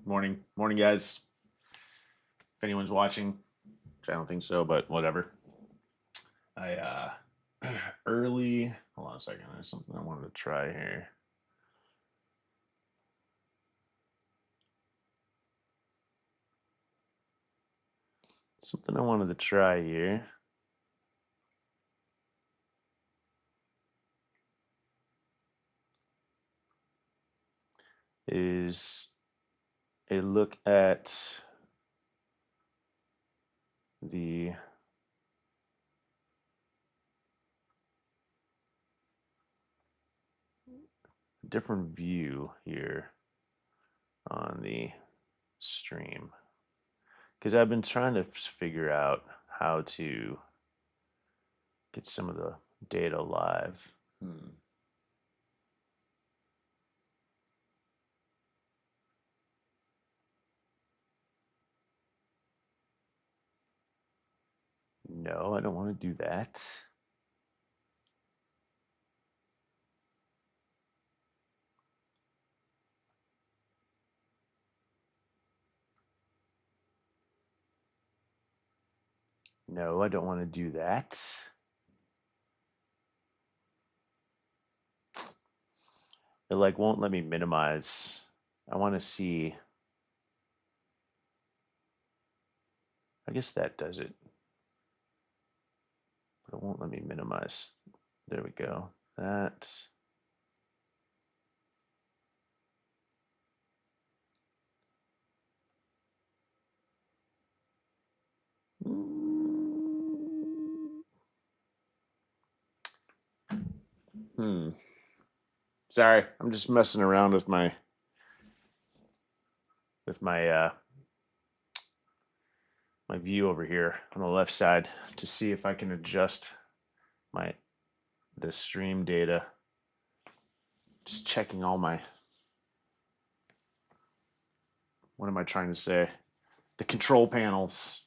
Morning, guys. If anyone's watching, which I don't think so, but whatever. I early. Hold on a second. There's something I wanted to try here. Something I wanted to try here. Is a look at the different view here on the stream, because I've been trying to figure out how to get some of the data live. No, I don't want to do that. No, I don't want to do that. It like won't let me minimize. I want to see. I guess that does it. But it won't let me minimize. There we go. That. Sorry, I'm just messing around with my my view over here on the left side to see if I can adjust the stream data. Just checking all my, what am I trying to say? The control panels.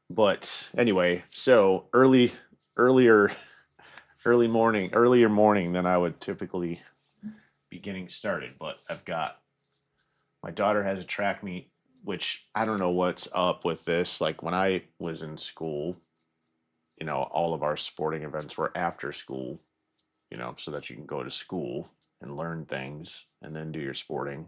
But anyway, so earlier morning than I would typically be getting started. But my daughter has a track meet, which I don't know what's up with this. Like when I was in school, all of our sporting events were after school, so that you can go to school and learn things and then do your sporting.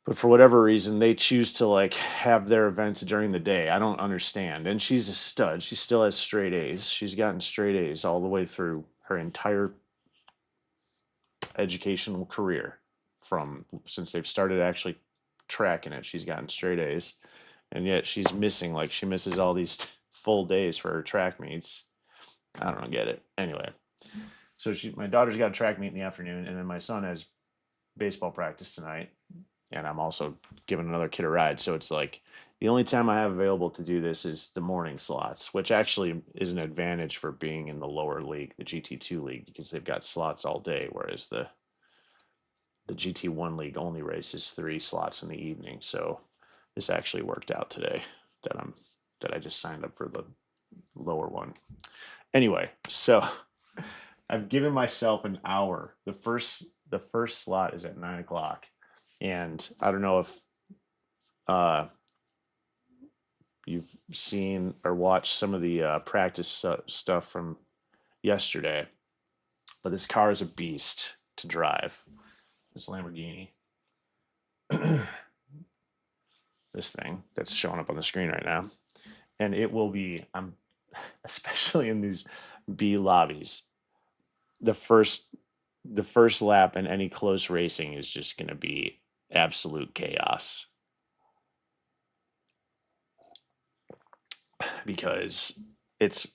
But for whatever reason, they choose to like have their events during the day. I don't understand. And she's a stud. She still has straight A's. She's gotten straight A's all the way through her entire educational career since they've started actually tracking it. She's gotten straight A's. And yet she's missing, like she misses all these full days for her track meets. I don't get it. Anyway, so my daughter's got a track meet in the afternoon, and then my son has baseball practice tonight. And I'm also giving another kid a ride. So it's like the only time I have available to do this is the morning slots, which actually is an advantage for being in the lower league, the GT2 league, because they've got slots all day, whereas the GT1 league only races 3 slots in the evening. So this actually worked out today that I just signed up for the lower one. Anyway, so I've given myself an hour. The first slot is at 9 o'clock. And I don't know if you've seen or watched some of the practice stuff from yesterday, but this car is a beast to drive. This Lamborghini, this thing that's showing up on the screen right now, and it will be. Especially in these B lobbies, the first lap in any close racing is just going to be absolute chaos, because it's a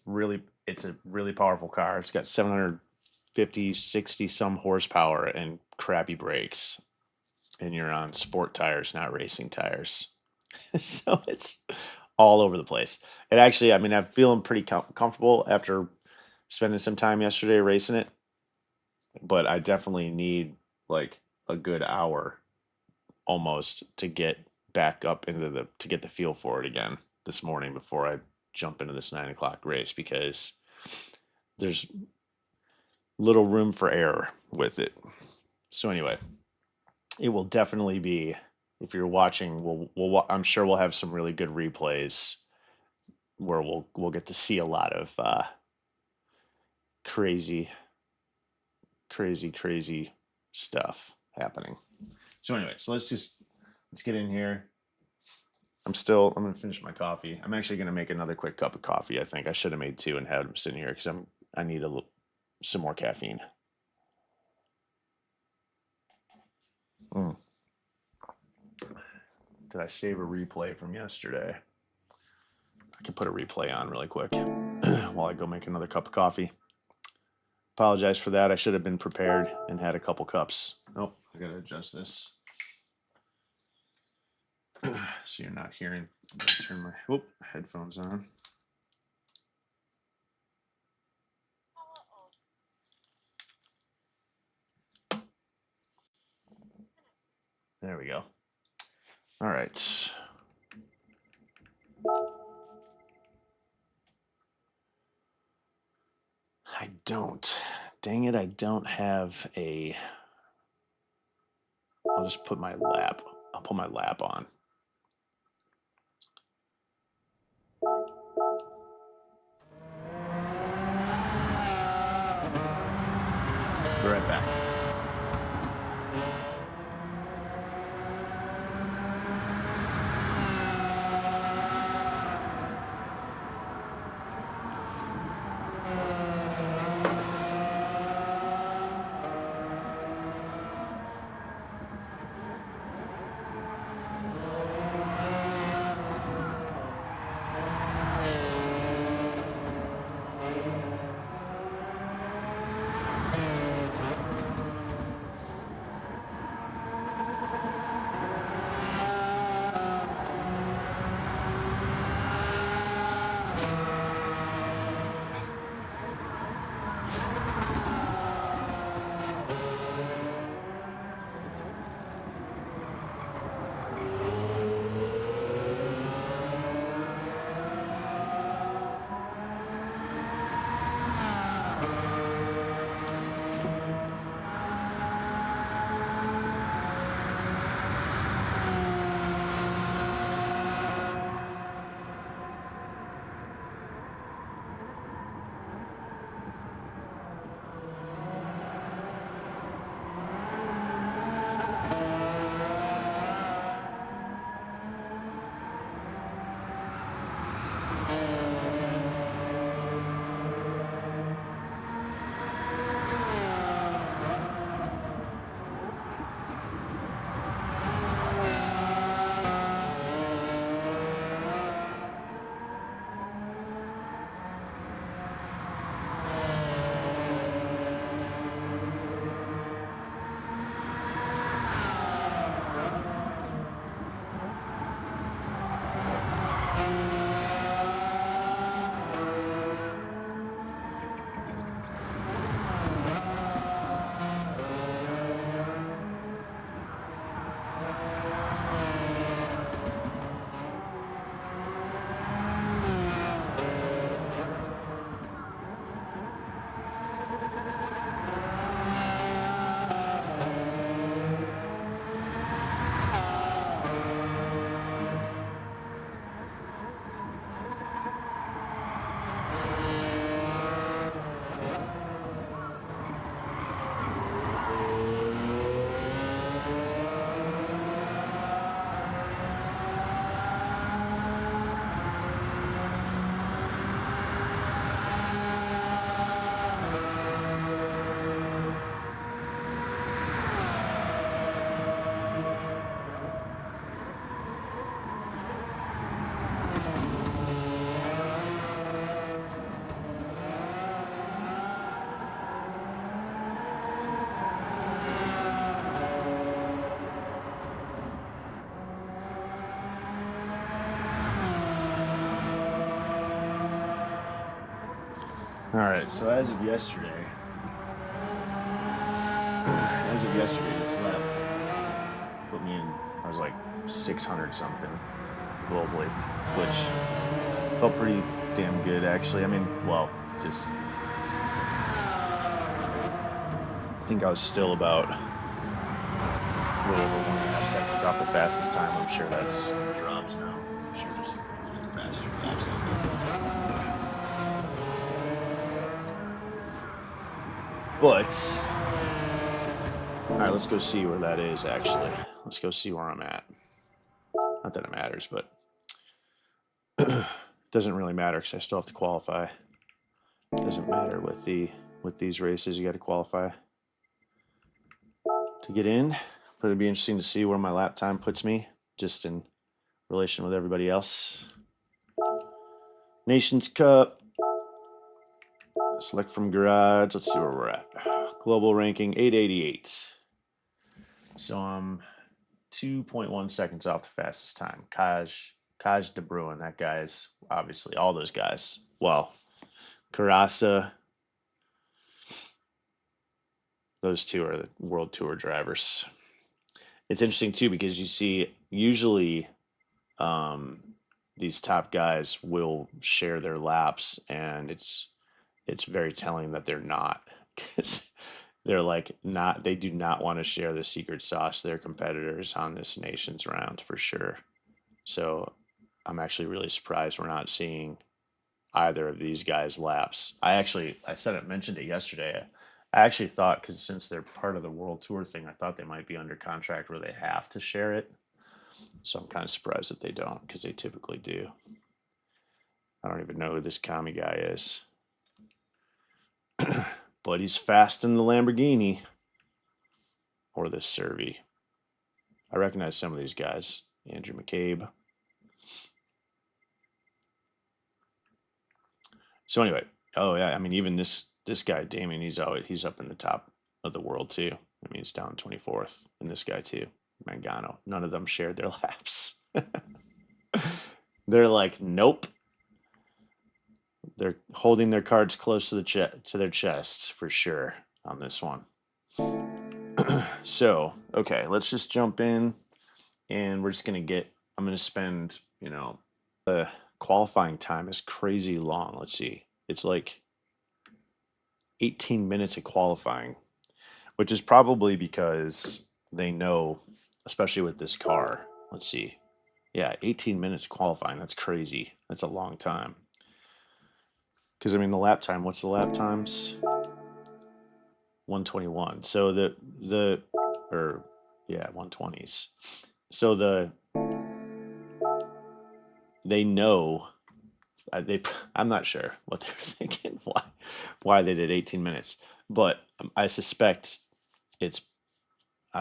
really powerful car. It's got 750, 60 some horsepower and crappy brakes, and you're on sport tires, not racing tires. So it's all over the place. And actually, I mean, I'm feeling pretty comfortable after spending some time yesterday racing it, but I definitely need like a good hour almost to get back up to get the feel for it again this morning before I jump into this 9 o'clock race, because there's little room for error with it. So anyway, it will definitely be, if you're watching, I'm sure we'll have some really good replays where we'll get to see a lot of crazy stuff happening. So anyway, so let's get in here. I'm gonna finish my coffee. I'm actually gonna make another quick cup of coffee. I think I should have made 2 and had them sitting here because I need some more caffeine. Did I save a replay from yesterday? I can put a replay on really quick while I go make another cup of coffee. Apologize for that. I should have been prepared and had a couple cups. Oh, I gotta adjust this so you're not hearing. I'm gonna turn my headphones on. There we go. All right. Dang it, I don't have a, I'll just put my lap, I'll put my lap on. Be right back. All right, so as of yesterday, this lap put me in, I was like 600 something globally, which felt pretty damn good actually. I mean, well, just, I think I was still about little over 1.5 seconds off the fastest time. I'm sure that's dropped now. I'm sure there's some faster laps out there. But all right, let's go see where that is. Actually, let's go see where I'm at. Not that it matters, but it doesn't really matter because I still have to qualify. It doesn't matter with these races. You got to qualify to get in. But it'd be interesting to see where my lap time puts me, just in relation with everybody else. Nations Cup. Select from garage. Let's see where we're at. Global ranking 888. So I'm 2.1 seconds off the fastest time. Kaj De Bruin, that guy's obviously all those guys. Well, Carassa. Those two are the World Tour drivers. It's interesting too because you see usually these top guys will share their laps, and it's very telling that they're not, because they're like not, they do not want to share the secret sauce to their competitors on this nation's round for sure. So I'm actually really surprised we're not seeing either of these guys laps. I mentioned it yesterday. I actually thought, because since they're part of the World Tour thing, I thought they might be under contract where they have to share it. So I'm kind of surprised that they don't, because they typically do. I don't even know who this Kami guy is. But he's fast in the Lamborghini. Or this Servi. I recognize some of these guys. Andrew McCabe. So anyway, oh yeah, I mean, even this guy, Damien, he's up in the top of the world too. I mean, he's down 24th. And this guy too, Mangano. None of them shared their laps. They're like, nope. They're holding their cards close to their chests for sure on this one. So, okay, let's just jump in, and we're just I'm going to spend, the qualifying time is crazy long. Let's see. It's like 18 minutes of qualifying, which is probably because they know, especially with this car. Let's see. Yeah, 18 minutes qualifying. That's crazy. That's a long time. Because, I mean, the lap time, what's the lap times? 121. So 120s. So they know, I'm not sure what they're thinking, why they did 18 minutes. But I suspect I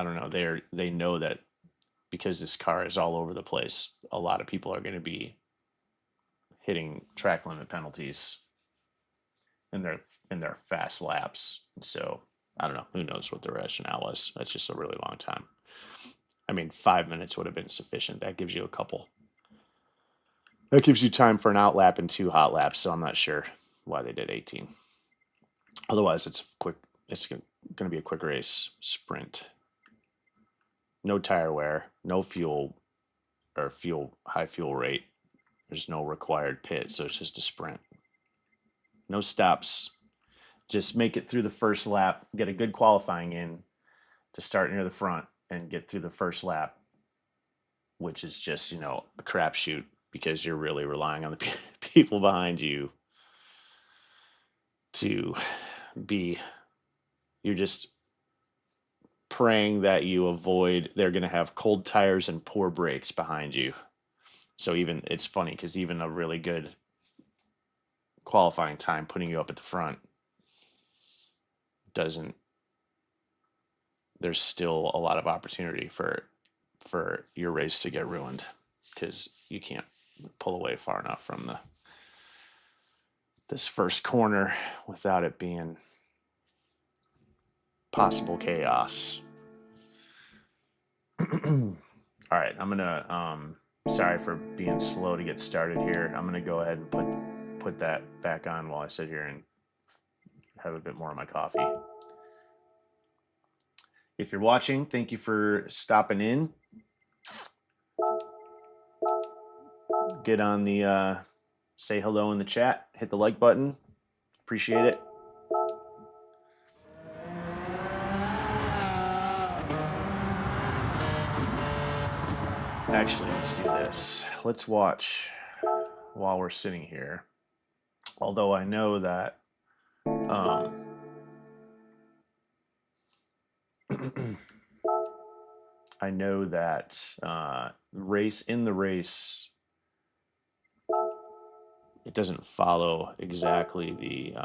don't know, they know that because this car is all over the place, a lot of people are going to be hitting track limit penalties in their fast laps. So I don't know. Who knows what the rationale was? That's just a really long time. I mean, 5 minutes would have been sufficient. That gives you That gives you time for an out lap and 2 hot laps. So I'm not sure why they did 18. Otherwise, it's going to be a quick race sprint. No tire wear, no high fuel rate. There's no required pit, so it's just a sprint. No stops. Just make it through the first lap, get a good qualifying in to start near the front and get through the first lap, which is just, a crapshoot because you're really relying on the people behind you to you're just praying that they're going to have cold tires and poor brakes behind you. So it's funny because even a really good qualifying time putting you up at the front there's still a lot of opportunity for your race to get ruined because you can't pull away far enough from this first corner without it being possible chaos. All right, I'm gonna sorry for being slow to get started here. I'm gonna go ahead and put that back on while I sit here and have a bit more of my coffee. If you're watching, thank you for stopping in. Get on the say hello in the chat, hit the like button. Appreciate it. Actually, let's do this. Let's watch while we're sitting here. Although I know that I know that in the race, it doesn't follow exactly the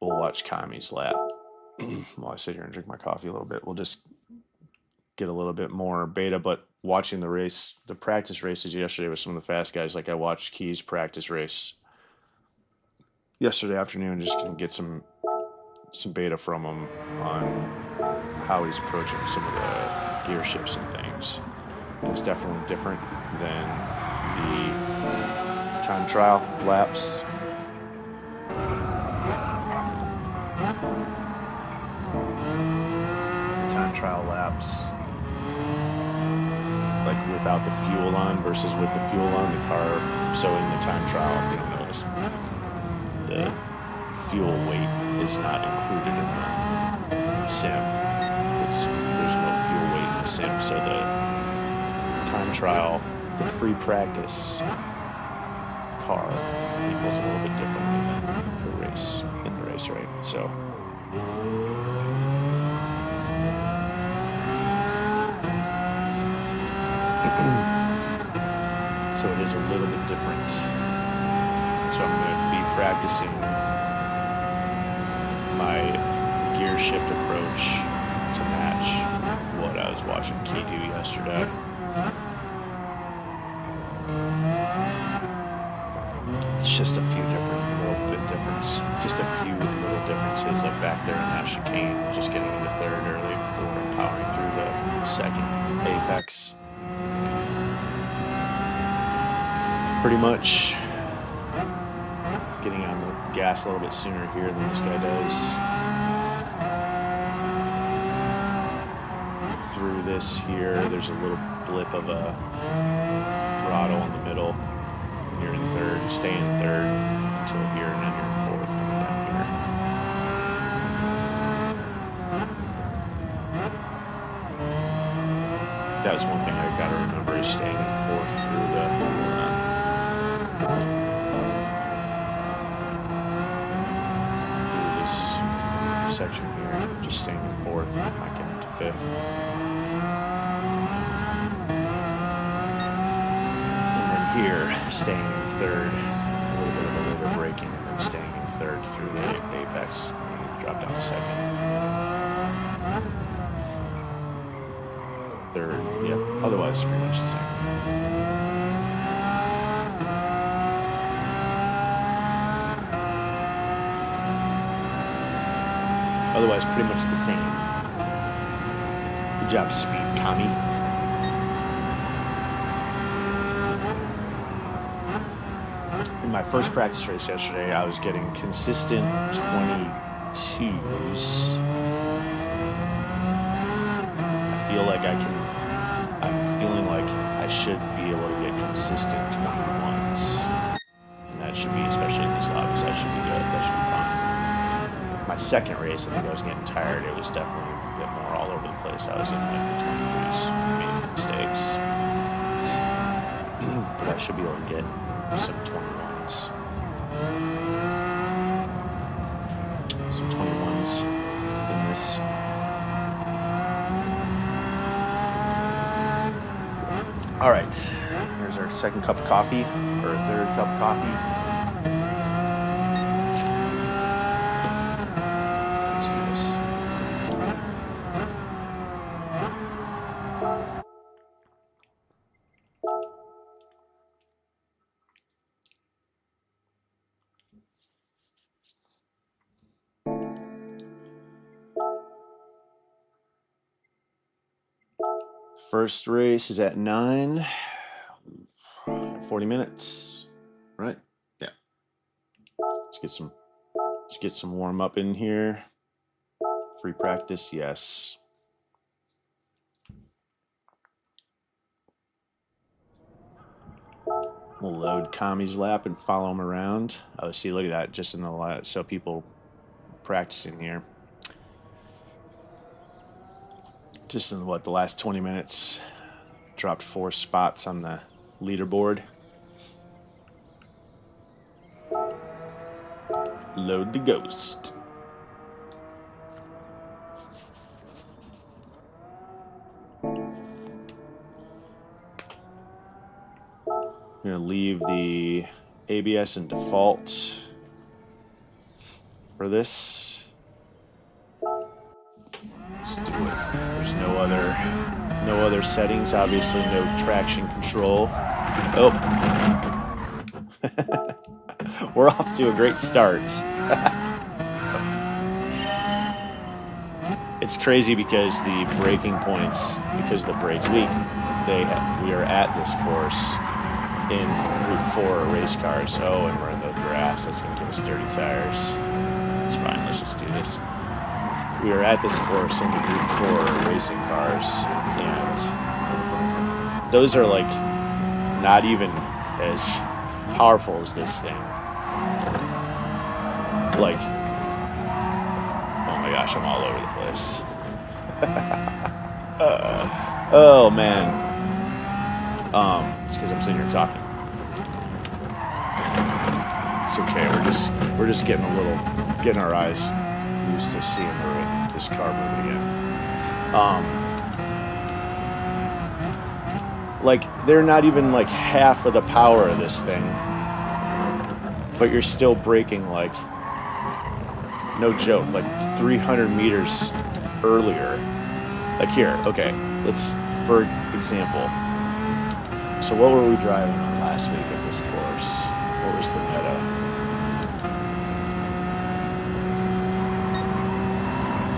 we'll watch Kami's lap while I sit here and drink my coffee a little bit. We'll just get a little bit more beta, but watching the race, the practice races yesterday with some of the fast guys, like I watched Key's practice race yesterday afternoon, just to get some beta from him on how he's approaching some of the gear shifts and things. And it's definitely different than the time trial laps. Time trial laps, like without the fuel on versus with the fuel on the car. So in the time trial, you don't notice the fuel weight is not included in the sim. There's no fuel weight in the sim. So the time trial, the free practice car equals a little bit differently than the race in the race, right? So. So it is a little bit different. So I'm going to be practicing my gear shift approach to match what I was watching Key do yesterday. It's just a few differences, like back there in that chicane, just getting into third early before powering through the second apex. Pretty much getting on the gas a little bit sooner here than this guy does. Through this here, there's a little blip of a throttle in the middle. When you're in third, you stay in third until here, and then you're in fourth coming down here. That was one thing I got to remember, is staying in fourth through this section here, just staying in fourth, not getting into fifth. And then here, staying in third, a little bit of a later braking, and then staying in third through the apex, and drop down to second. Third, yep, otherwise pretty much the same. Otherwise, pretty much the same. Good job, Speed Kami. In my first practice race yesterday, I was getting consistent 22s. I feel like I'm feeling like I should be able to get consistent 21s. And that should be, especially in these lobbies, that should be good. That should be fine. My second race, I think I was getting tired. It was definitely a bit more all over the place. I was in like the 23s, making mistakes. But I should be able to get some 21s. Some 21s in this. All right, here's our second cup of coffee, or third cup of coffee. First race is at 9, 40 minutes, right? Yeah. Let's get some warm up in here. Free practice, yes. We'll load Kami's lap and follow him around. Oh, see, look at that, just in the lot. So people practicing here. Just in what, the last 20 minutes, dropped 4 spots on the leaderboard. Load the ghost. I'm gonna leave the ABS in default for this. Let's do it. There's no other settings. Obviously, no traction control. Oh, we're off to a great start. It's crazy because the braking points, because the brakes leak. We are at this course in Group 4 race cars. Oh, and we're in the grass. That's gonna give us dirty tires. It's fine. Let's just do this. We are at this course in the Group 4 racing cars, and those are like not even as powerful as this thing. Like, oh my gosh, I'm all over the place. Oh man. It's because I'm sitting here talking. It's okay. We're just getting our eyes used to seeing this car move again. Like, they're not even like half of the power of this thing, but you're still braking like, no joke, like 300 meters earlier. Like here, okay, let's, for example, so what were we driving on last week at this course? What was the meta?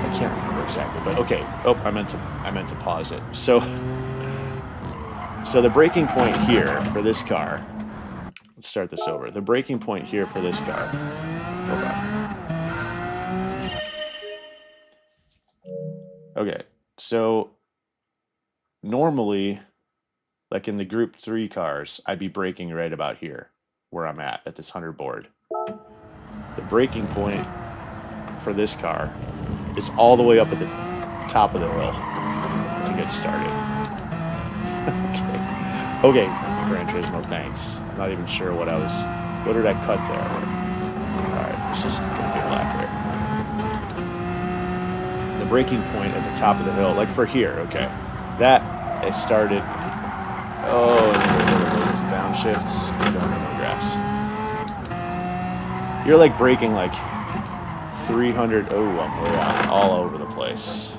I can't remember exactly, but okay. Oh, I meant to pause it. So the braking point here for this car, let's start this over. The braking point here for this car, hold on. Okay, so normally, like in the Group 3 cars, I'd be braking right about here, where I'm at this 100 board. The braking point for this car is all the way up at the top of the hill to get started. Okay, Gran Turismo, thanks. I'm not even sure what did I cut there? Alright, let's just get a lap here. The braking point at the top of the hill, like for here, okay. That, it started, oh, and it's downshifts, you don't have no grass. You're like braking like 300, oh, I'm way out, all over the place.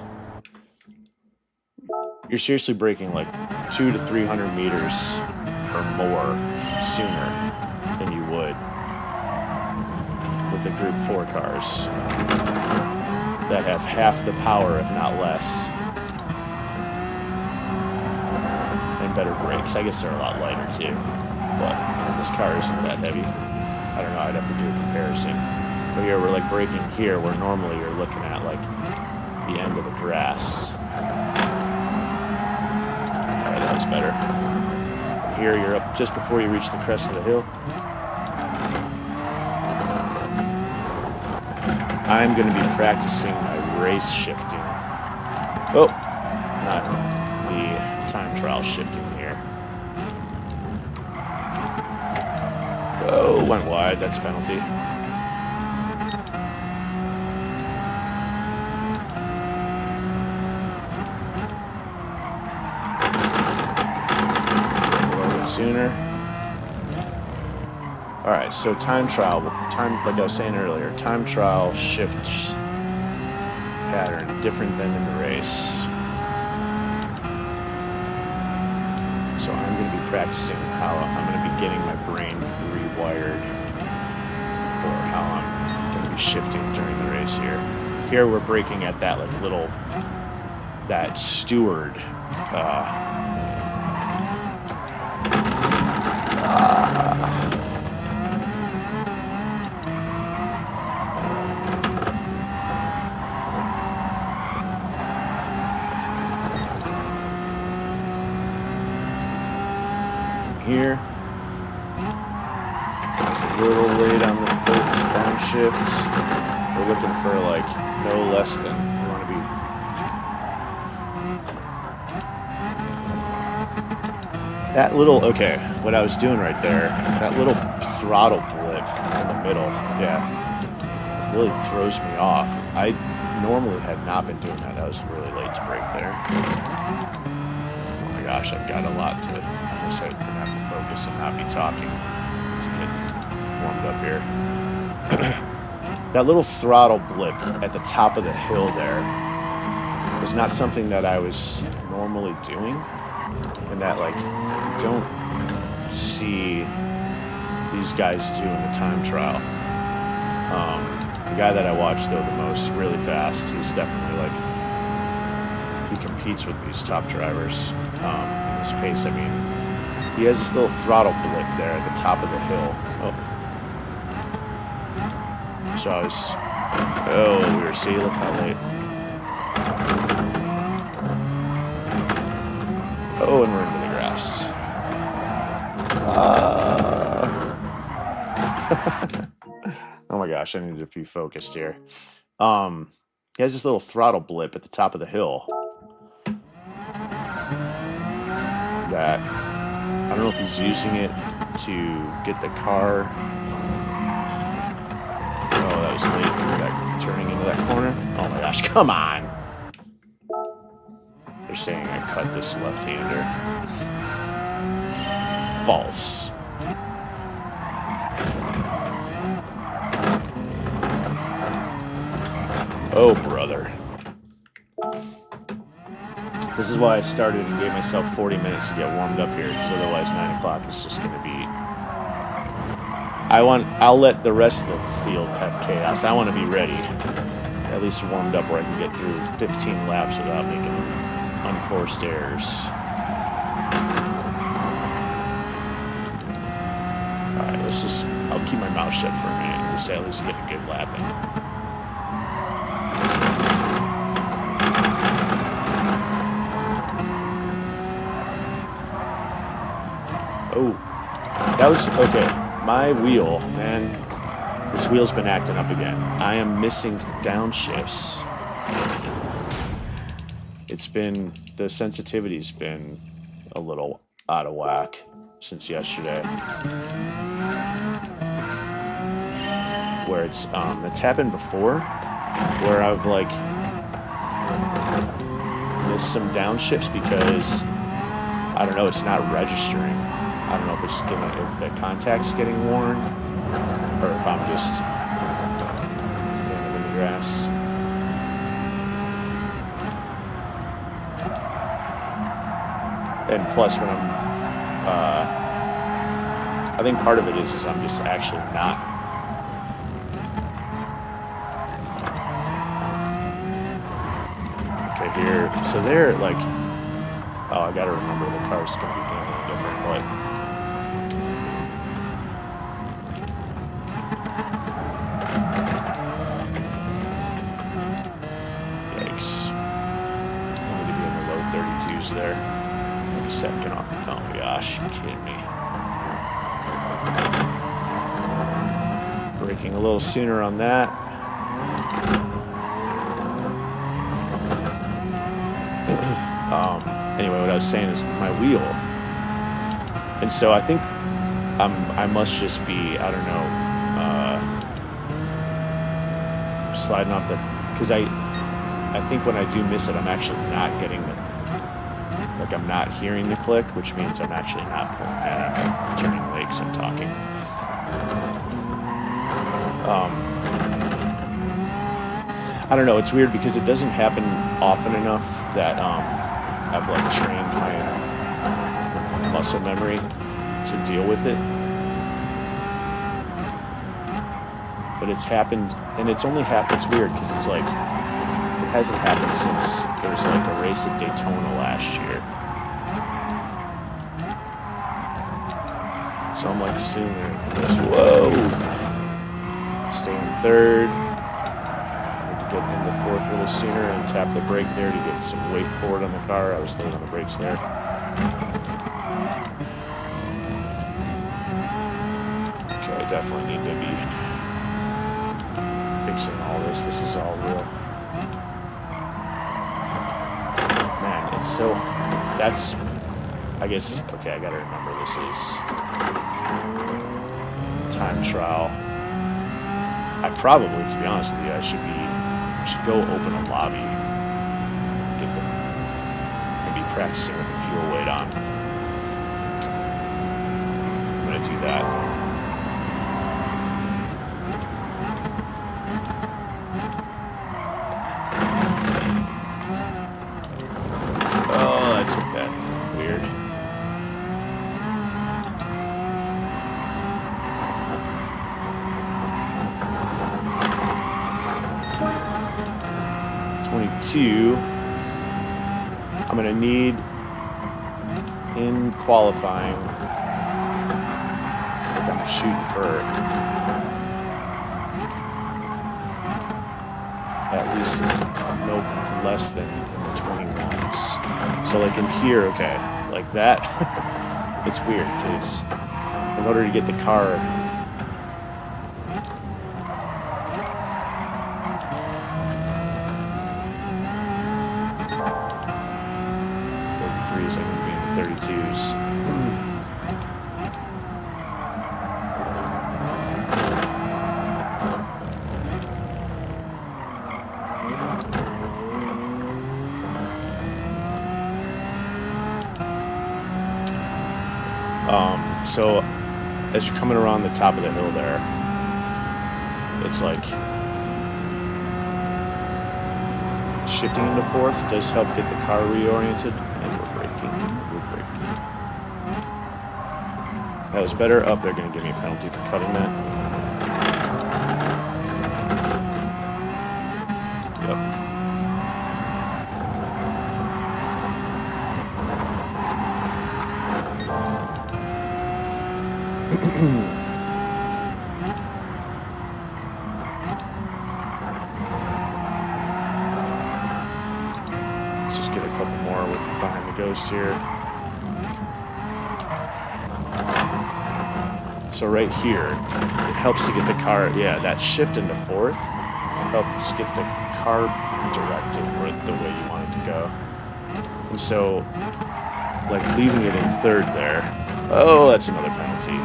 You're seriously braking like 200 to 300 meters or more sooner than you would with the Group 4 cars that have half the power, if not less, and better brakes. I guess they're a lot lighter too, but this car isn't that heavy. I don't know, I'd have to do a comparison. But here we're like braking here, where normally you're looking at like the end of the grass. Alright, that was better. Here you're up just before you reach the crest of the hill. I'm going to be practicing my race shifting. Oh, not the time trial shifting here. Oh, went wide. That's a penalty. A little bit sooner. All right, so time trial, like I was saying earlier, time trial shift pattern different than in the race. So I'm going to be practicing how I'm going to be getting my brain rewired for how I'm going to be shifting during the race here. Here we're braking at that like little, that steward. Here. It's a little late on the downshift. We're looking for like no less than, we want to be That little, okay, what I was doing right there, that little throttle blip in the middle, yeah, really throws me off. I normally had not been doing that. I was really late to brake there. Oh my gosh, I've got a lot to, I guess I'm gonna have to focus and not be talking to get warmed up here. That little throttle blip at the top of the hill there is not something that I was normally doing, and that like you don't see these guys do in the time trial. The guy that I watched though the most, really fast, he's definitely like, he competes with these top drivers in this pace. I mean, he has this little throttle blip there at the top of the hill. So I was, we were, see, look how late. Oh, and we're into the grass. Oh my gosh, I need to be focused here. He has this little throttle blip at the top of the hill that I don't know if he's using it to get the car. Oh, that was late. Turning into that corner. Oh my gosh, come on. They're saying I cut this left-hander. False. Oh, brother. This is why I started and gave myself 40 minutes to get warmed up here, because otherwise 9 o'clock is just going to be... I'll let the rest of the field have chaos. I want to be ready, at least warmed up, where I can get through 15 laps without making unforced errors. Alright, let's just... I'll keep my mouth shut for a minute and just at least get a good lap in. Oh, that was, okay, my wheel, man, this wheel's been acting up again. I am missing downshifts. It's been, the sensitivity's been a little out of whack since yesterday. Where it's happened before, where I've like missed some downshifts because, I don't know, it's not registering. I don't know if it's gonna, if the contact's getting worn, or if I'm just getting in the grass. And plus, when I'm, I think part of it is I'm just actually not. Okay, here, so they're like, oh, I gotta remember the car's gonna be doing a little different, but. There. Maybe second off. Oh my gosh, you're kidding me. Braking a little sooner on that. Anyway, what I was saying is my wheel. And so I think I must just be, I don't know, sliding off the, because I think when I do miss it, I'm actually not getting the, like I'm not hearing the click, which means I'm actually not pulling that. I'm turning late because I'm talking. I don't know, it's weird because it doesn't happen often enough that I've like trained my muscle memory to deal with it. But it's happened, and it's only happened, it's weird because it's like, it hasn't happened since there was like a race at Daytona last year. So I'm like sitting there and just, whoa! Stay in third. Need to get into fourth a little sooner and tap the brake there to get some weight forward on the car. I was late on the brakes there. Okay, I definitely need to be fixing all this. This is all real. Man, it's so, that's I guess, okay, I gotta remember this is time trial. I probably, to be honest with you, I should go open a lobby, get them, and be practicing with the fuel weight on. I'm gonna do that. Oh, I took that. Weird. I'm going to need in qualifying, if I'm shooting for at least no less than 21s. So like in here, okay, like that, it's weird because in order to get the car so as you're coming around the top of the hill there, it's like shifting into fourth does help get the car reoriented, and we're braking. That was better. Oh, they're going to give me a penalty for cutting that. Yep. Let's just get a couple more with behind the ghost here. So right here, it helps to get the car, yeah, that shift into fourth helps get the car directed the way you want it to go. And so, like leaving it in third there, oh, that's another penalty.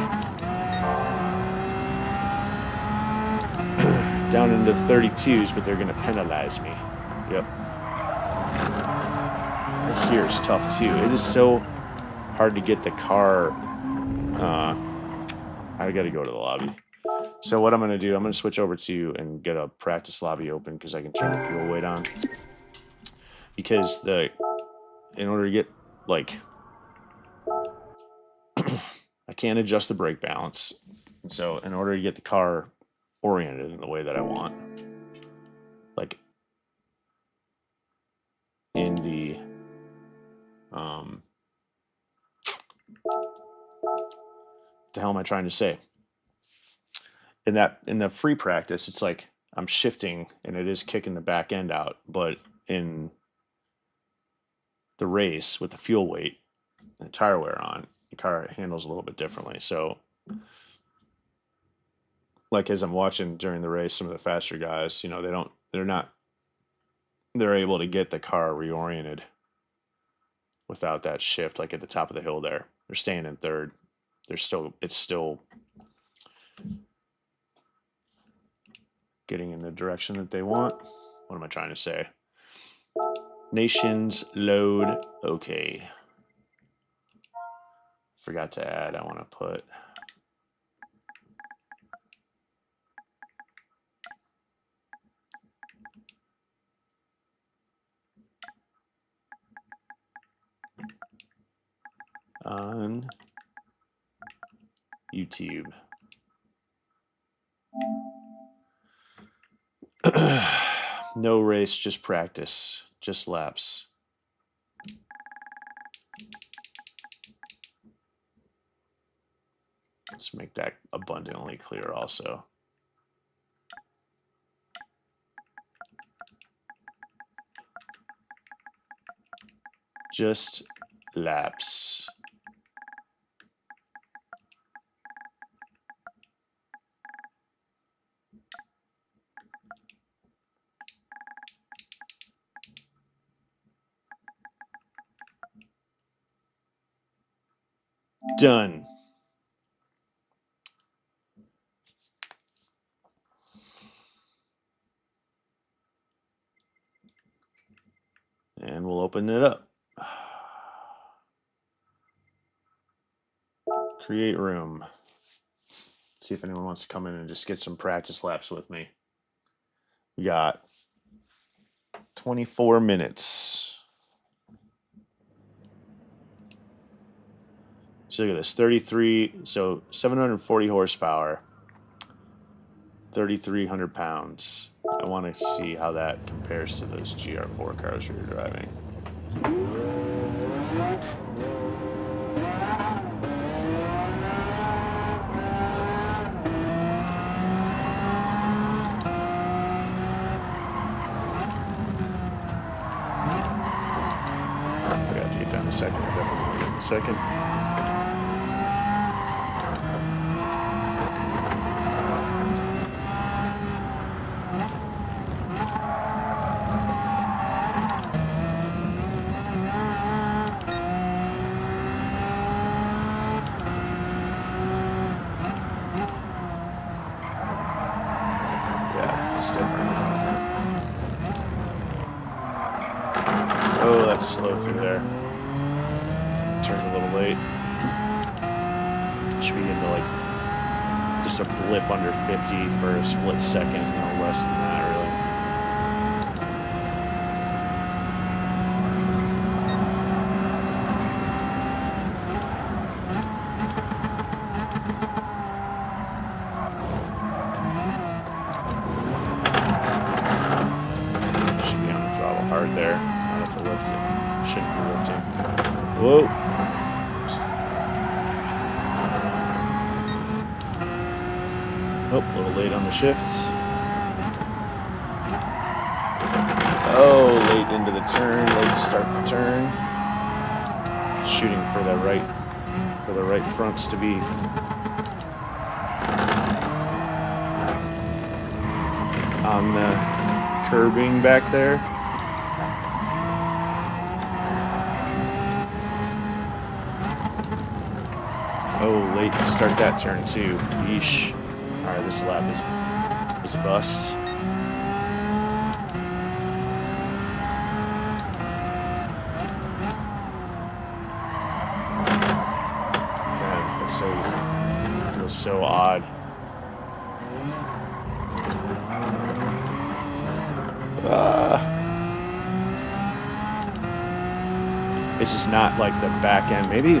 Down into 32s, but they're going to penalize me. Yep. Here's tough too. It is so hard to get the car. I got to go to the lobby. So what I'm going to do, I'm going to switch over to and get a practice lobby open because I can turn the fuel weight on. Because in order to get, like, I can't adjust the brake balance. And so in order to get the car oriented in the way that I want, like in the, what the hell am I trying to say? In the free practice, it's like I'm shifting and it is kicking the back end out, but in the race with the fuel weight and the tire wear on, the car handles a little bit differently. So like as I'm watching during the race, some of the faster guys, you know, they're able to get the car reoriented without that shift, like at the top of the hill there. They're staying in third. It's still getting in the direction that they want. What am I trying to say? Nations load. Okay. Forgot to add. I want to put on YouTube. No race, just practice, just laps. Let's make that abundantly clear also. Just laps. Done. And we'll open it up. Create room. See if anyone wants to come in and just get some practice laps with me. We got 24 minutes. So look at this, 33, so 740 horsepower, 3,300 pounds. I want to see how that compares to those GR4 cars we were driving. I got to get down in a second. I definitely will get in a second. Oh, that's slow through there. Turned a little late. Should be into like just a blip under 50 for a split second, no less than that, really. Should be on the throttle hard there. Shouldn't be lifting. Whoa. Oh, a little late on the shifts. Oh, late into the turn, late to start the turn. Shooting for the right fronts to be on the curbing back there. Oh, late to start that turn too. Yeesh. Alright, this lap is a bust. Man, that's so, it feels so odd. It's just not like the back end. Maybe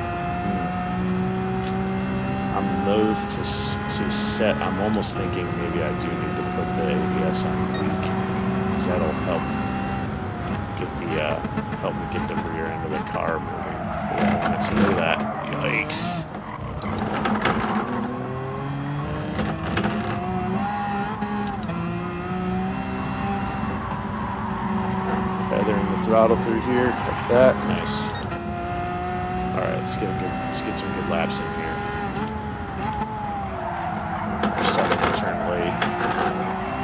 I'm loath to set. I'm almost thinking maybe I do need to put the ABS on weak, because that'll help me get the rear end of the car moving. But I wanted to do that. Yikes. Feathering the throttle through here. Cut that. Nice. All right, let's get some good laps in here. Starting to turn late.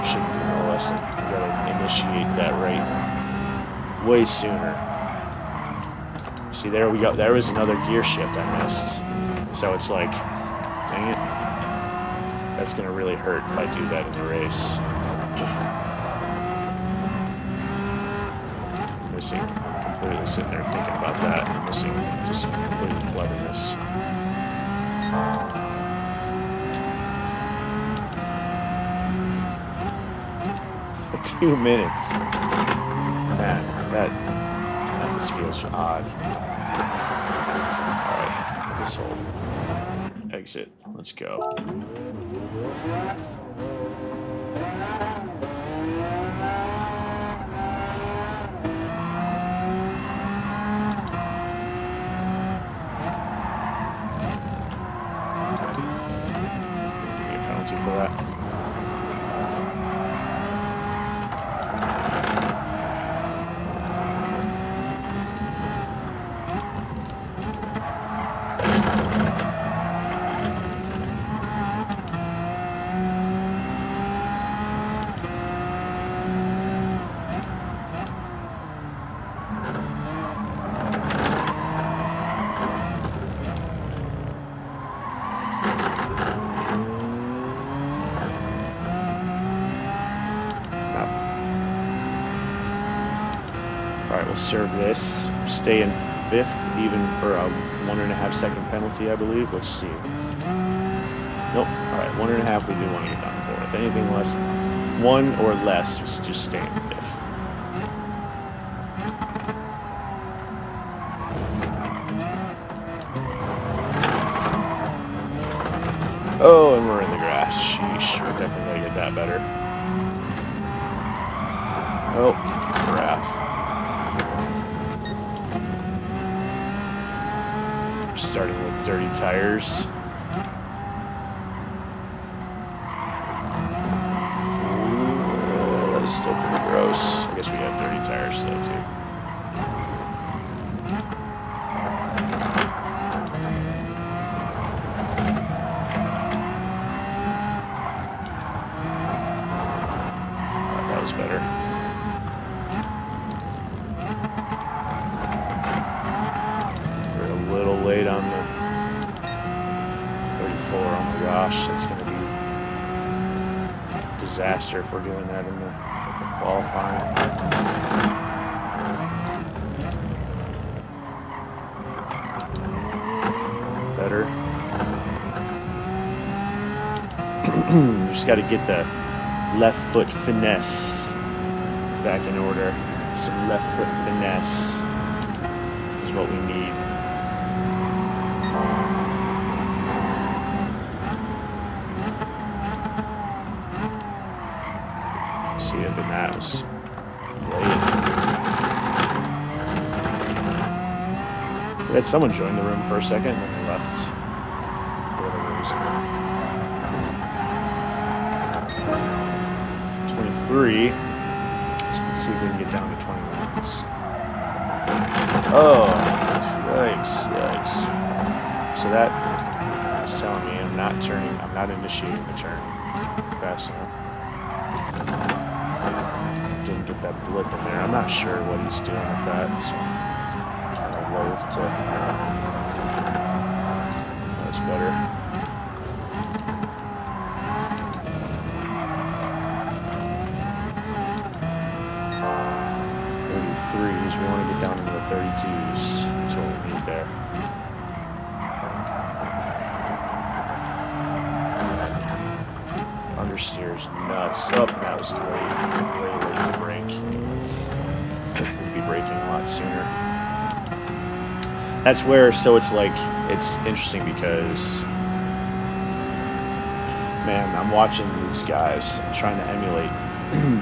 Should be no less than, we gotta initiate that rate way sooner. See, there we go. There was another gear shift I missed. So it's like, dang it. That's gonna really hurt if I do that in the race. Missing, completely sitting there thinking about that. Missing just complete cleverness. 2 minutes. Man, that just feels odd. Alright, this whole exit. Let's go. Give me a penalty for that. serve this, stay in 5th, even for a 1.5 second penalty, I believe. Let's see. Nope. All right, 1.5. We do want to get down to 4th. Anything less, 1 or less, just stay in 5th. Oh, and we're in the grass. Sheesh, we're definitely gonna get that better. Oh, crap. We're starting with dirty tires. Ooh, that's still pretty gross. I guess we have dirty tires still, too. Better. We're a little late on the 34. Oh my gosh, that's going to be a disaster if we're doing that in the qualifying. Better. Just got to get the left foot finesse back in order. Some left foot finesse is what we need. See it, but that was late. We had someone join the room for a second and then they left. For whatever reason. 23. Let's see if we can get down to 21s. Oh, yikes, yikes. So that is telling me I'm not initiating the turn fast enough. Didn't get that blip in there. I'm not sure what he's doing with that, so I'm kind of loath to. That's better. 33s, we want to get down into the 32s. That's what we need there. Understeer's nuts. Oh, that was way late to brake. We'd be braking a lot sooner. That's where, so it's like, it's interesting because, man, I'm watching these guys trying to emulate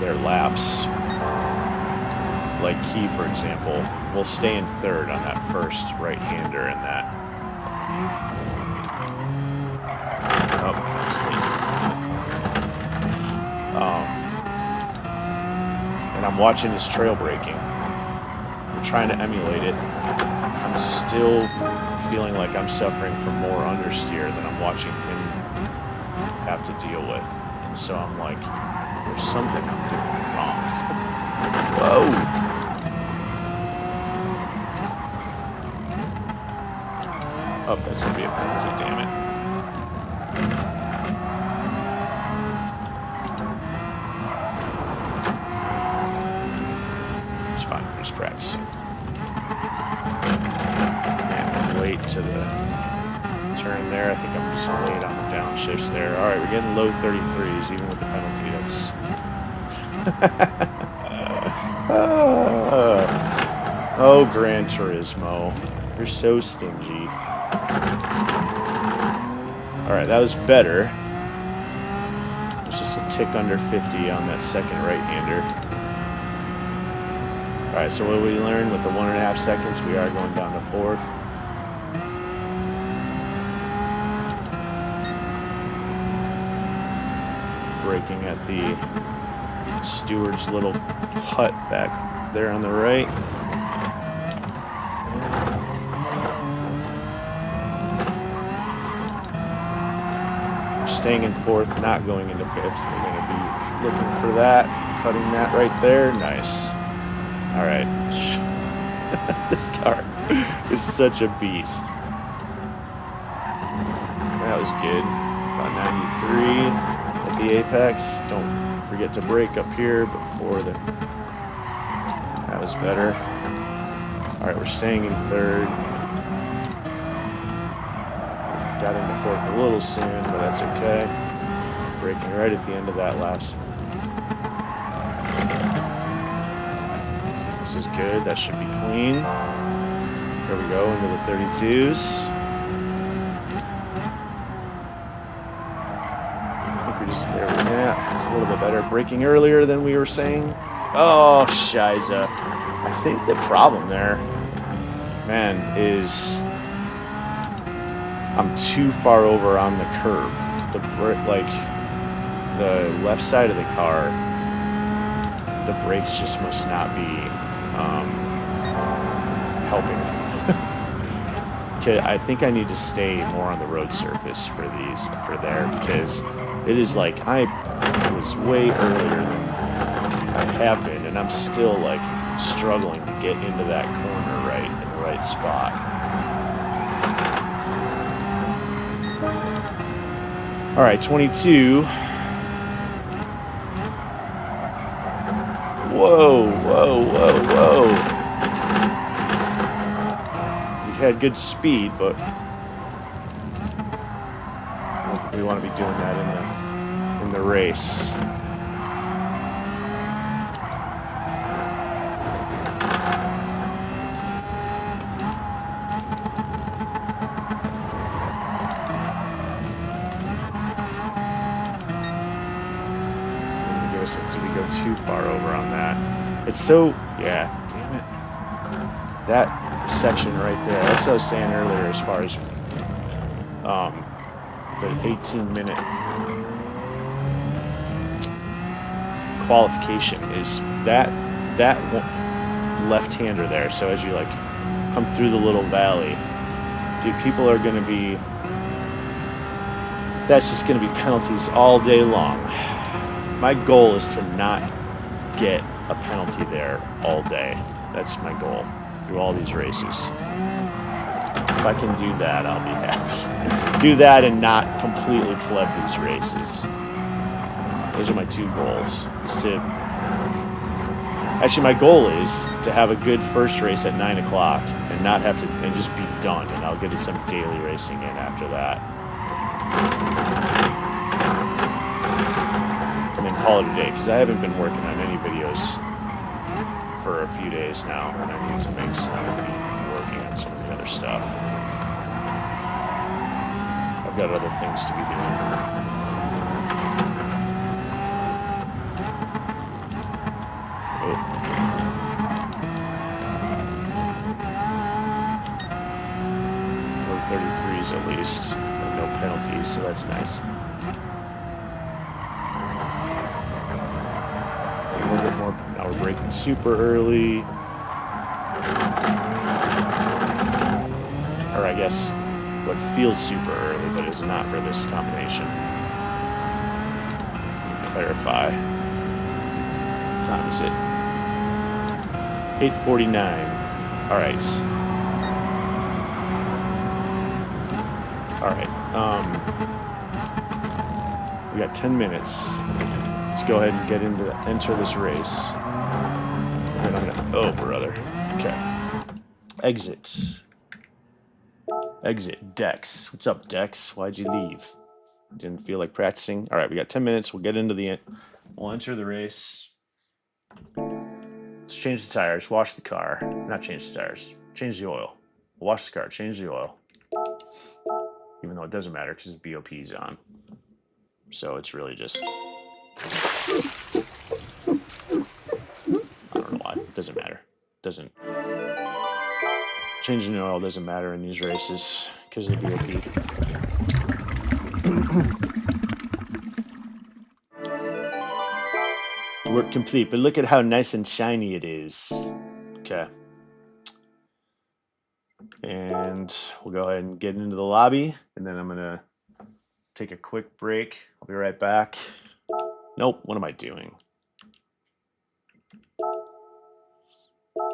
their laps. Like he, for example, will stay in 3rd on that first right-hander in that. Oh, that was late. And I'm watching his trail braking. I'm trying to emulate it. I'm still feeling like I'm suffering from more understeer than I'm watching him have to deal with. And so I'm like, there's something I'm doing wrong. Whoa! Oh, that's going to be a penalty, damn it. It's fine, we're just practicing. And I'm late to the turn there. I think I'm just late on the downshifts there. All right, we're getting low 33s, even with the penalty. That's... Oh, Gran Turismo. You're so stingy. Alright, that was better. It was just a tick under 50 on that second right-hander. Alright, so what did we learn? With the 1.5 seconds, we are going down to 4th. Braking at the steward's little hut back there on the right. Staying in 4th, not going into 5th. We're going to be looking for that, cutting that right there. Nice. All right. This car is such a beast. That was good. About 93 at the apex. Don't forget to brake up here before the... That was better. All right, we're staying in third. Got into fourth a little soon, but that's okay. Braking right at the end of that last. This is good. That should be clean. There we go, into the 32s. I think we just, there we go. Yeah, it's a little bit better. Braking earlier than we were saying. Oh, shiza. I think the problem there, man, is I'm too far over on the curb. The left side of the car, the brakes just must not be helping. I think I need to stay more on the road surface for there, because it is like I was way earlier than I have been, and I'm still like struggling to get into that corner right in the right spot. All right, 22. Whoa, whoa, whoa, whoa. We had good speed, but I don't think we want to be doing that in the race. Did we go too far over on that? It's so, yeah, damn it. That section right there, that's what I was saying earlier as far as the 18-minute qualification is that left-hander there. So as you like come through the little valley, dude, people are going to be, that's just going to be penalties all day long. My goal is to not get a penalty there all day. That's my goal through all these races. If I can do that, I'll be happy. Do that and not completely pleb these races. Those are my two goals. Actually, my goal is to have a good first race at 9 o'clock and not have to, and just be done. And I'll get some daily racing in after that. And then call it a day, because I haven't been working on any videos for a few days now, and I need to make some, working on some of the other stuff. I've got other things to be doing. Oh. Low 33s at least, and no penalties, so that's nice. A little bit more. Now we're braking super early. Or I guess what feels super early, but is not for this combination. Clarify. What time is it? 8:49. All right. All right. We got 10 minutes. Let's go ahead and get into enter this race. And I'm gonna, oh brother. Okay. Exit. Exit. Dex. What's up, Dex? Why'd you leave? Didn't feel like practicing. All right, we got 10 minutes. We'll get into we'll enter the race. Let's change the tires. Wash the car. Not change the tires. Change the oil. Wash the car. Change the oil. Even though it doesn't matter because the BOP is on. So it's really just, I don't know why. It doesn't matter. Doesn't. Changing the oil doesn't matter in these races because of the BOP. Work complete, but look at how nice and shiny it is. Okay. And we'll go ahead and get into the lobby, and then I'm going to take a quick break. I'll be right back. Nope, what am I doing?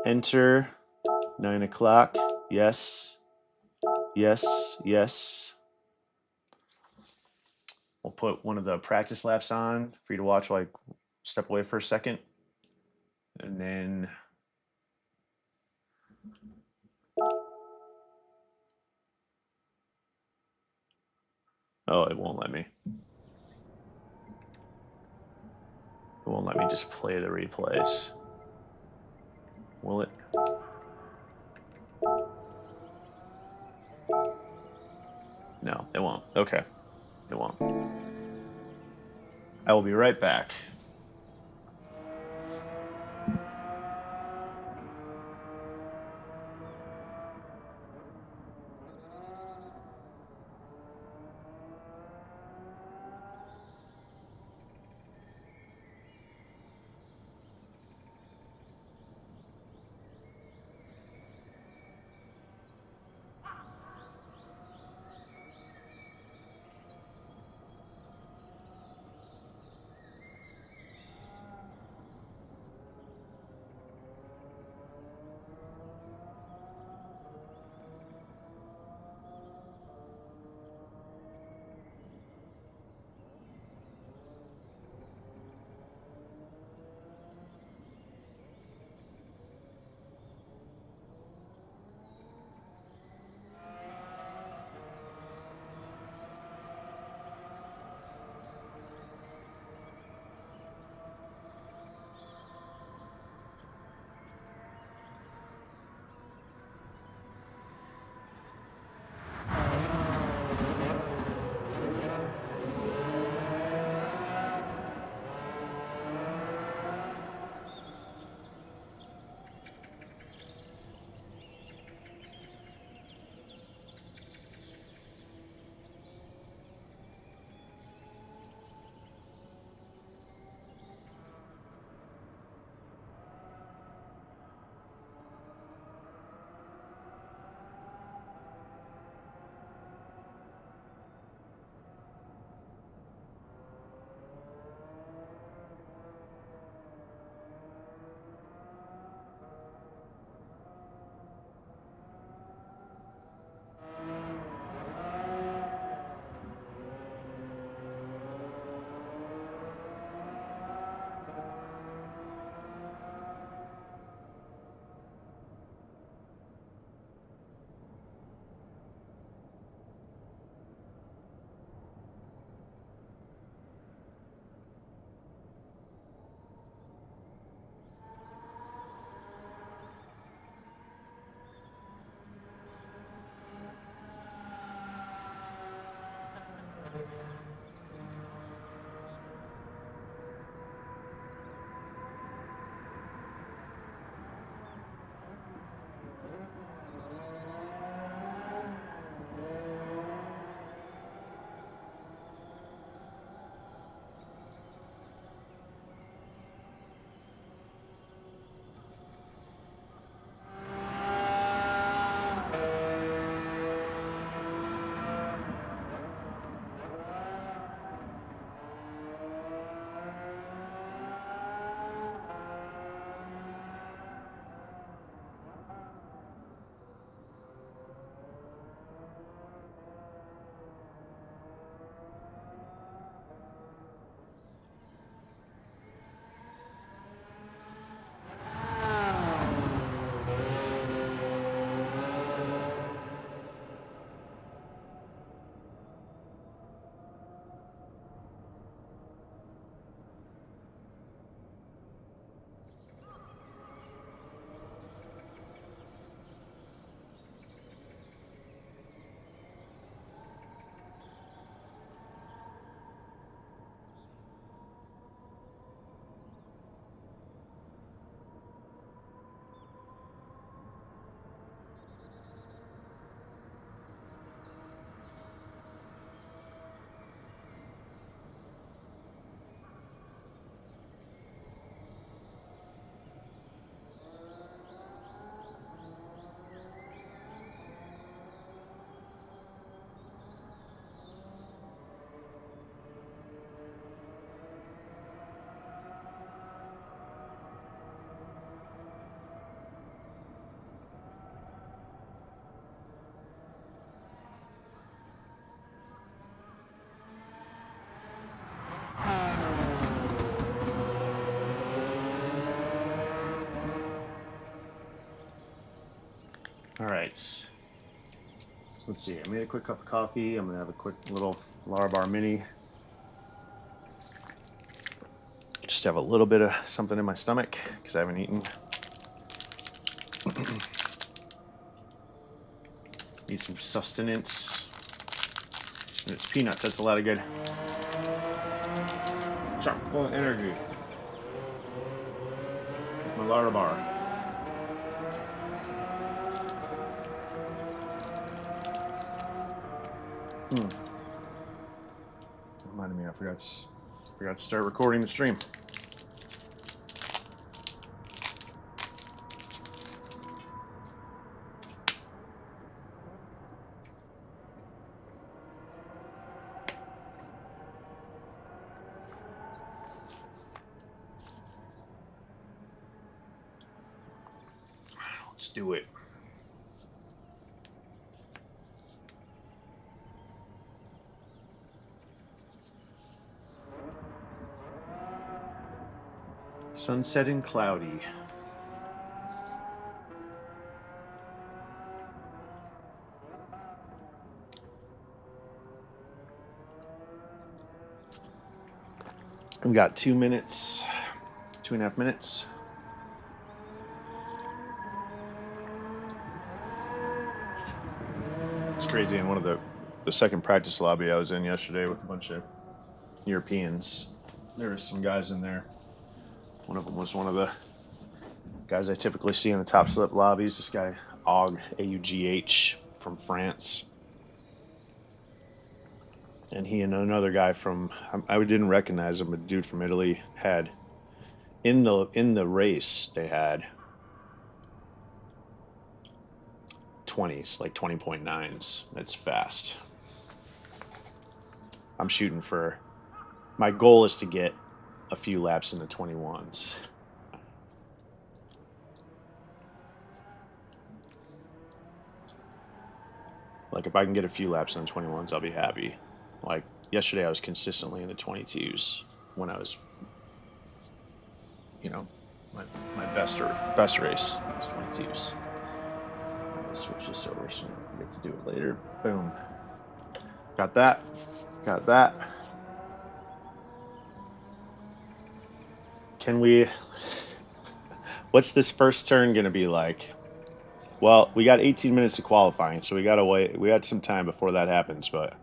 Enter, 9 o'clock, yes, yes, yes. We'll put one of the practice laps on for you to watch while I step away for a second. And then Oh, it won't let me. It won't let me just play the replays. Will it? No, it won't. Okay. It won't. I will be right back. All right. Let's see, I made a quick cup of coffee. I'm gonna have a quick little Larabar mini. Just have a little bit of something in my stomach because I haven't eaten. Need some sustenance. And it's peanuts, that's a lot of good. Chock full of energy. With my Larabar. Reminded me, I forgot to start recording the stream. Let's do it. Sunset and cloudy. We got 2 minutes, 2.5 minutes. It's crazy. In one of the second practice lobby I was in yesterday with a bunch of Europeans, there was some guys in there. One of them was one of the guys I typically see in the top slip lobbies. This guy, Og, A-U-G-H, from France. And he and another guy from, I didn't recognize him, a dude from Italy, had, in the race, they had 20s, like 20.9s. That's fast. I'm shooting for, my goal is to get a few laps in the 21s. Like, if I can get a few laps in the 21s, I'll be happy. Like, yesterday I was consistently in the 22s when I was, you know, my best race was 22s. Let's switch this over so I don't forget to do it later. Boom. Got that. Got that. Can we... What's this first turn going to be like? Well, we got 18 minutes of qualifying, so we got to wait. We got some time before that happens, but...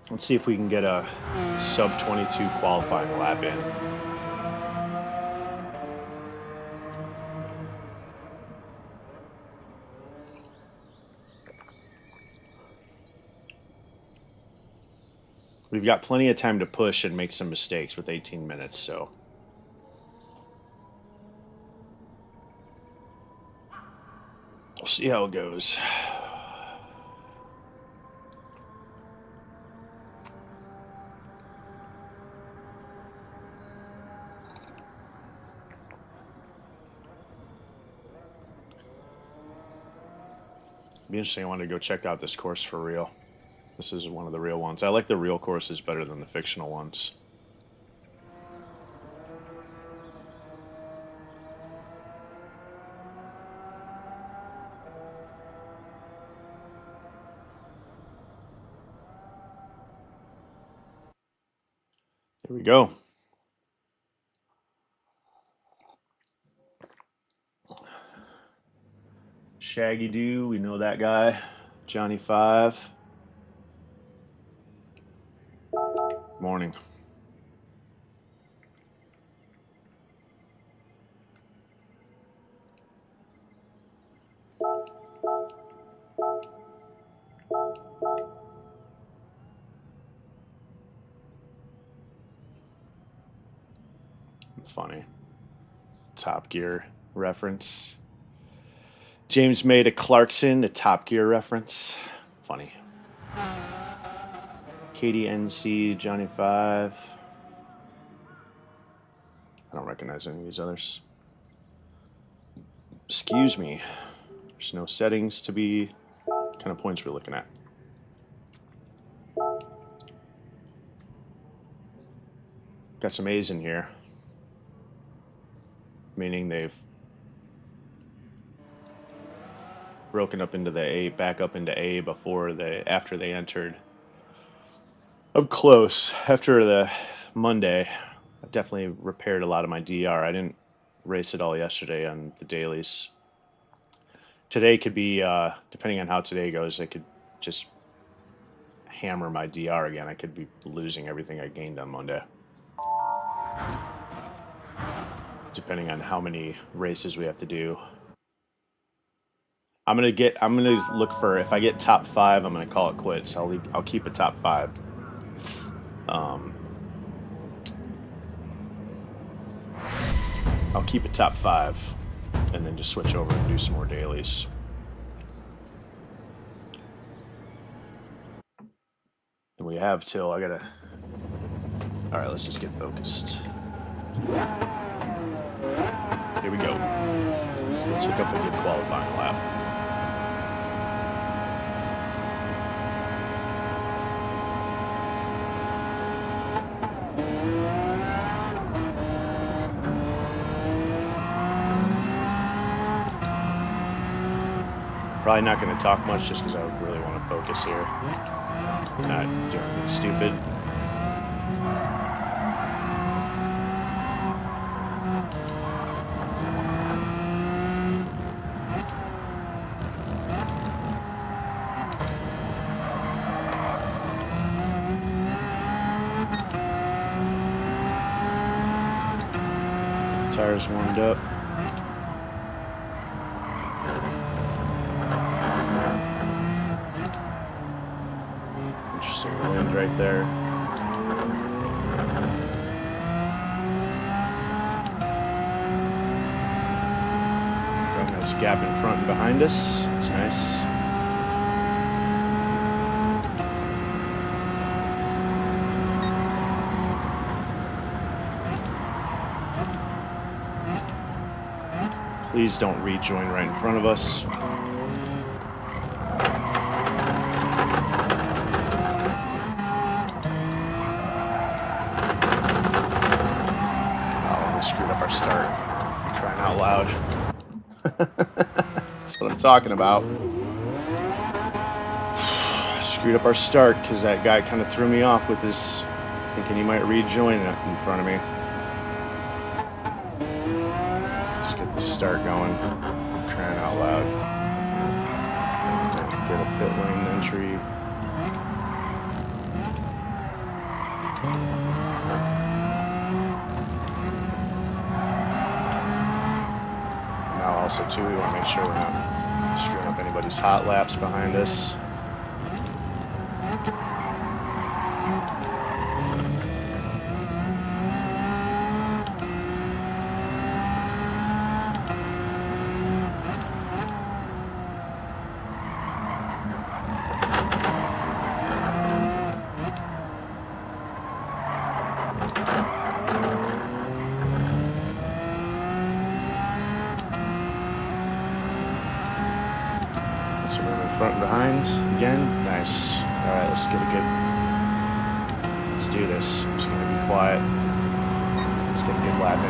Let's see if we can get a sub-22 qualifying lap in. We've got plenty of time to push and make some mistakes with 18 minutes, so... We'll see how it goes. Be interesting. I wanted to go check out this course for real. This is one of the real ones. I like the real courses better than the fictional ones. Here we go. Shaggy Doo, we know that guy. Johnny 5. Morning. Funny. Top Gear reference. James made a Clarkson, a Top Gear reference. Funny. KDNC, Johnny 5. I don't recognize any of these others. Excuse me. There's no settings to be. What kind of points we're looking at? Got some A's in here. meaning they've broken up into the A, back up into A after they entered. I'm close. After the Monday, I definitely repaired a lot of my DR. I didn't race it all yesterday on the dailies. Today could be, depending on how today goes, I could just hammer my DR again. I could be losing everything I gained on Monday. Depending on how many races we have to do. I'm gonna look for, if I get top 5, I'm gonna call it quits. I'll keep a top 5. I'll keep a top 5 and then just switch over and do some more dailies. And we have till alright, let's just get focused. Here we go. So let's hook up a good qualifying lap. Probably not going to talk much just because I really want to focus here. Not doing anything stupid. Tires warmed up. Interesting wind right there. Got a nice gap in front and behind us. That's nice. Please don't rejoin right in front of us. Oh, we screwed up our start. For crying out loud. That's what I'm talking about. Screwed up our start because that guy kind of threw me off with his thinking he might rejoin in front of me. Start going, crying out loud. Get a pit lane entry. Now also too, we want to make sure we're not screwing up anybody's hot laps behind us. So we're in front and behind again. Nice. All right, let's do this. I'm just gonna be quiet. Let's get a good lap in.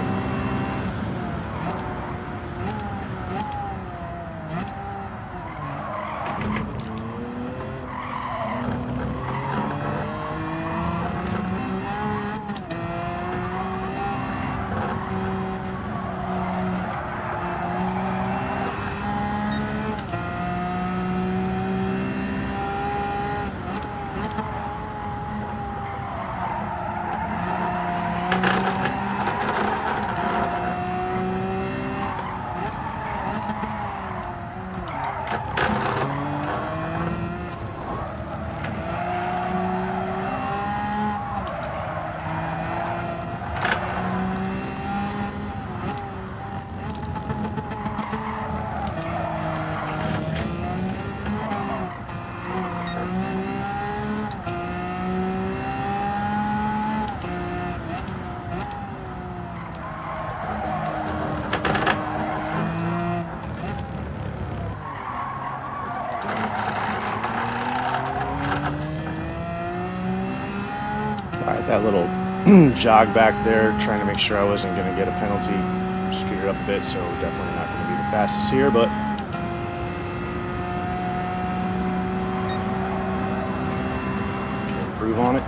Alright, that little jog back there, trying to make sure I wasn't going to get a penalty. Scooted up a bit, so definitely not going to be the fastest here, but can improve on it.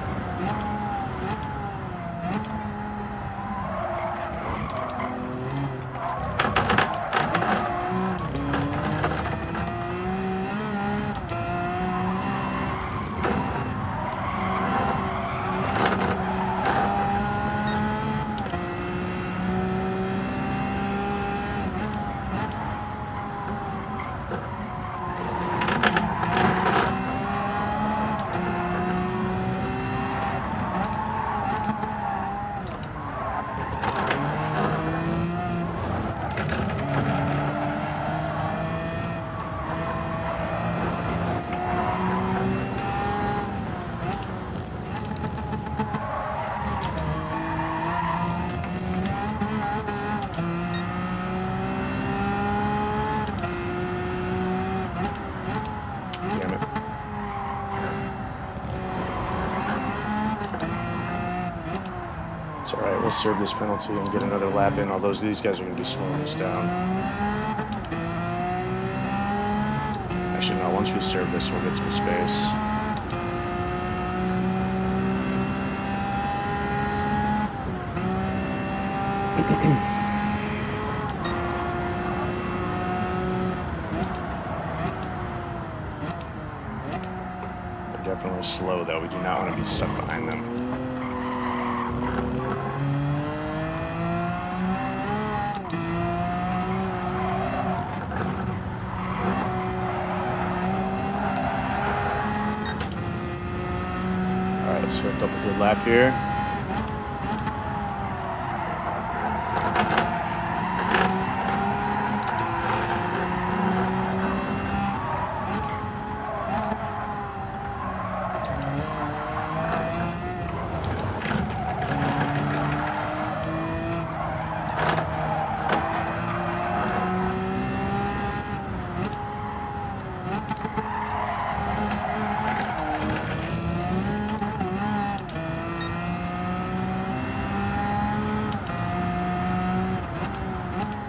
Alright, we'll serve this penalty and get another lap in, although these guys are going to be slowing us down. Actually, no, once we serve this, we'll get some space. They're definitely slow, though. We do not want to be stuck behind them. Let's go double good lap here.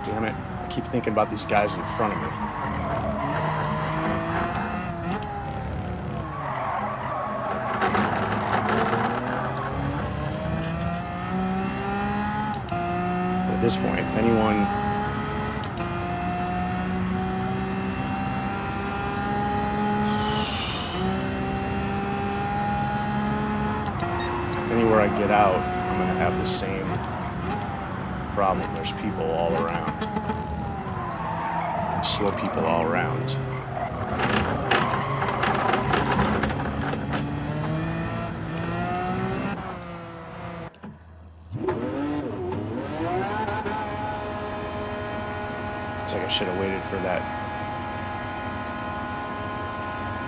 Damn it. I keep thinking about these guys in front of me. At this point, anywhere I get out, I'm going to have the same problem. There's people all around. Slow people all around. Looks like I should have waited for that.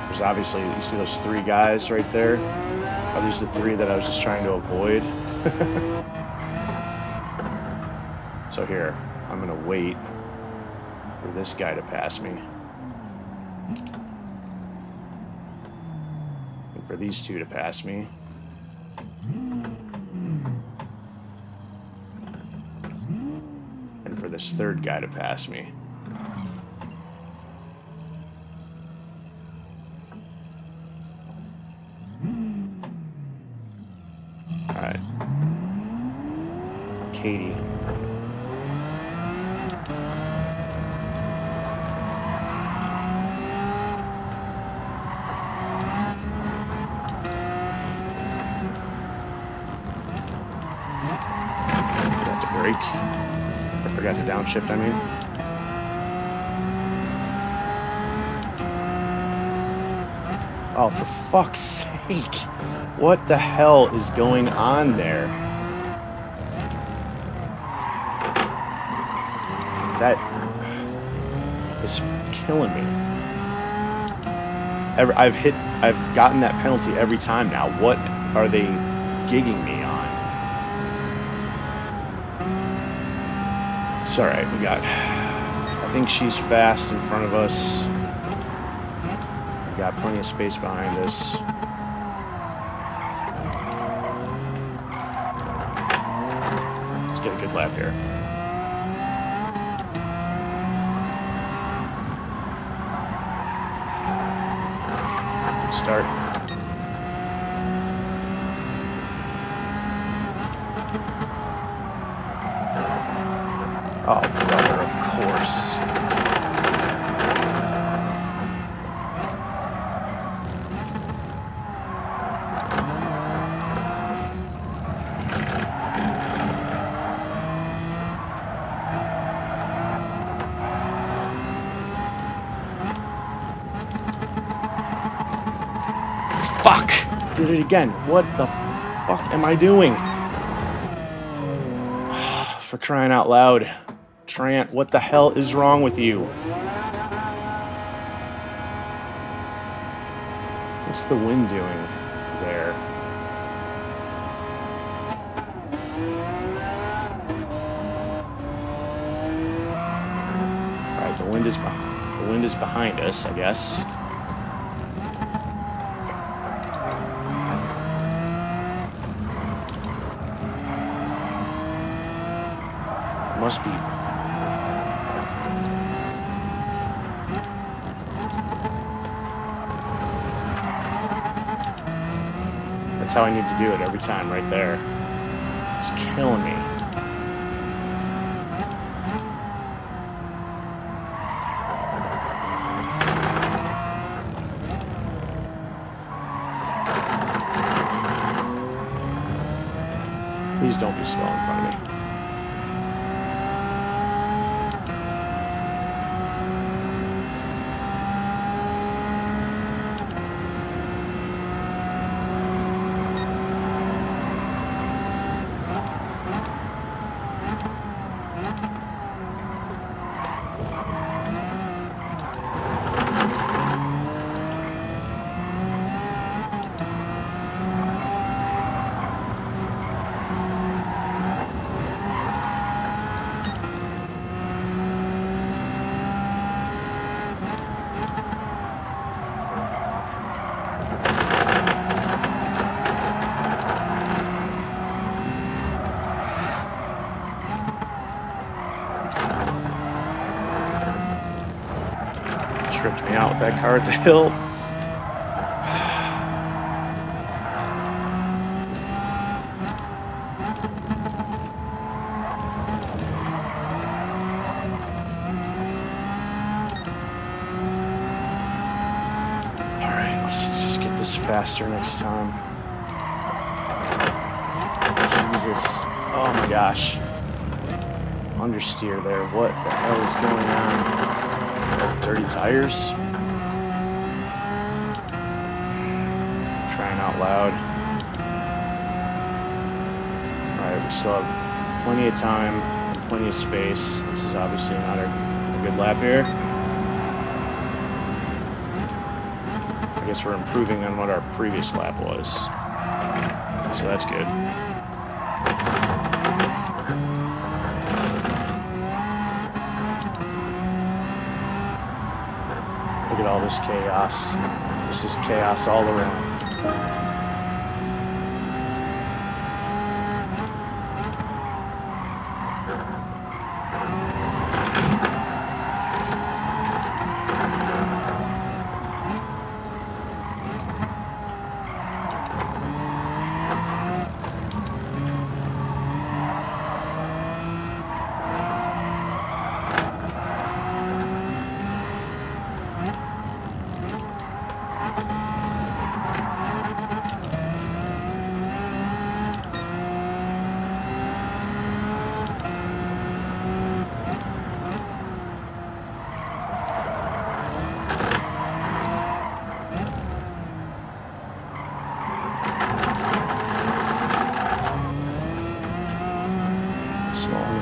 There's obviously, you see those three guys right there? Are these the three that I was just trying to avoid? So here, I'm going to wait for this guy to pass me. And for these two to pass me. And for this third guy to pass me. Alright. Katie. Brake. I forgot to downshift, I mean. Oh, for fuck's sake. What the hell is going on there? That is killing me. I've gotten that penalty every time now. What are they gigging me on? It's all right. I think she's fast in front of us. We got plenty of space behind us. Let's get a good lap here. start. Oh, brother, of course. Fuck! Did it again. What the fuck am I doing? For crying out loud. Trant, what the hell is wrong with you? What's the wind doing there? Alright, the wind is behind us, I guess. Must be. That's how I need to do it every time, right there. It's killing me. Please don't be slow in front of me. Tripped me out with that car at the hill. Alright, let's just get this faster next time. Jesus. Oh my gosh. Understeer there. What the hell is going on? Dirty tires. Crying out loud. Alright, we still have plenty of time and plenty of space. This is obviously not a good lap here. I guess we're improving on what our previous lap was. So that's good. Look at all this chaos. There's just chaos all around.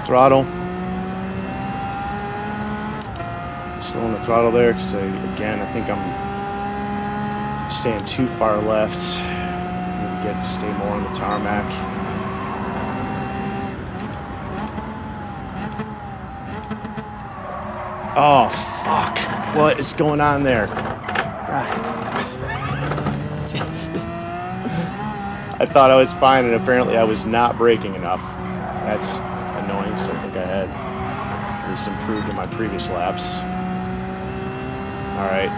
Throttle. Slowing the throttle there because again I think I'm staying too far left. Need to stay more on the tarmac. Oh fuck! What is going on there? God. Jesus. I thought I was fine and apparently I was not braking enough. That's annoying, so I think I had at least improved in my previous laps. Alright.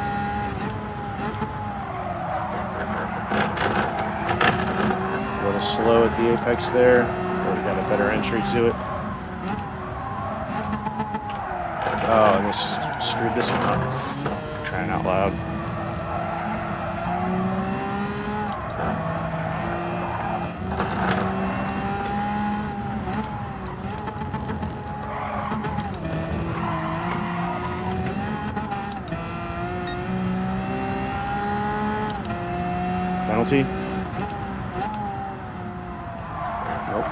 slow at the apex there. But we got a better entry to it. Oh, and this screwed this one up. For crying out loud. Penalty? Nope.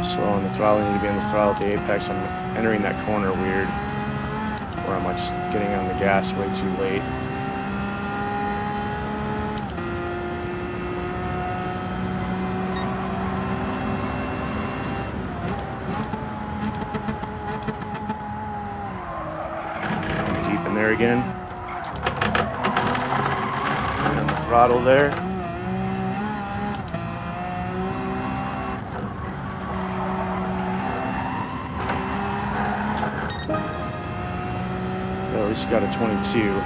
Slow on the throttle. I need to be on the throttle at the apex. I'm entering that corner weird, where I'm like getting on the gas way too late. There again. And on the throttle there. Well, at least you got a 22.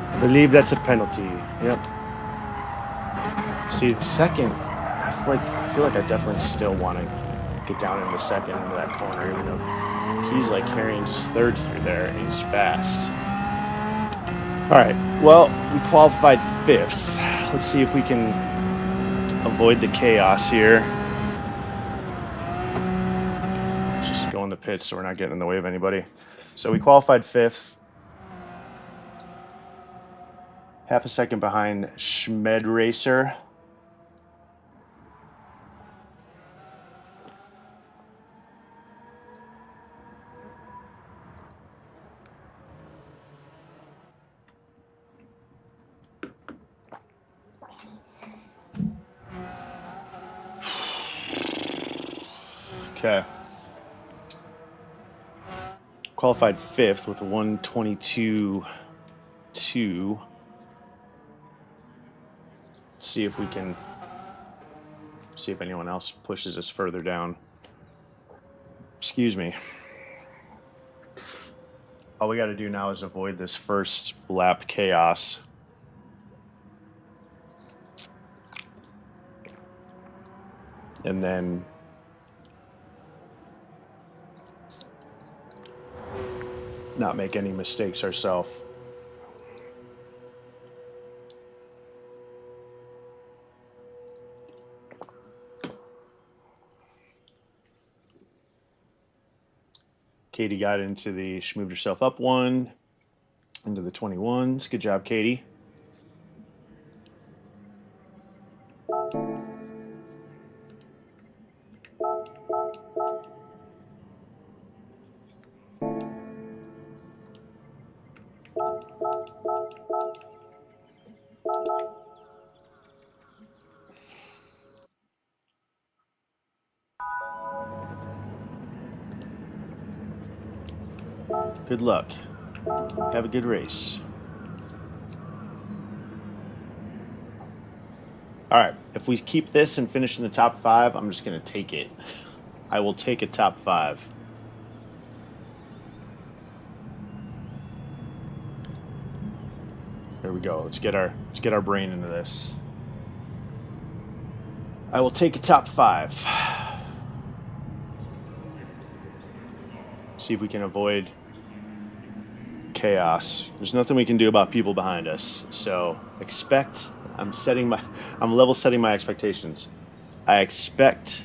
I believe that's a penalty. Yep. See, second, I feel like I definitely still want to get down into second into that corner, even though he's like carrying just third through there and he's fast. All right. Well, we qualified fifth. Let's see if we can avoid the chaos here. Let's just go in the pits so we're not getting in the way of anybody. So we qualified fifth. Half a second behind Schmed Racer. Okay. Qualified fifth with a 1:22.2. See if we can see if anyone else pushes us further down. Excuse me. All we got to do now is avoid this first lap chaos. And then not make any mistakes ourselves. Katie got into she moved herself up one, into the 21s. Good job, Katie. Good luck. Have a good race. Alright, if we keep this and finish in the top 5, I'm just going to take it. I will take a top 5. There we go. Let's get our brain into this. I will take a top 5. See if we can avoid chaos. There's nothing we can do about people behind us. So expect. I'm level setting my expectations. I expect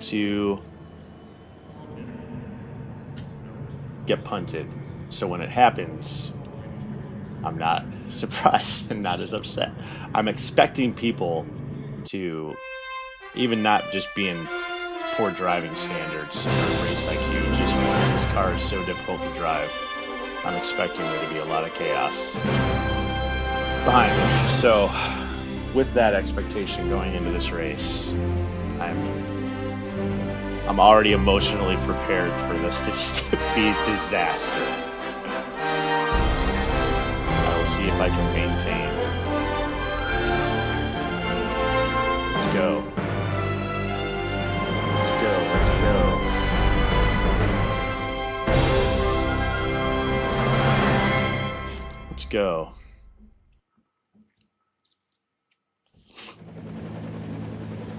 to get punted. So when it happens, I'm not surprised and not as upset. I'm expecting people to, even not just be in poor driving standards or race IQ, just because this car is so difficult to drive, I'm expecting there to be a lot of chaos behind me. So with that expectation going into this race, I'm already emotionally prepared for this to just be a disaster. I will see if I can maintain. Let's go. Let's go. Let's go. Let's go.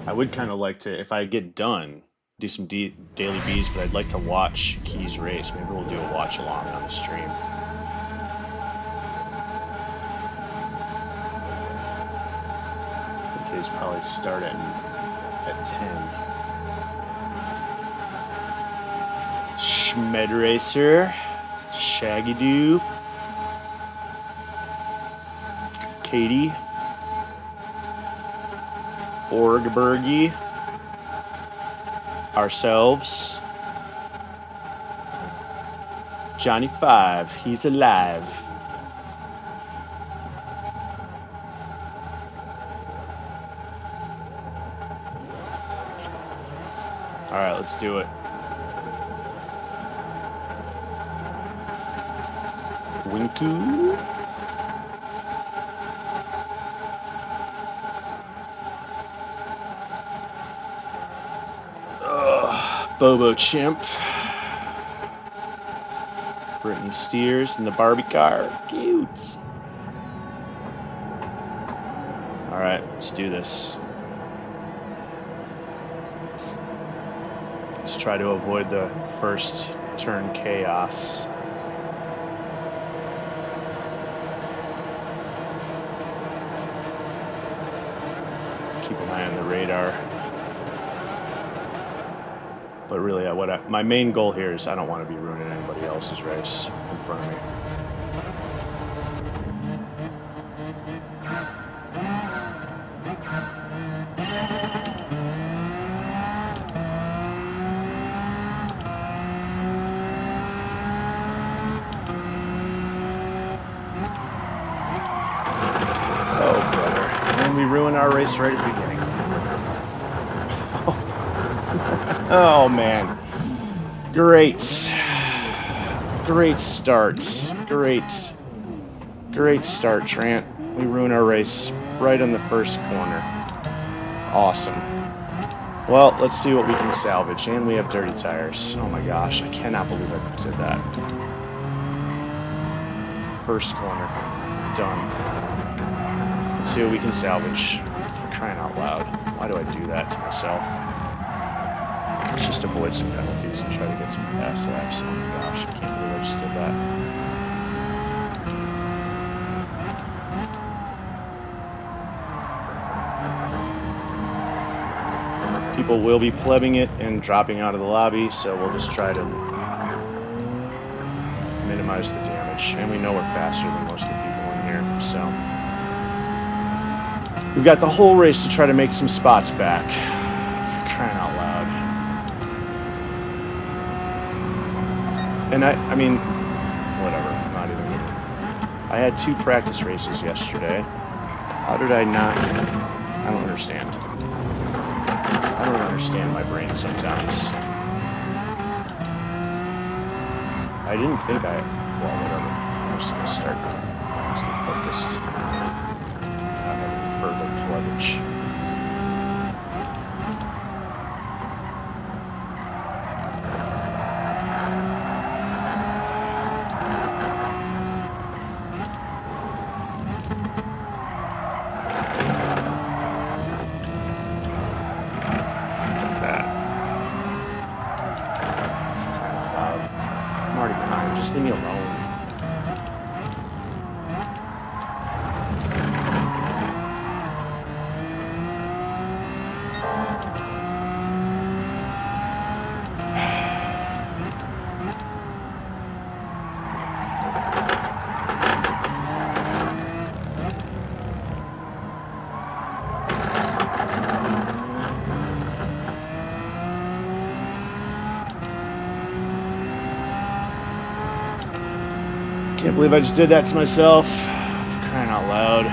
I would kind of like to, if I get done, do some daily Bs, but I'd like to watch Key's race. Maybe we'll do a watch along on the stream. I think he's probably starting at 10. Schmed Racer, Shaggy Doo, Katie, Orgbergy, ourselves, Johnny 5, he's alive. All right, let's do it. Winku. Bobo Chimp. Brittany Steers in the Barbie car. Cute. All right, let's do this. Let's try to avoid the first turn chaos. Keep an eye on the radar. But really, my main goal here is I don't want to be ruining anybody else's race in front of me. Oh, brother. And we ruin our race right at the beginning. Oh, man. Great start. Great start, Trant. We ruined our race right on the first corner. Awesome. Well, let's see what we can salvage. And we have dirty tires. Oh, my gosh. I cannot believe I said that. First corner. Done. Let's see what we can salvage. For crying out loud. Why do I do that to myself? Let's just avoid some penalties and try to get some fast laps. Oh my gosh, I can't believe I just did that. People will be plebbing it and dropping out of the lobby, so we'll just try to minimize the damage. And we know we're faster than most of the people in here, so we've got the whole race to try to make some spots back. For crying out loud. And I mean, whatever, I'm not even gonna. I had 2 practice races yesterday. How did I not? I don't understand. I don't understand my brain sometimes. I didn't think well, whatever. I'm just gonna start. I'm just gonna focused on any further clubbage. Just leave me alone. Can't believe I just did that to myself. For crying out loud.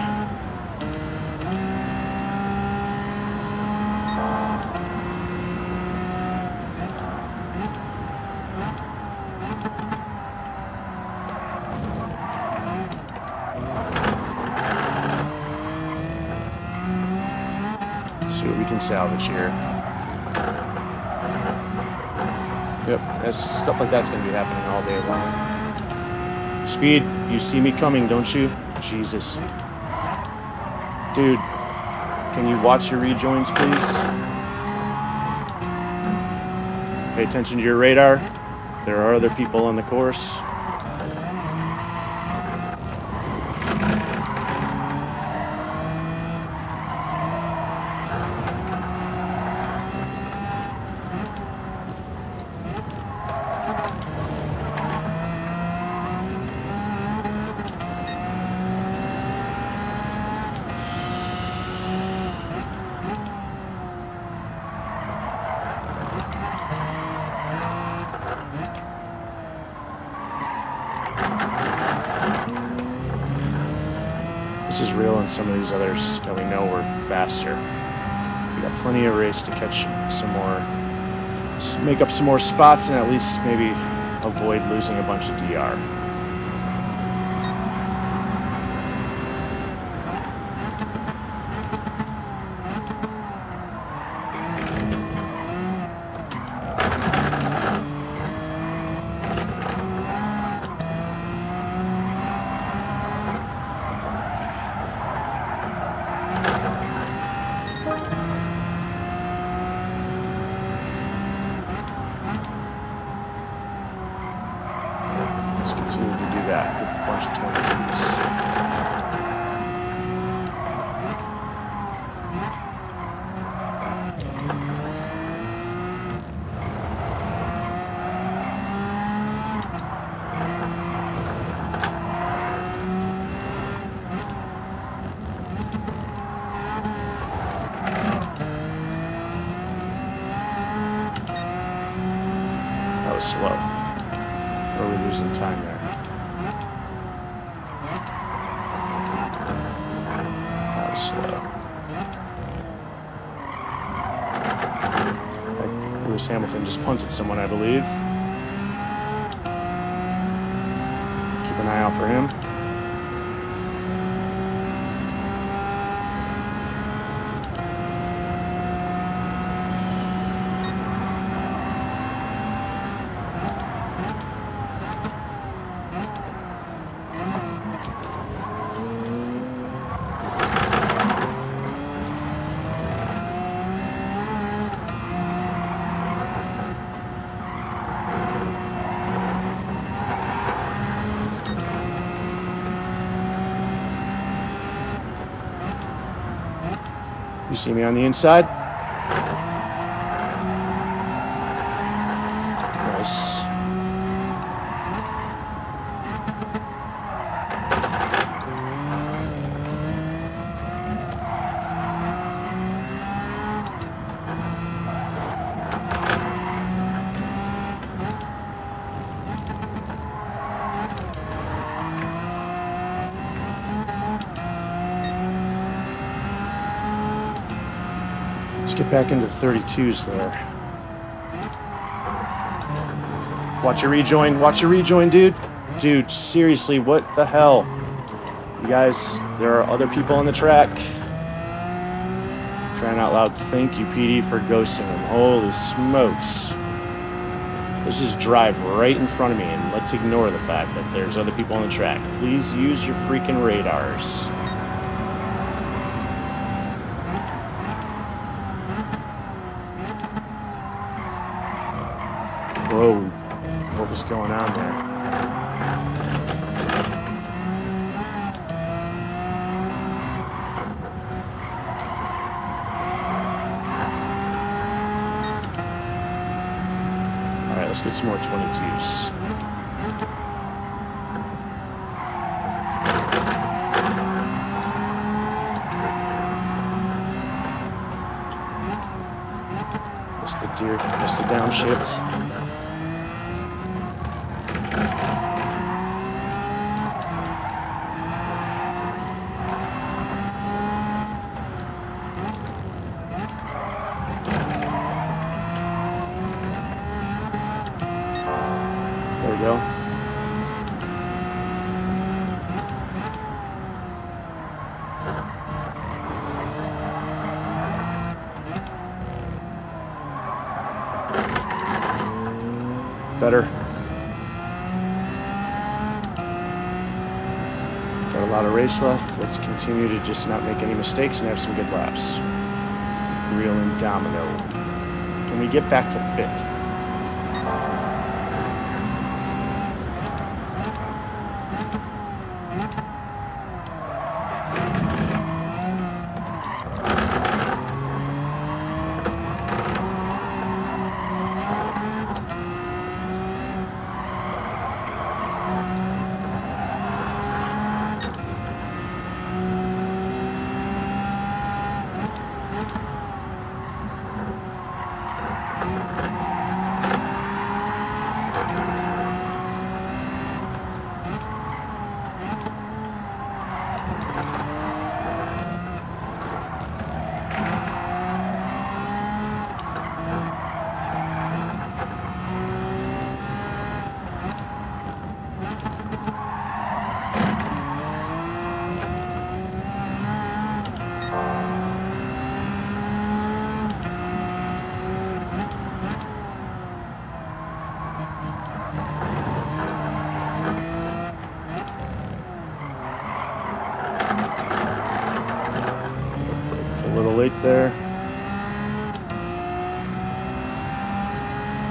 Let's see what we can salvage here. Yep, stuff like that's going to be happening all day long. Speed, you see me coming, don't you? Jesus. Dude, can you watch your rejoins, please? Pay attention to your radar. There are other people on the course. This is real, and some of these others that we know were faster. We got plenty of race to catch some more, make up some more spots, and at least maybe avoid losing a bunch of DR. Continue to do that with a bunch of 22s. That was slow. Or are we losing time there? That was slow. Lewis Hamilton just punted someone, I believe. Keep an eye out for him. You see me on the inside? Nice. Let's get back into the 32s there. Watch your rejoin. Watch your rejoin, dude. Dude, seriously, what the hell? You guys, there are other people on the track. Crying out loud, thank you, PD, for ghosting them. Holy smokes. Let's just drive right in front of me and let's ignore the fact that there's other people on the track. Please use your freaking radars. Whoa, what was going on there? Let's get some more 22s. Missed the deer, missed the downshift. There we go. Better. Got a lot of race left. Let's continue to just not make any mistakes and have some good laps. Real and domino. Can we get back to 5th? Late there.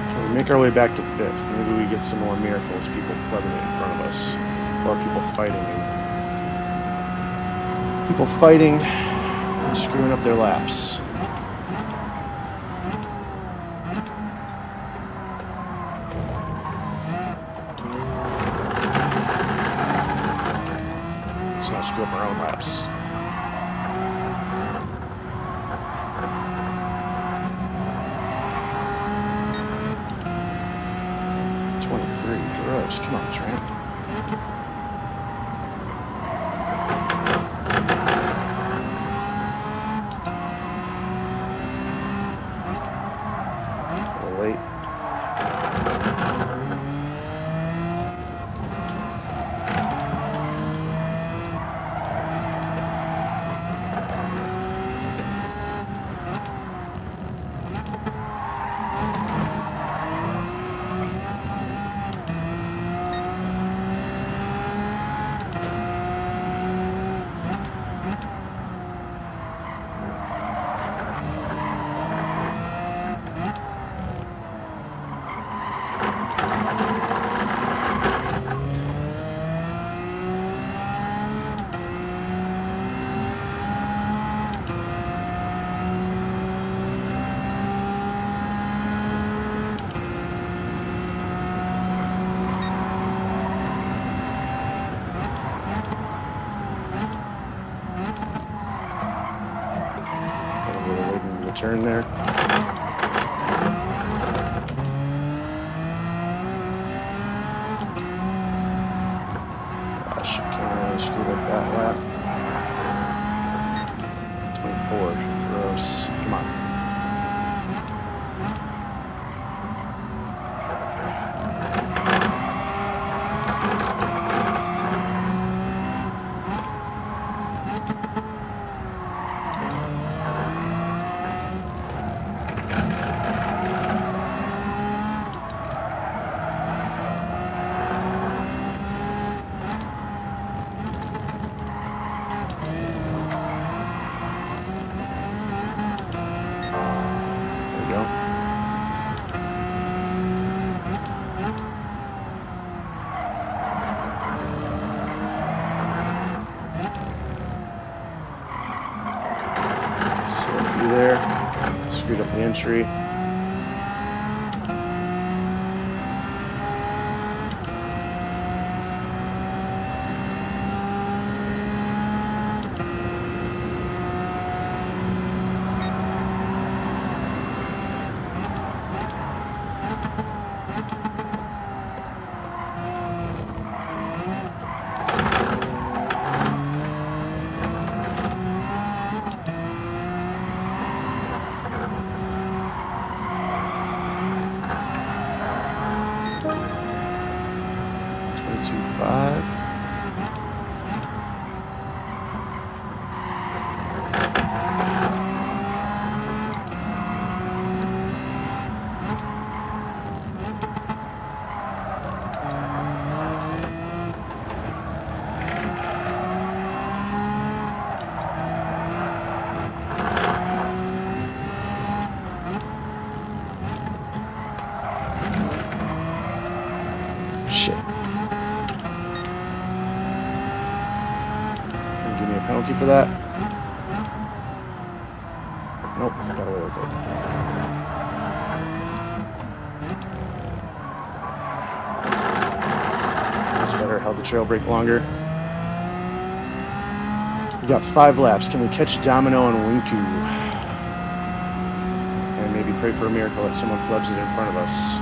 Can we make our way back to 5th? Maybe we get some more miracles, people clubbing it in front of us, or people fighting and screwing up their laps. Let's not screw up our own laps. Gross. Come on, Trent. A little late. Turn there. Gosh, can't really screw up that lap. 24. Gross. Come on. there. Screwed up the entry. Shit. Give me a penalty for that. Nope, got away with it. That's better, held the trail brake longer. We got 5 laps. Can we catch Domino and Winku? And maybe pray for a miracle that someone clubs it in front of us.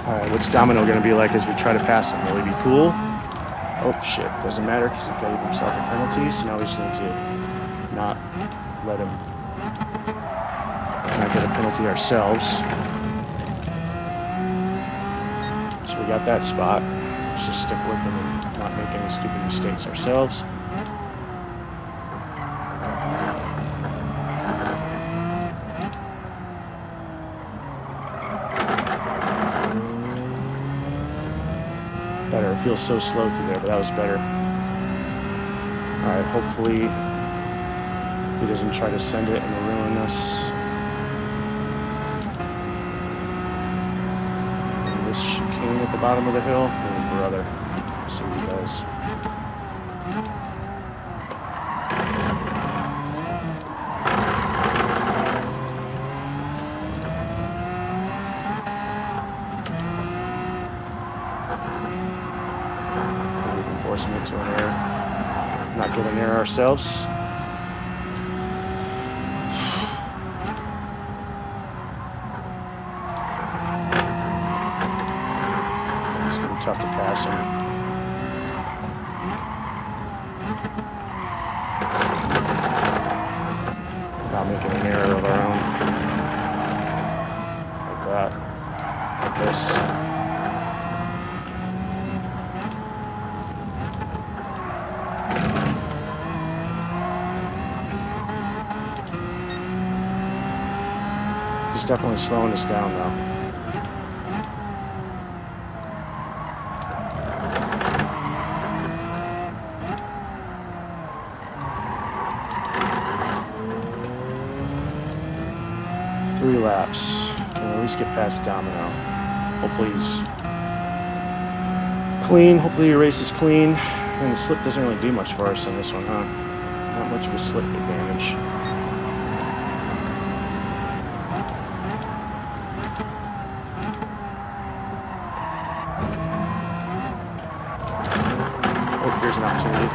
Alright, what's Domino going to be like as we try to pass him? Will he be cool? Oh shit, doesn't matter because he gave himself a penalty, so now we just need to not let him not get a penalty ourselves. So we got that spot. Let's just stick with him and not make any stupid mistakes ourselves. Better. It feels so slow through there, but that was better. Alright, hopefully he doesn't try to send it and ruin us. And this chicane at the bottom of the hill. Oh, brother. Let's see what he does. Forcing it to an error. Not getting there ourselves. It's going to be tough to pass him. Without making an error of our own. Like that. Like this. He's definitely slowing us down, though. Three laps. Can we at least get past Domino? Hopefully he's clean. Hopefully your race is clean. And the slip doesn't really do much for us on this one, huh? Not much of a slip advantage. Here's an opportunity.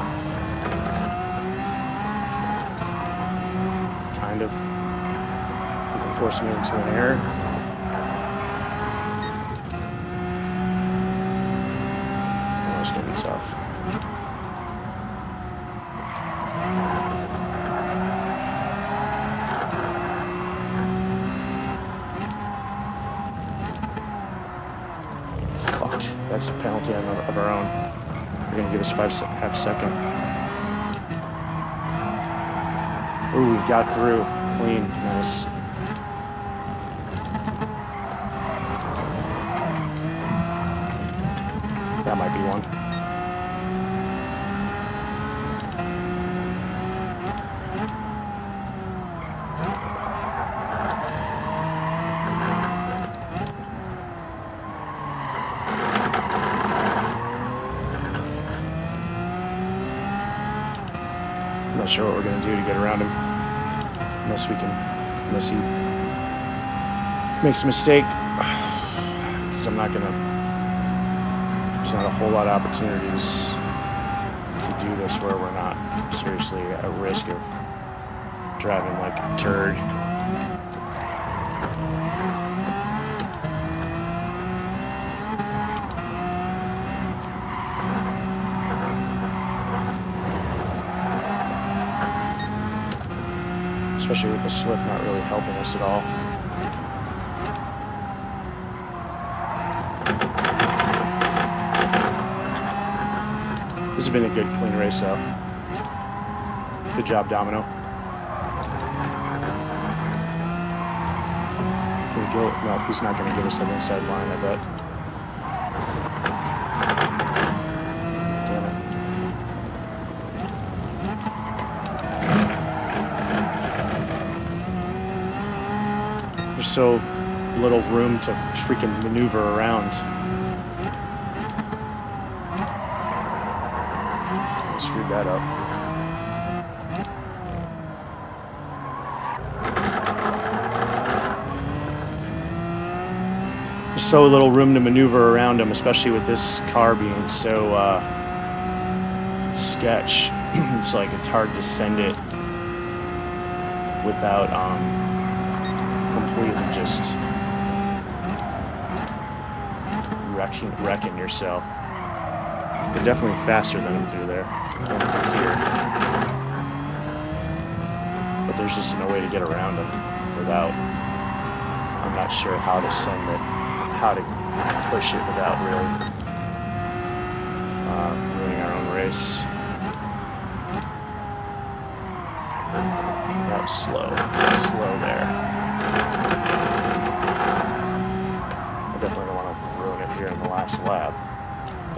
Kind of. You can force me into an error. Oh, it's going to be tough. That's a penalty of our own. They're going to give us half second. Ooh, we got through. Clean. Nice. That might be one. I'm not sure what we're going to do to get around him. Unless he makes a mistake. Because I'm not going to, there's not a whole lot of opportunities to do this where we're not seriously at risk of driving like a turd. Especially with the slip not really helping us at all. This has been a good, clean race, though. Good job, Domino. Can we go? No, he's not going to give us that inside line, I bet. Damn it. There's so little room to freaking maneuver around. Screwed that up. There's so little room to maneuver around him, especially with this car being so sketch. It's like it's hard to send it without completely just wrecking yourself. They're definitely faster than him through there. Here. But there's just no way to get around him without, I'm not sure how to send it, how to push it without really ruining our own race. That was slow there. I definitely don't want to ruin it here in the last lap.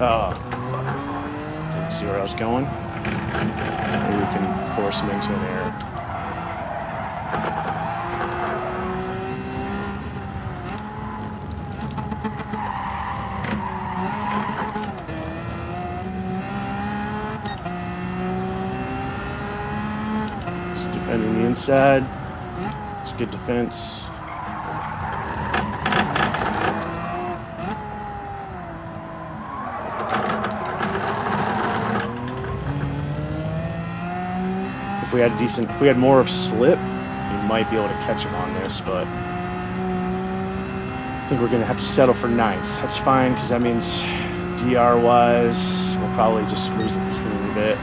Oh, fuck. Didn't see where I was going. Maybe we can force him into an error. Just defending the inside. It's good defense. If we had more of slip, we might be able to catch him on this, but I think we're going to have to settle for 9th. That's fine, because that means DR-wise, we'll probably just lose a teeny bit.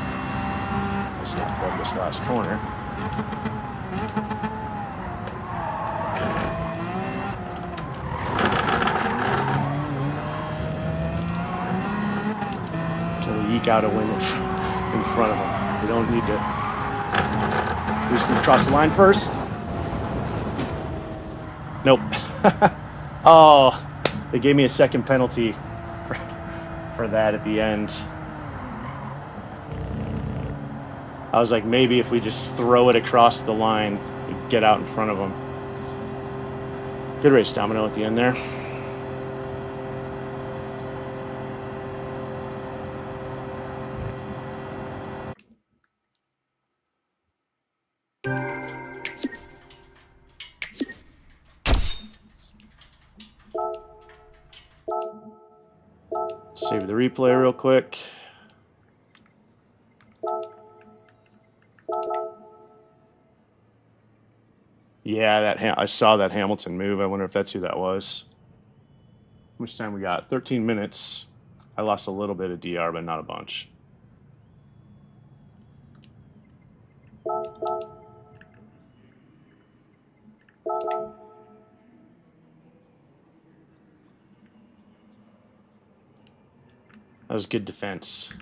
Let's not plug this last corner. Can we eke out a win in front of him? We don't need to. We just need to cross the line first. Nope. Oh, they gave me a second penalty for that at the end. I was like, maybe if we just throw it across the line, we get out in front of them. Good race, Domino, at the end there. Save the replay real quick. Yeah, I saw that Hamilton move. I wonder if that's who that was. How much time we got? 13 minutes. I lost a little bit of DR, but not a bunch. That was good defense.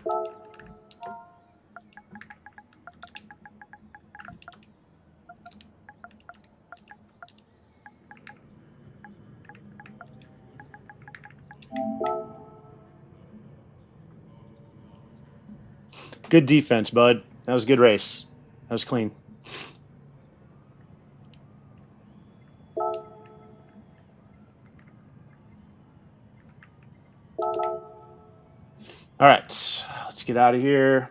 Good defense, bud. That was a good race. That was clean. All right, let's get out of here.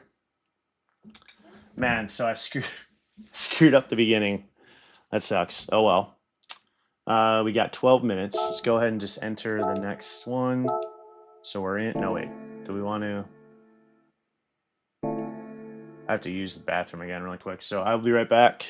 Man, so I screwed up the beginning. That sucks. Oh well. We got 12 minutes. Let's go ahead and just enter the next one. So we're in. No, wait. Do we want to? I have to use the bathroom again really quick. So I'll be right back.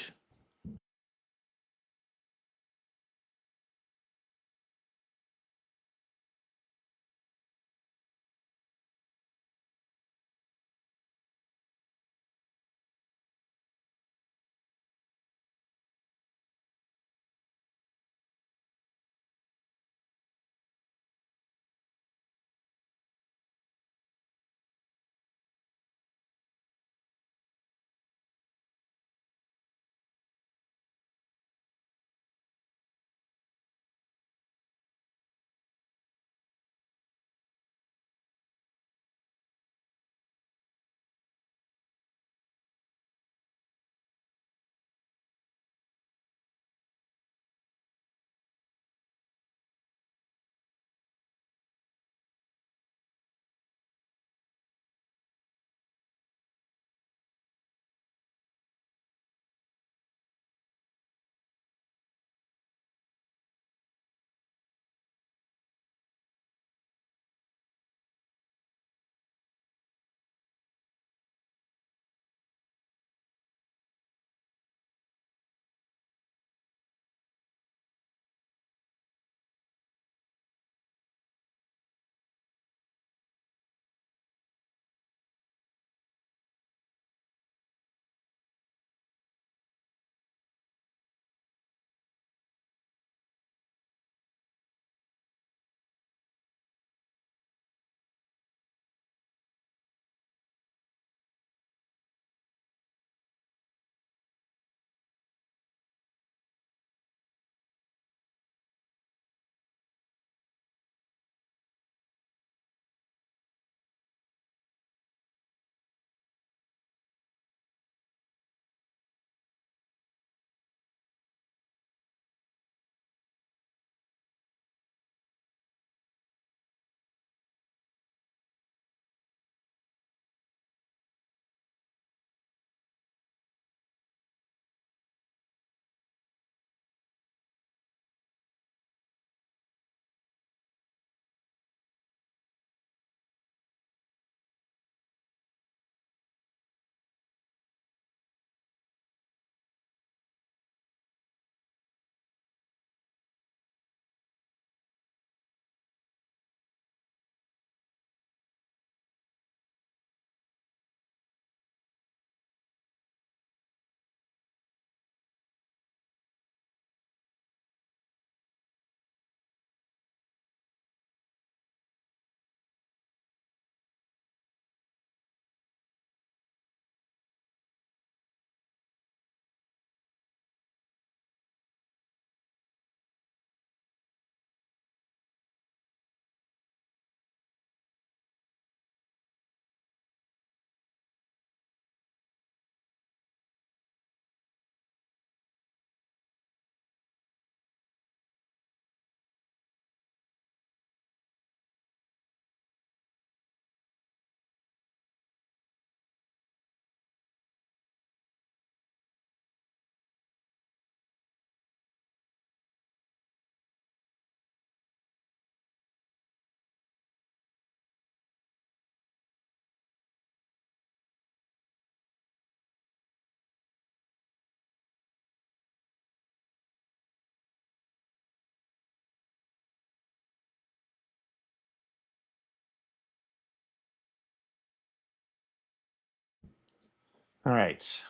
All right.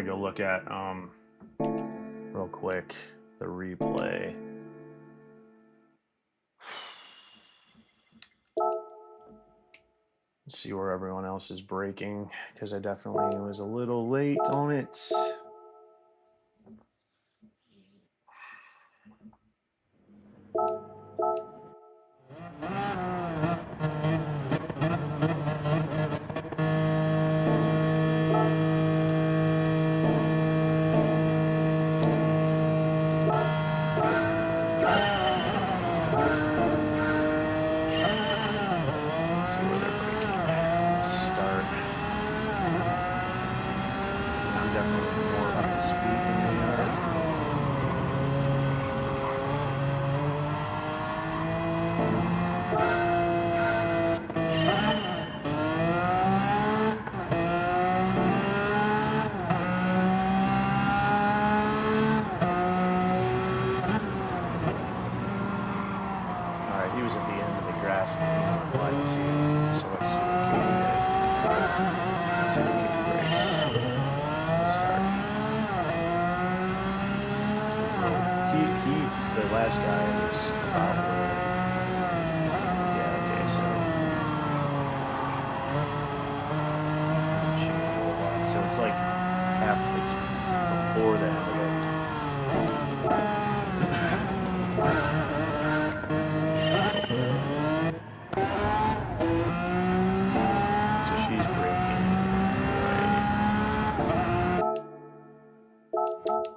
to go look at real quick the replay. Let's see where everyone else is braking, because I definitely was a little late on it.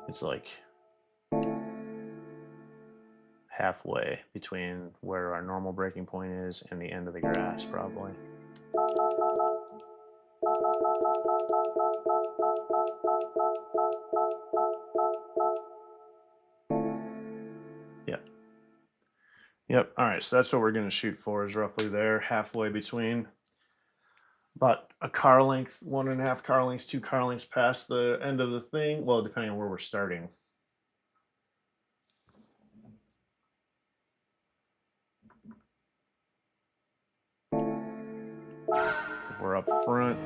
It's like halfway between where our normal braking point is and the end of the grass, probably. Yep. Yep. All right. So that's what we're going to shoot for, is roughly there, halfway between. About a car length, 1.5 car lengths, 2 car lengths past the end of the thing. Well, depending on where we're starting. If we're up front.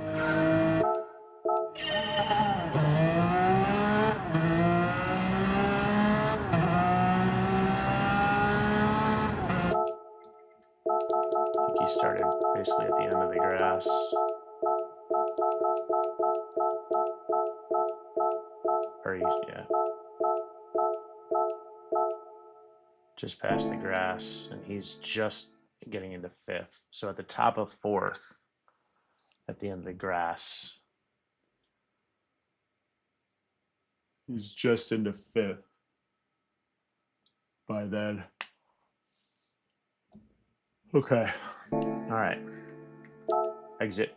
I think he started basically at the end of the grass. Or yeah. Just past the grass, and he's just getting into 5th. So at the top of 4th, at the end of the grass, he's just into 5th by then. Okay. All right. Exit.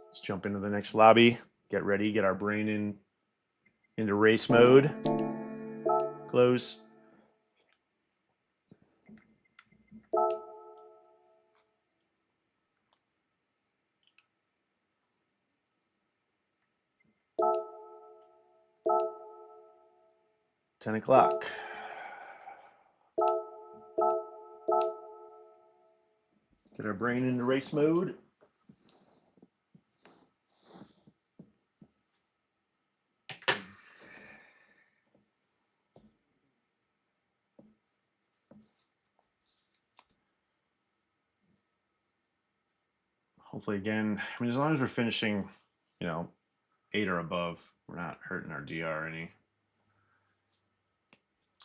Let's jump into the next lobby. Get ready. Get our brain into race mode. Close. $10 o'clock. Get our brain into race mode. Hopefully, again, I mean, as long as we're finishing, 8 or above, we're not hurting our DR any.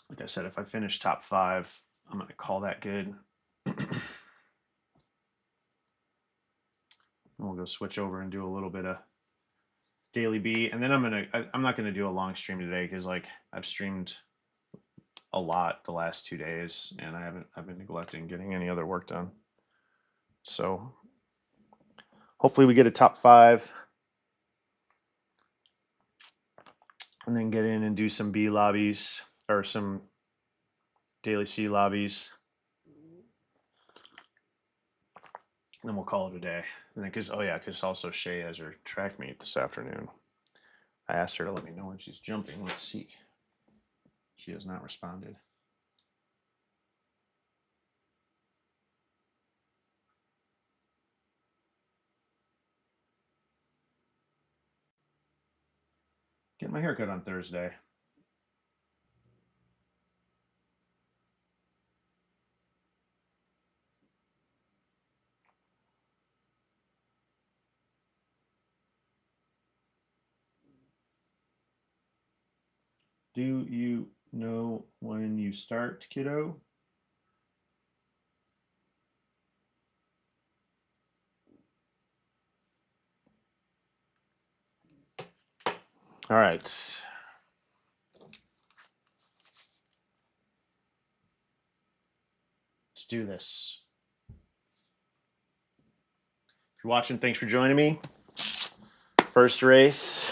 Like I said, if I finish top 5, I'm going to call that good. We'll go switch over and do a little bit of daily B, and then I'm not gonna do a long stream today, because like I've streamed a lot the last 2 days, and I've been neglecting getting any other work done. So hopefully we get a top 5, and then get in and do some B lobbies or some daily C lobbies. Then we'll call it a day. And then, because also Shay has her track meet this afternoon. I asked her to let me know when she's jumping. Let's see. She has not responded. Getting my haircut on Thursday. Do you know when you start, kiddo? All right. Let's do this. If you're watching, thanks for joining me. First race,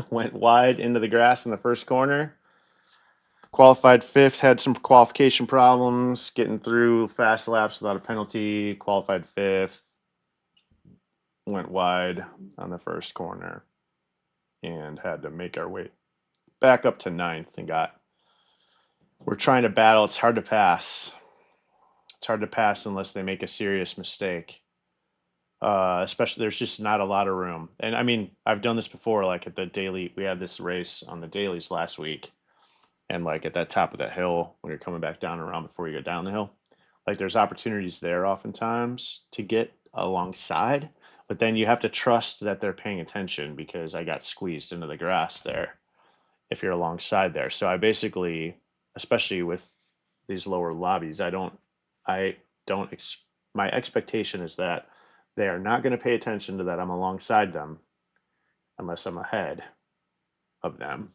went wide into the grass in the first corner. Qualified fifth, had some qualification problems, getting through fast laps without a penalty. Qualified fifth, went wide on the first corner and had to make our way back up to ninth and we're trying to battle. It's hard to pass. It's hard to pass unless they make a serious mistake. Especially there's just not a lot of room. And I mean, I've done this before, like at the daily, we had this race on the dailies last week. And like at that top of that hill, when you're coming back down around before you go down the hill, like there's opportunities there oftentimes to get alongside, but then you have to trust that they're paying attention because I got squeezed into the grass there if you're alongside there. So I basically, especially with these lower lobbies, my expectation is that they are not going to pay attention to that I'm alongside them unless I'm ahead of them.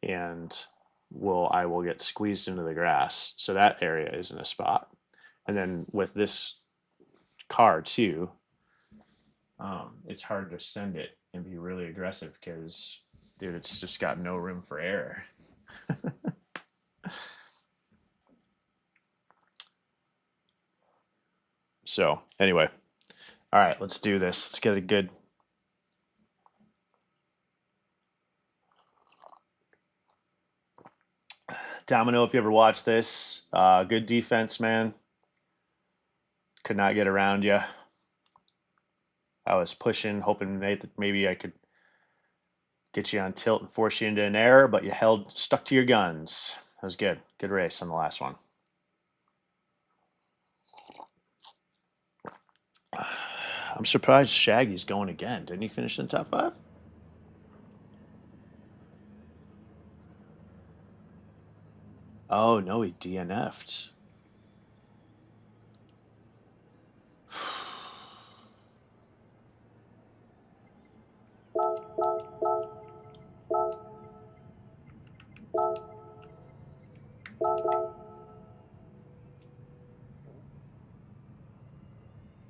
And I will get squeezed into the grass. So that area isn't a spot. And then with this car too, it's hard to send it and be really aggressive because, dude, it's just got no room for error. So anyway, all right, let's do this. Let's get a good... Domino, if you ever watch this, good defense, man. Could not get around you. I was pushing, hoping maybe I could get you on tilt and force you into an error, but you stuck to your guns. That was good. Good race on the last one. I'm surprised Shaggy's going again. Didn't he finish in the top 5? Oh, no, he DNF'd.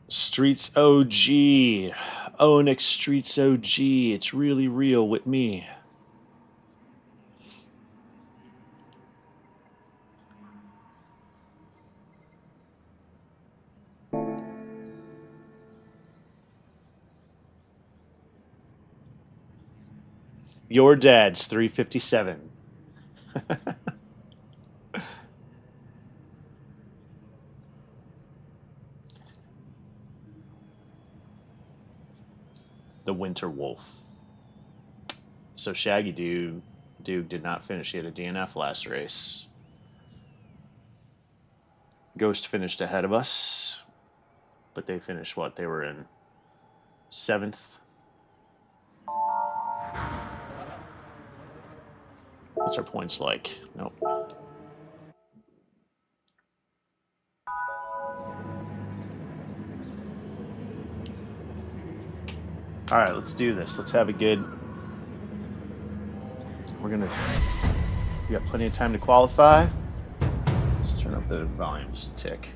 Streets OG. Onyx Streets OG. It's really real with me. Your dad's 357. The Winter Wolf. So Shaggy Dude did not finish. He had a DNF last race. Ghost finished ahead of us, but they finished what? They were in 7th. What's our points like? Nope. All right, let's do this. Let's have a good... We got plenty of time to qualify. Let's turn up the volume just a tick.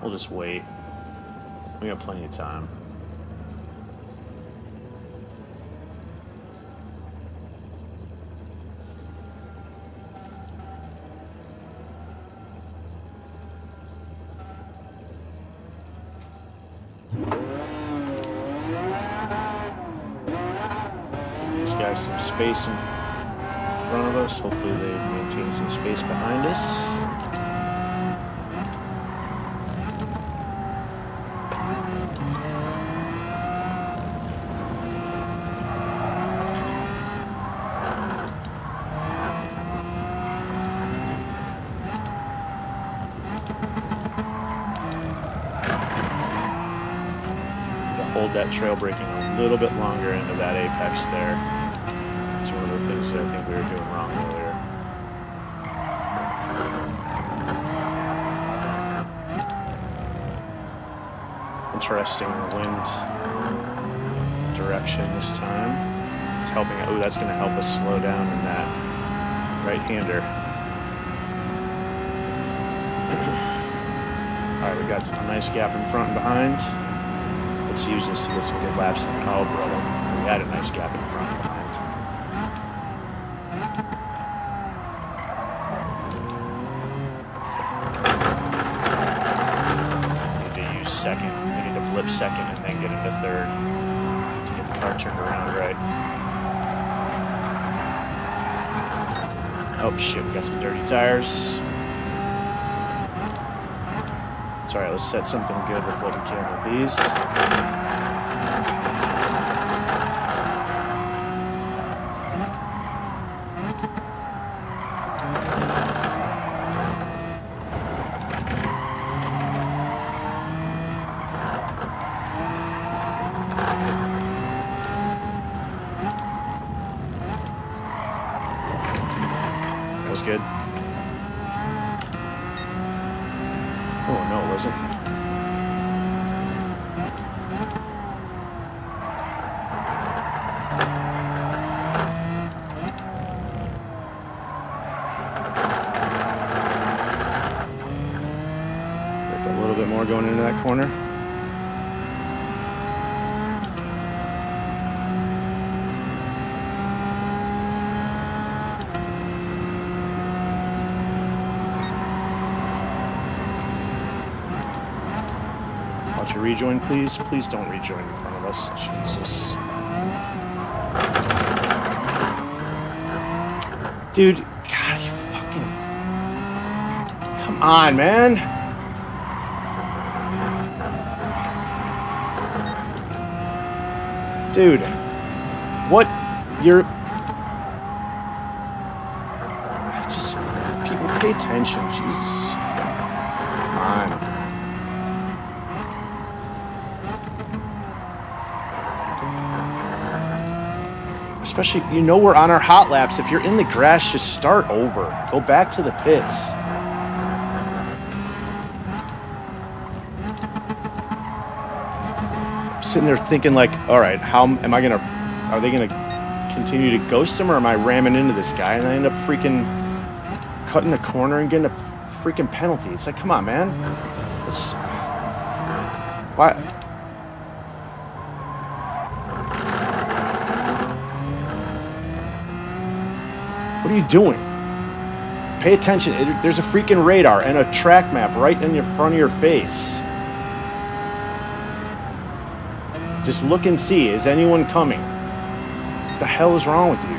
We'll just wait. We got plenty of time. have some space in front of us. Hopefully they maintain some space behind us. Hold that trail braking a little bit longer into that apex there. It's one of the things that I think we were doing wrong earlier. Interesting wind direction this time. It's helping. Oh, that's going to help us slow down in that right-hander. All right, we got a nice gap in front and behind. Let's use this to get some good laps in. Oh, brother. We had a nice gap in front and behind. Need to use second. We need to blip second and then get into third to get the car turned around right. Oh, shit. We got some dirty tires. It's all right. Let's set something good with what we can with these. That was good. Oh, no, it wasn't. A little bit more going into that corner. Watch your rejoin, please. Please don't rejoin in front of us. Jesus. Dude, God, you fucking... Come on, man. Dude, what? You're... Just, people pay attention, Jesus. Come on. Especially, you know we're on our hot laps. If you're in the grass, just start over. Go back to the pits. Sitting there thinking like, all right, how am I gonna, are they gonna continue to ghost him, or am I ramming into this guy and I end up freaking cutting the corner and getting a freaking penalty? It's like, come on, man. It's, why? What are you doing? Pay attention. There's a freaking radar and a track map right in your front of your face. Just look and see. Is anyone coming? What the hell is wrong with you?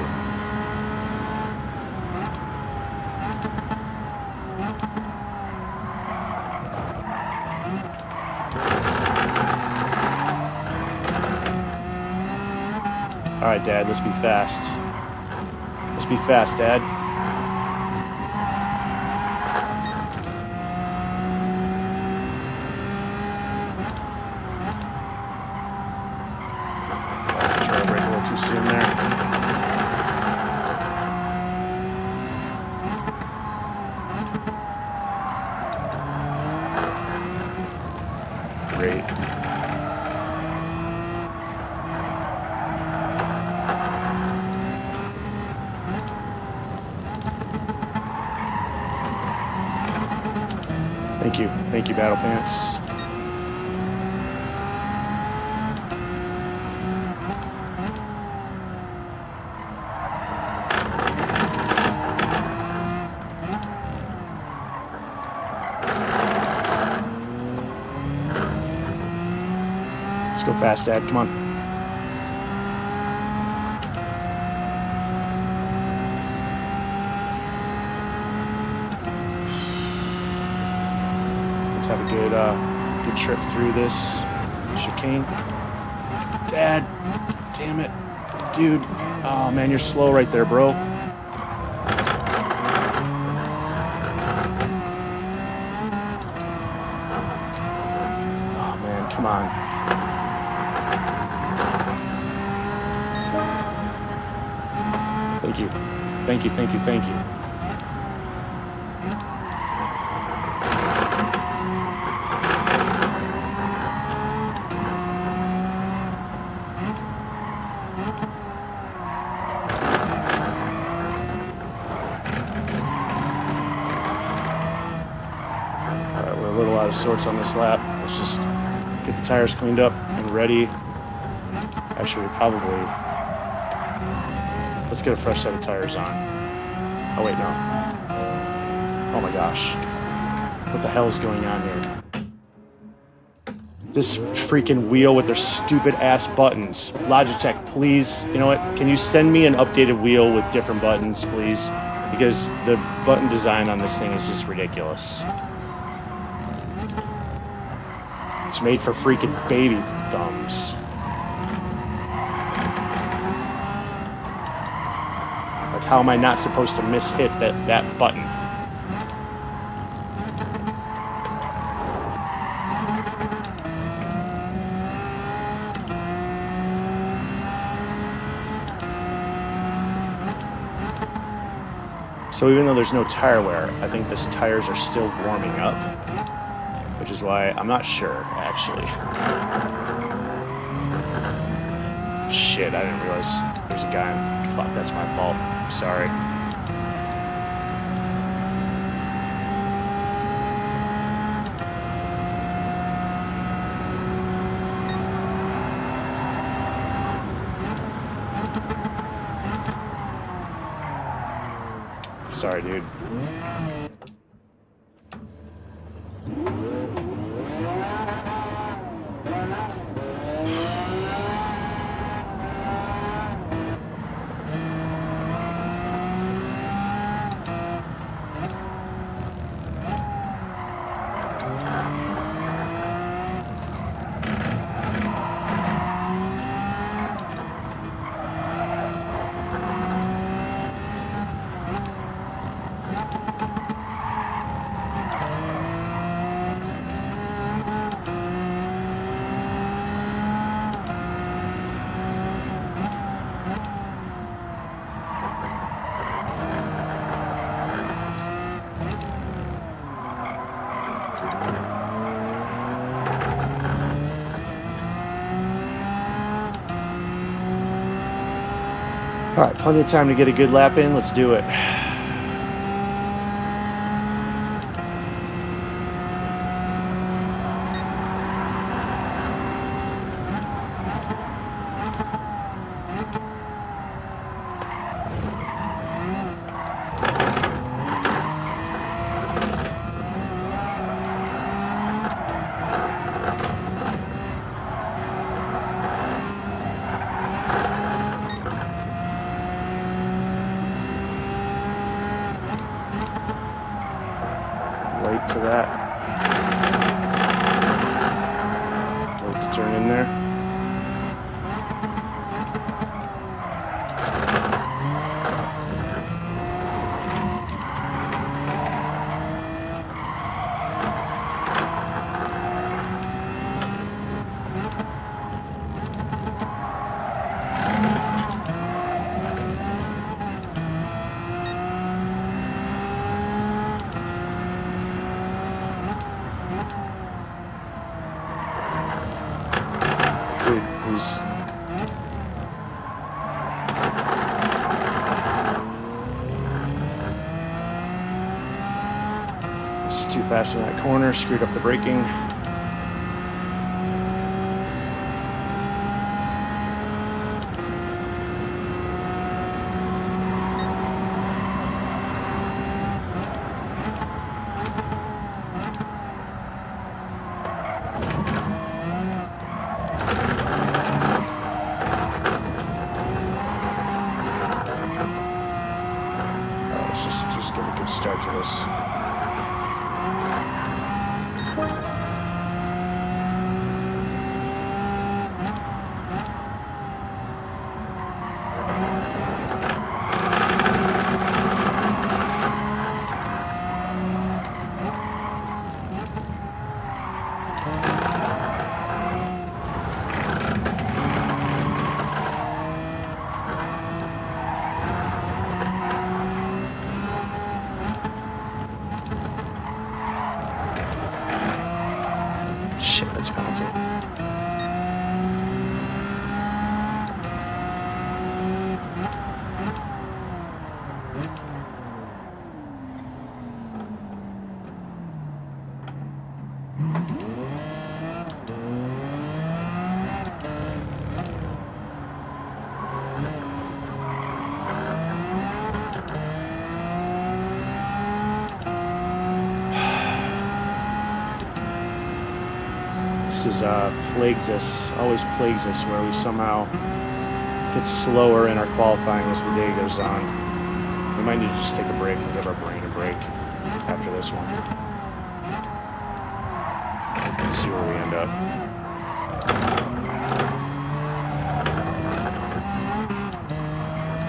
All right, Dad, let's be fast. Let's be fast, Dad. Try to brake a little too soon there. Great. Thank you, Battle Pants. Let's go fast, Dad. Come on. Let's have a good trip through this chicane. Dad, damn it, dude. Oh man, you're slow right there, bro. Oh man, come on. Thank you. Thank you, thank you, thank you. Alright, we're a little out of sorts on this lap. Let's just get the tires cleaned up and ready. Actually, let's get a fresh set of tires on. Oh wait, no. Oh my gosh. What the hell is going on here? This freaking wheel with their stupid ass buttons. Logitech, please, you know what? Can you send me an updated wheel with different buttons, please? Because the button design on this thing is just ridiculous. It's made for freaking baby thumbs. Like, how am I not supposed to mishit that button? So even though there's no tire wear, I think the tires are still warming up, which is why I'm not sure, actually. Shit, I didn't realize there's a guy. Fuck, that's my fault. Sorry. Sorry, dude. All right, plenty of time to get a good lap in. Let's do it. Late to that. Late to turn in there. Dude, please. Just too fast in that corner, screwed up the braking. Let's just get a good start to this. This is always plagues us, where we somehow get slower in our qualifying as the day goes on. We might need to just take a break and give our brain a break after this one. Let's see where we end up.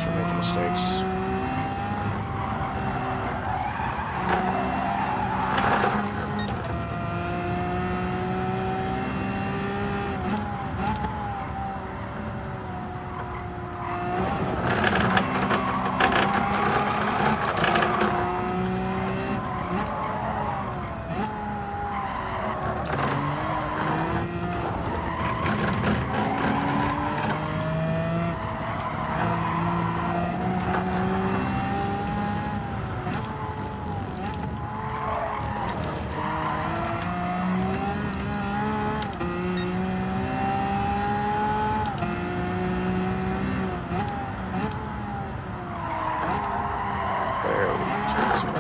We're making mistakes.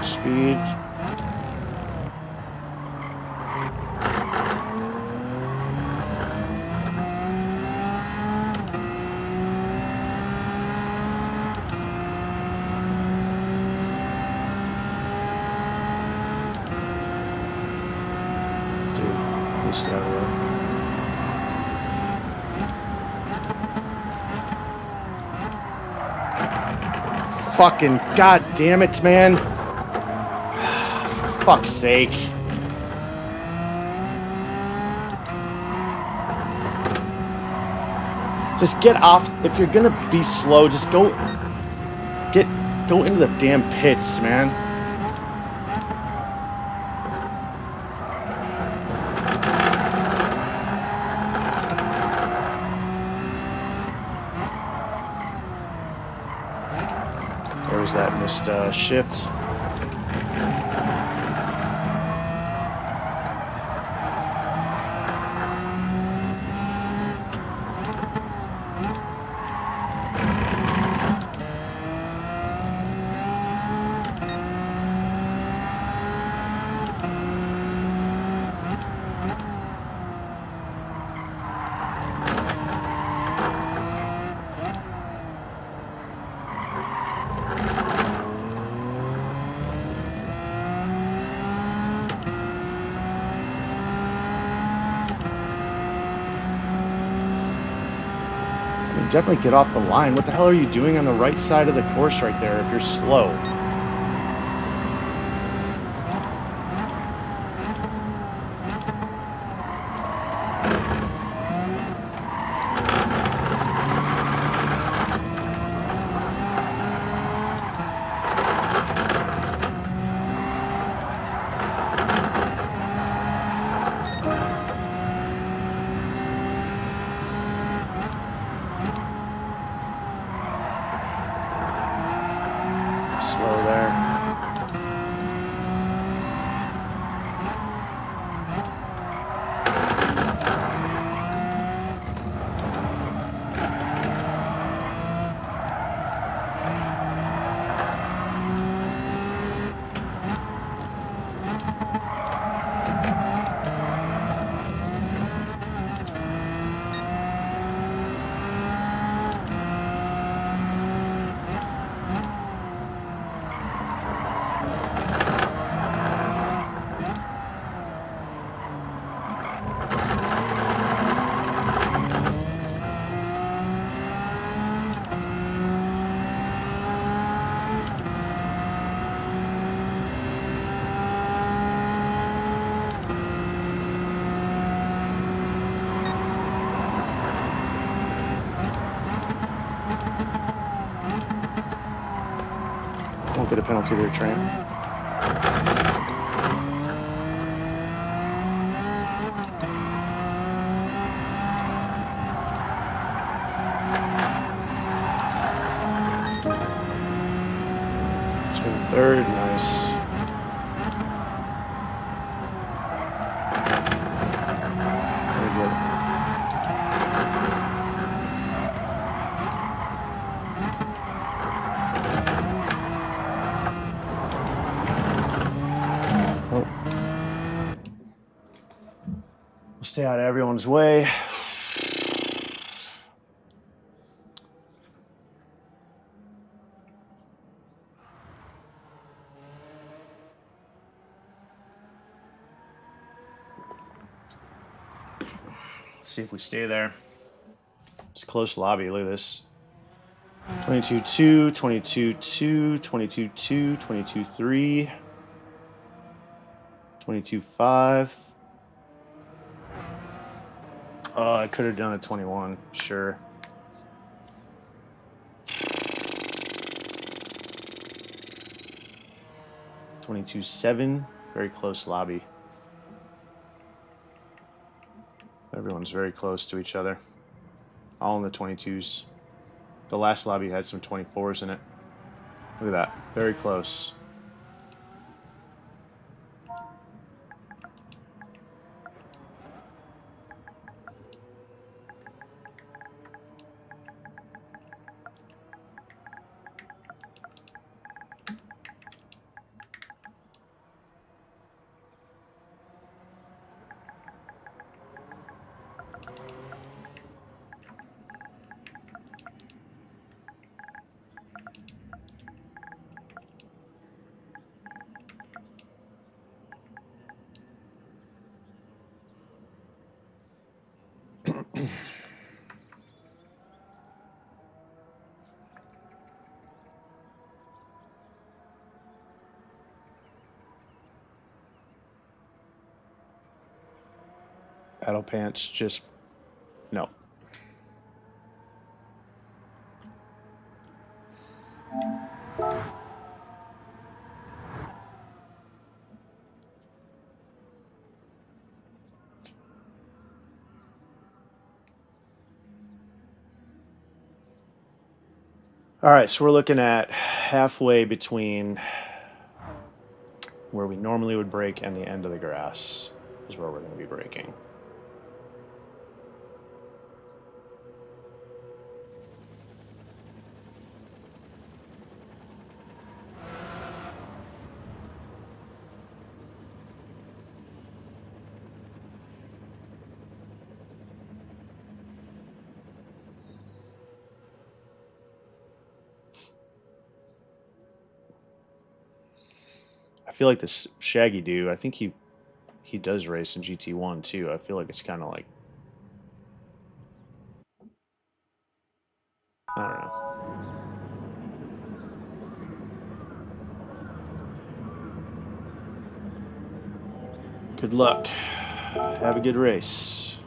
Speed. Dude, stay out of there. Fucking god damn it, man. Fuck's sake. Just get off. If you're gonna be slow, just go into the damn pits, man. There was that missed shift. Definitely get off the line. What the hell are you doing on the right side of the course right there if you're slow? Slow there. Won't get a penalty there, Train. Between third, nice. Very good. Stay out of everyone's way. See if we stay there. It's a close lobby. Look at this. 22-2, 22-2, 22-2, 22-3, 22-5. Oh, I could have done a 21, sure. $22-7, very close lobby. Everyone's very close to each other. All in the 22s. The last lobby had some 24s in it. Look at that, very close. Battle pants, just no. All right, so we're looking at halfway between where we normally would break and the end of the grass is where we're going to be breaking. I feel like this Shaggy dude, I think he does race in GT1 too. I feel like it's kind of like, I don't know. Good luck. Have a good race.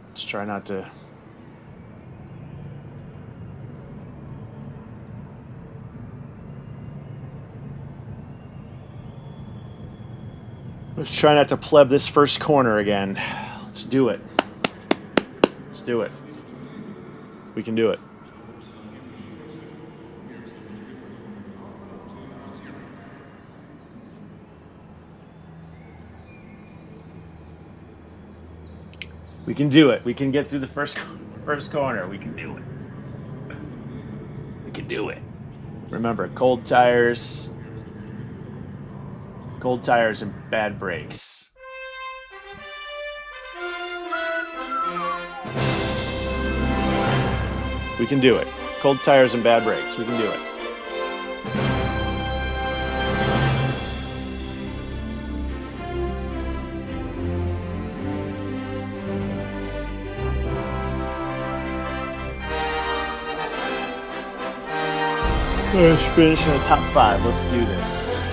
Let's try not to pleb this first corner again. Let's do it. Let's do it. We can do it. We can do it. We can get through the first corner. We can do it. We can do it. Remember, cold tires and bad brakes. We can do it. Cold tires and bad brakes. We can do it. Let's finish in the top 5. Let's do this.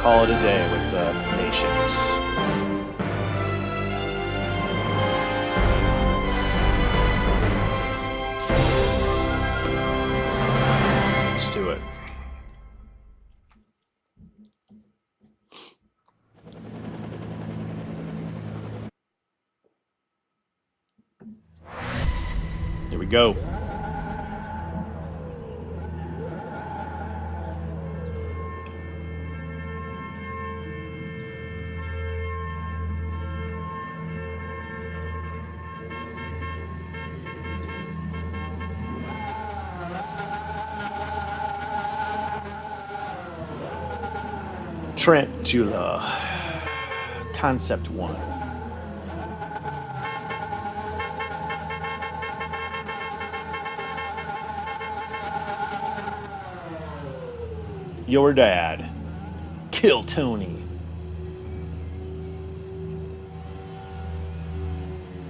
Call it a day with the nations. Let's do it. Here we go. Tarantula. Concept 1. Your dad. Kill Tony.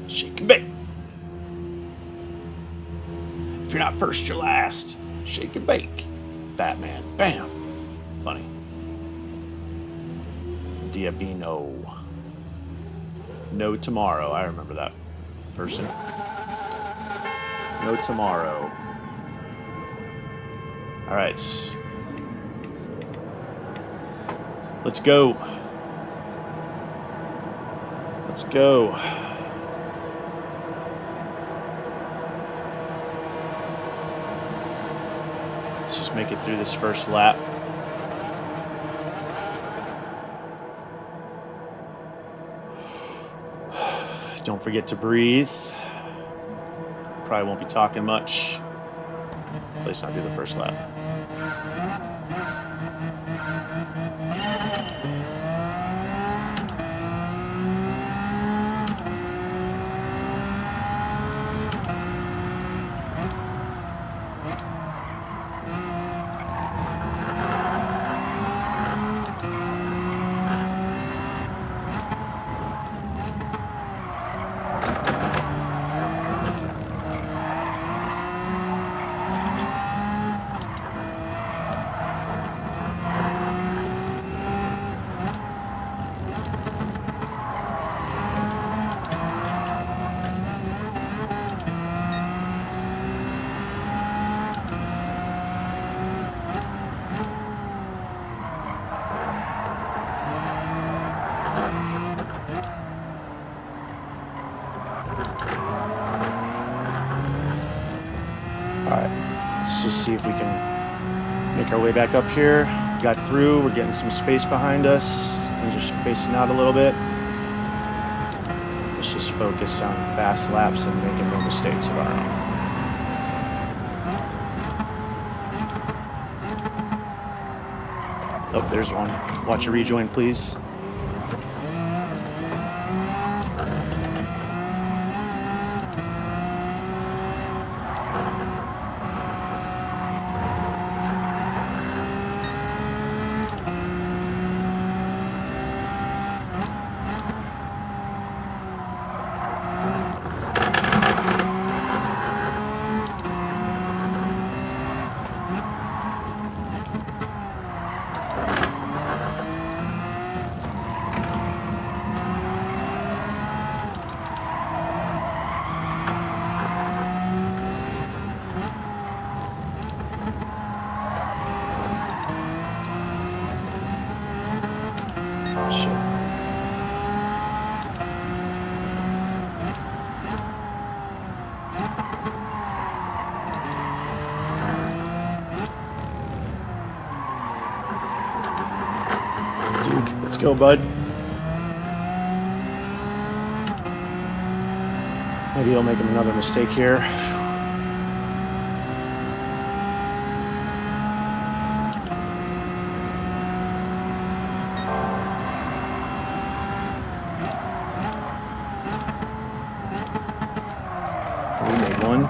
Shake and bake. If you're not first, you're last. Shake and bake. Batman. Bam. Funny. Diabino. No tomorrow. I remember that person. No tomorrow. All right. Let's go. Let's go. Let's just make it through this first lap. Don't forget to breathe. Probably won't be talking much. At least not through the first lap. Let's just see if we can make our way back up here. Got through. We're getting some space behind us. And just spacing out a little bit. Let's just focus on fast laps and making no mistakes of our own. Oh, there's one. Watch a rejoin, please. Let's go, bud. Maybe he'll make him another mistake here. We made one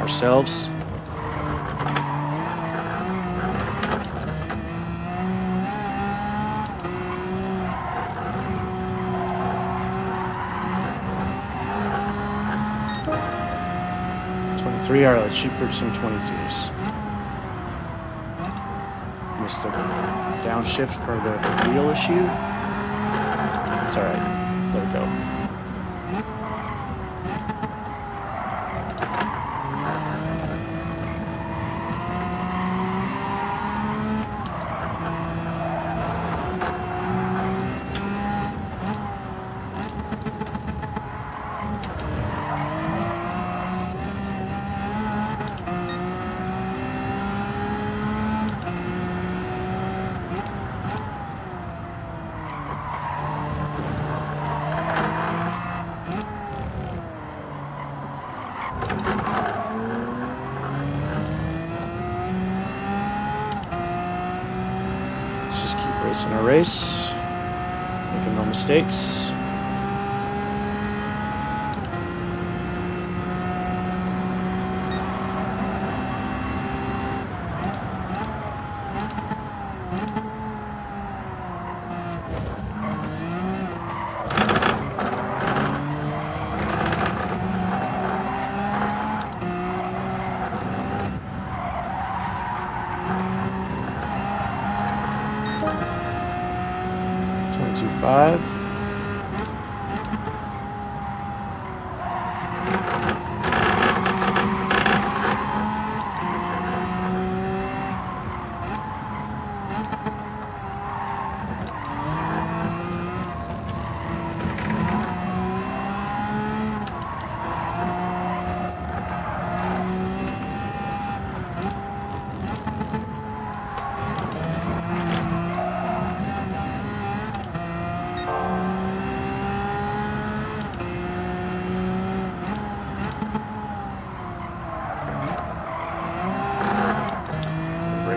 ourselves. All right, let's shoot for some 22s. Missed the downshift for the wheel issue. It's all right. Let it go. us in our race. Making no mistakes. Five.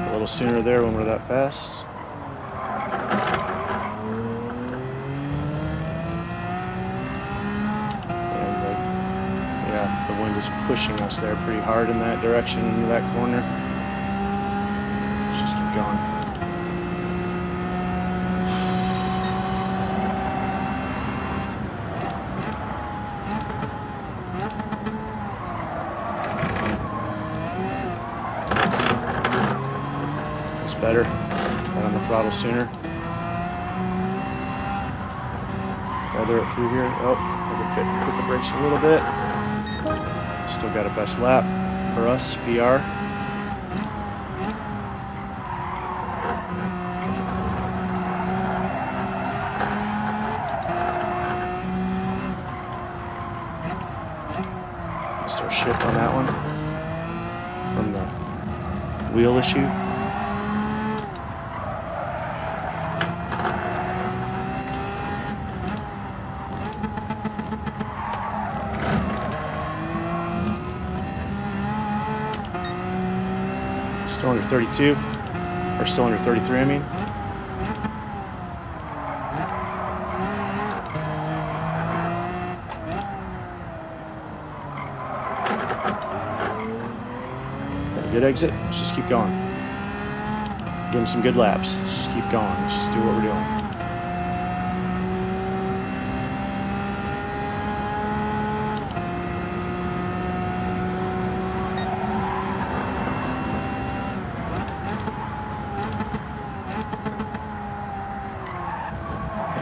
A little sooner there when we're that fast. And yeah, the wind is pushing us there pretty hard in that direction, into that corner. Let's just keep going. Better. Got on the throttle sooner. Feather it through here. Oh, put the brakes a little bit. Still got a best lap for us, PR. Just our shift on that one from the wheel issue. Still under 32, or still under 33, I mean. Got a good exit. Let's just keep going. Give him some good laps. Let's just keep going. Let's just do what we're doing.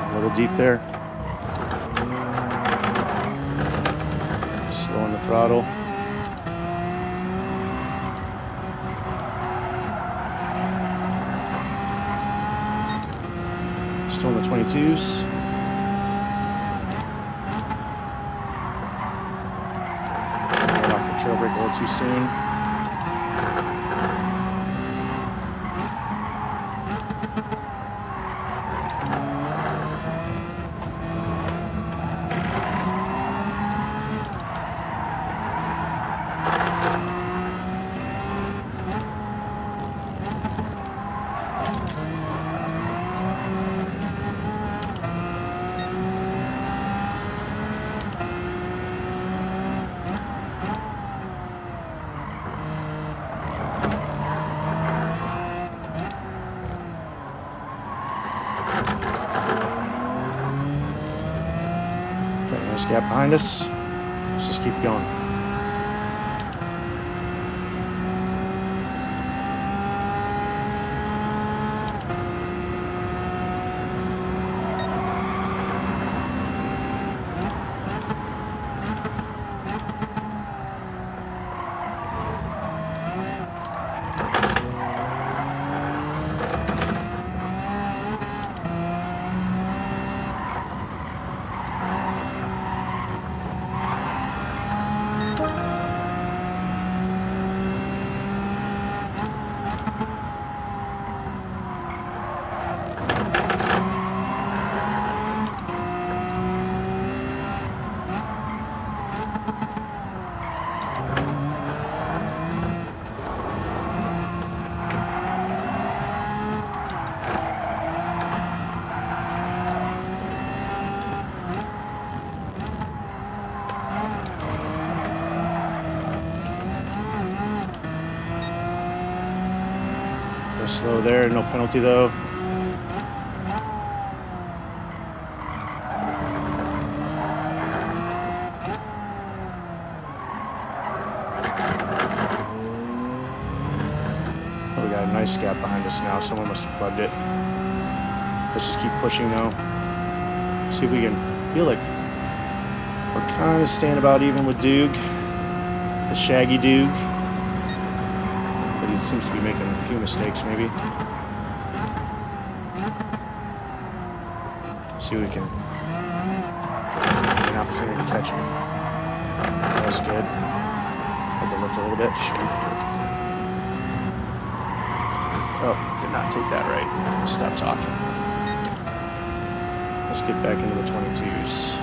A little deep there. Slowing the throttle. Still in the 22s. Got off the trail brake a little too soon. Nice gap behind us. Let's just keep going. Slow there, no penalty though. Oh, we got a nice gap behind us now. Someone must have plugged it. Let's just keep pushing though. See if we can feel like we're kind of staying about even with Doog, the Shaggy Doog. But he seems to be making a few mistakes maybe. See if we can get an opportunity to catch him. That was good. Overlooked a little bit. Shoot. Oh, did not take that right. Stop talking. Let's get back into the 22s.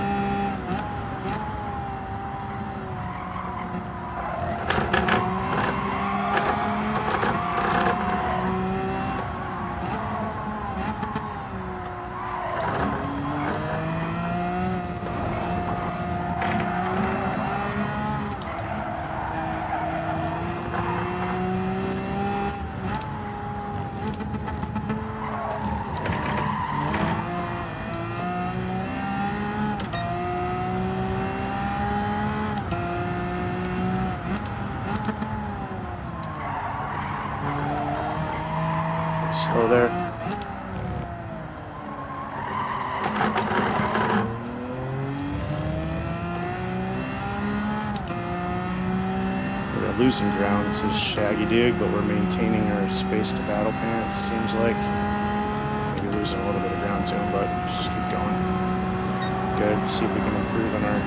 Slow there. We're losing ground to Shaggy Dig, but we're maintaining our space to Battle Pants, seems like. Maybe losing a little bit of ground to him, but let's just keep going. Good. See if we can improve on our...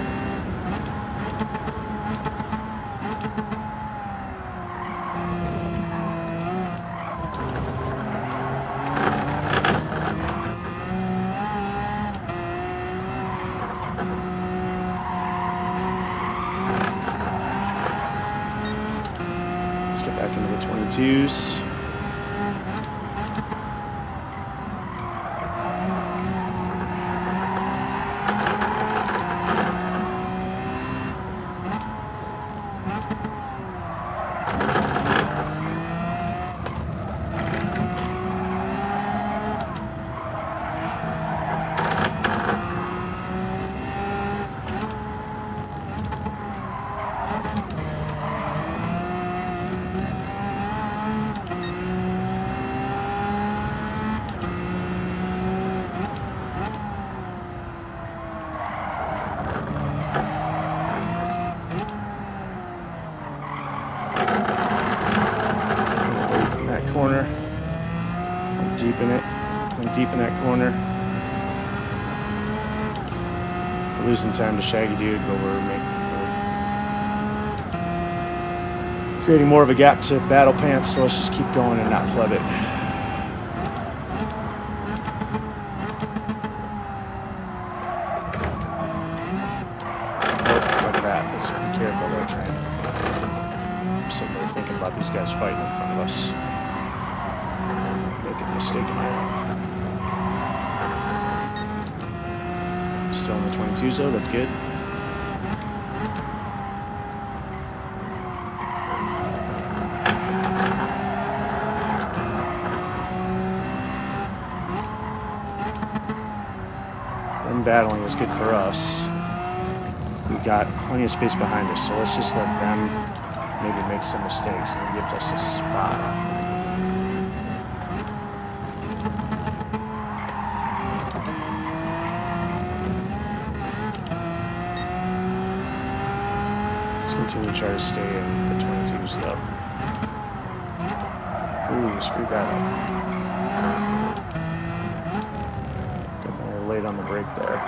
Let's get back into the 22s. Corner. I'm deep in it. I'm deep in that corner. We're losing time to Shaggy Dude, but we're creating more of a gap to Battle Pants, so let's just keep going and not pleb it. Oh, look at that. Let's be careful there, Trent. I'm sitting there thinking about these guys fighting in front of us. Making a mistake in my own. Still in the 22s though, that's good. Them battling is good for us. We've got plenty of space behind us, so let's just let them maybe make some mistakes and give us a spot. Continue to try to stay in the 22s though. Ooh, screwed that up. Definitely late on the brake there.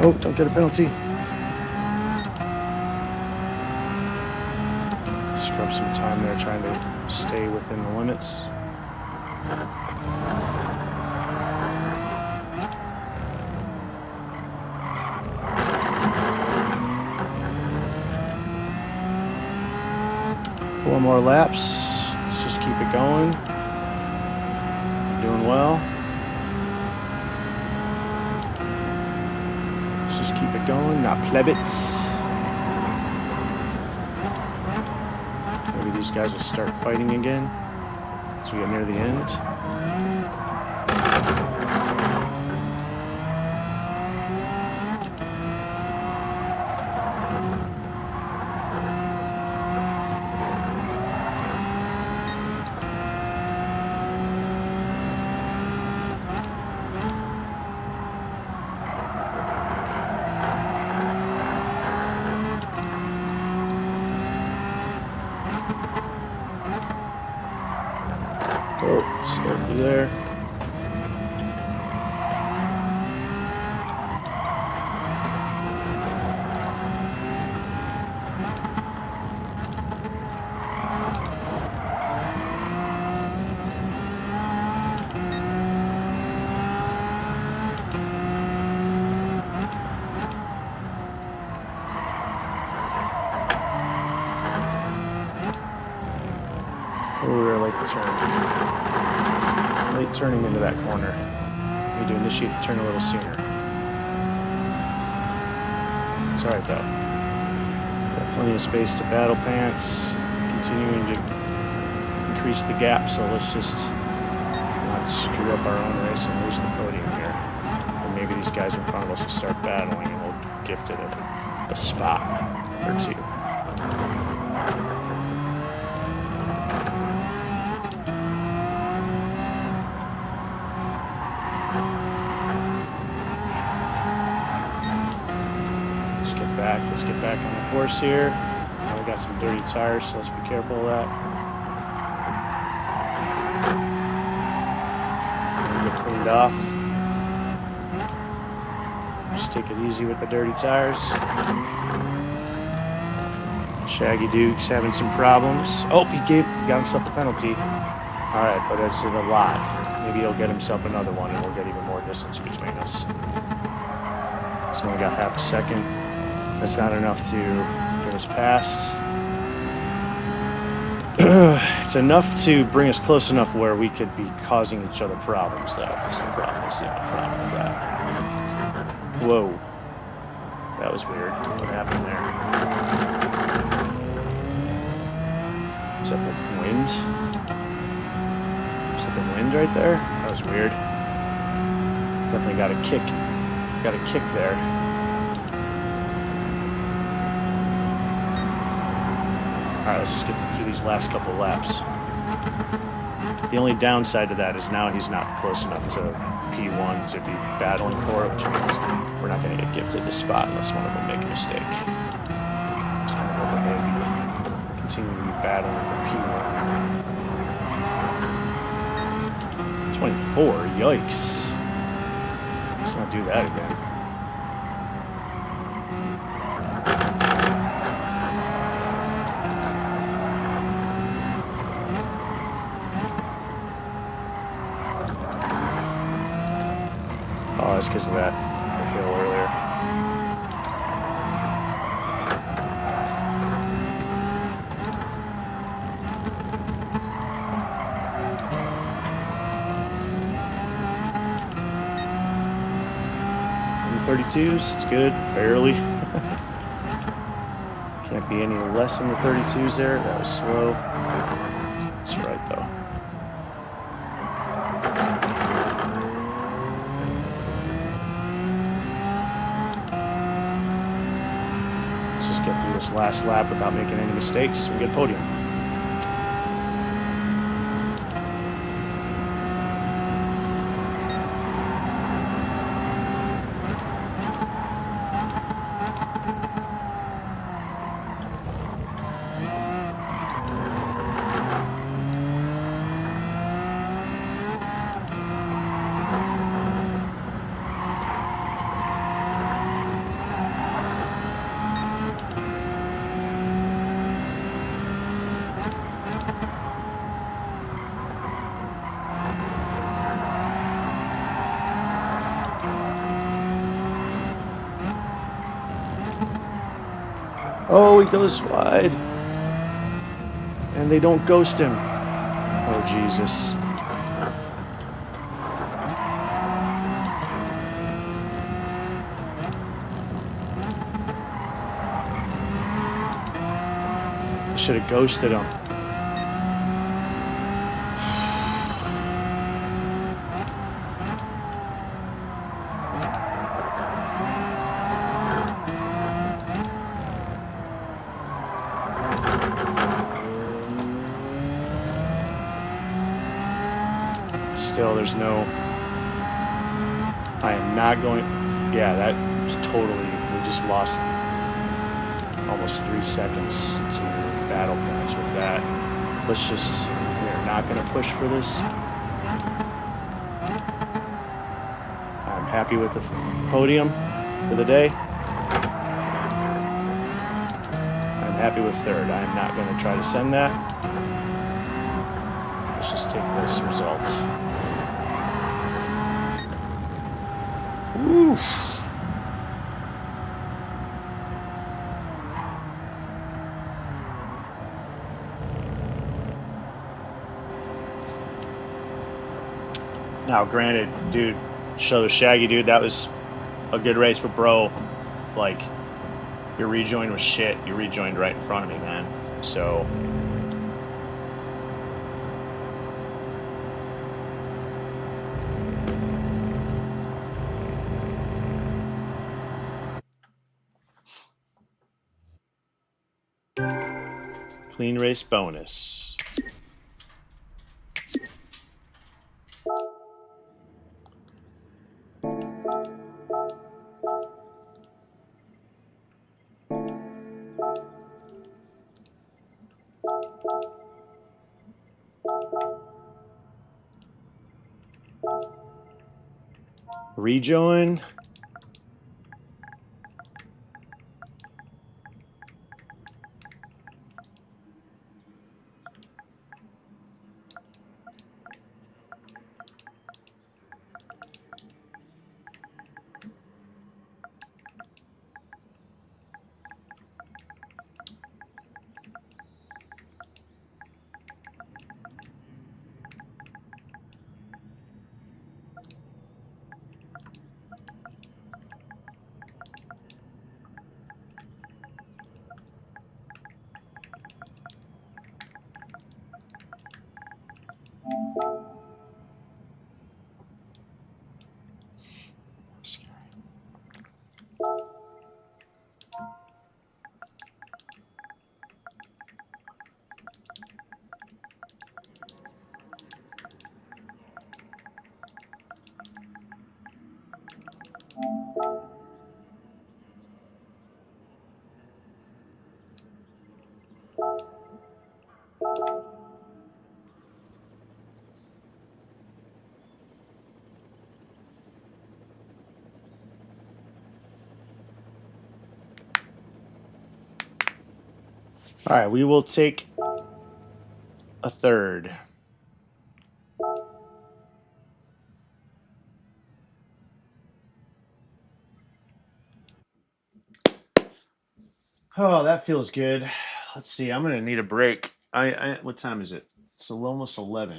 Oh, don't get a penalty. Scrub some time there trying to stay within the limits. Four more laps. Let's just keep it going. Doing well. Let's just keep it going, not plebits. Maybe these guys will start fighting again as we get near the end. Oh, slow through there. Oh, I like the turn. Late turning into that corner. Need to initiate the turn a little sooner. It's alright though. Got plenty of space to battle pants. Continuing to increase the gap, so let's just not screw up our own race and lose the podium here. And maybe these guys in front of us will start battling and we'll gift it a spot or two. Let's get back on the course here. Now we got some dirty tires, so let's be careful of that. Get cleaned off. Just take it easy with the dirty tires. Shaggy Duke's having some problems. Oh, he got himself a penalty. All right, but that's a lot. Maybe he'll get himself another one, and we'll get even more distance between us. He's only got half a second. That's not enough to get us past. It's enough to bring us close enough where we could be causing each other problems, though. That's the problem. That's the only problem with that. Whoa. That was weird. What happened there? Is that the wind? Is that the wind right there? That was weird. Definitely got a kick. Got a kick there. Alright, let's just get through these last couple laps. The only downside to that is now he's not close enough to P1 to be battling for it, which means we're not going to get gifted this spot unless one of them make a mistake. Just kind of hoping they continue to be battling for P1. 24, yikes. Let's not do that again. Oh, that's because of that hill earlier. In 32s, it's good, barely. Can't be any less than the 32s there. That was slow. That's right, though. Get through this last lap without making any mistakes. We get a podium. Oh, he goes wide. And they don't ghost him. Oh, Jesus. I should have ghosted him. Still, there's no... I am not going... Yeah, that was totally... We just lost almost 3 seconds to battle points with that. Let's just... We're not going to push for this. I'm happy with the podium for the day. I'm happy with third. I'm not going to try to send that. Let's just take this result. Oof. Now, granted, dude, show the Shaggy dude, that was a good race, but bro, like, your rejoin was shit. You rejoined right in front of me, man. So... Clean race bonus. Rejoin. All right, we will take a third. Oh, that feels good. Let's see. I'm gonna need a break. What time is it? It's almost 11.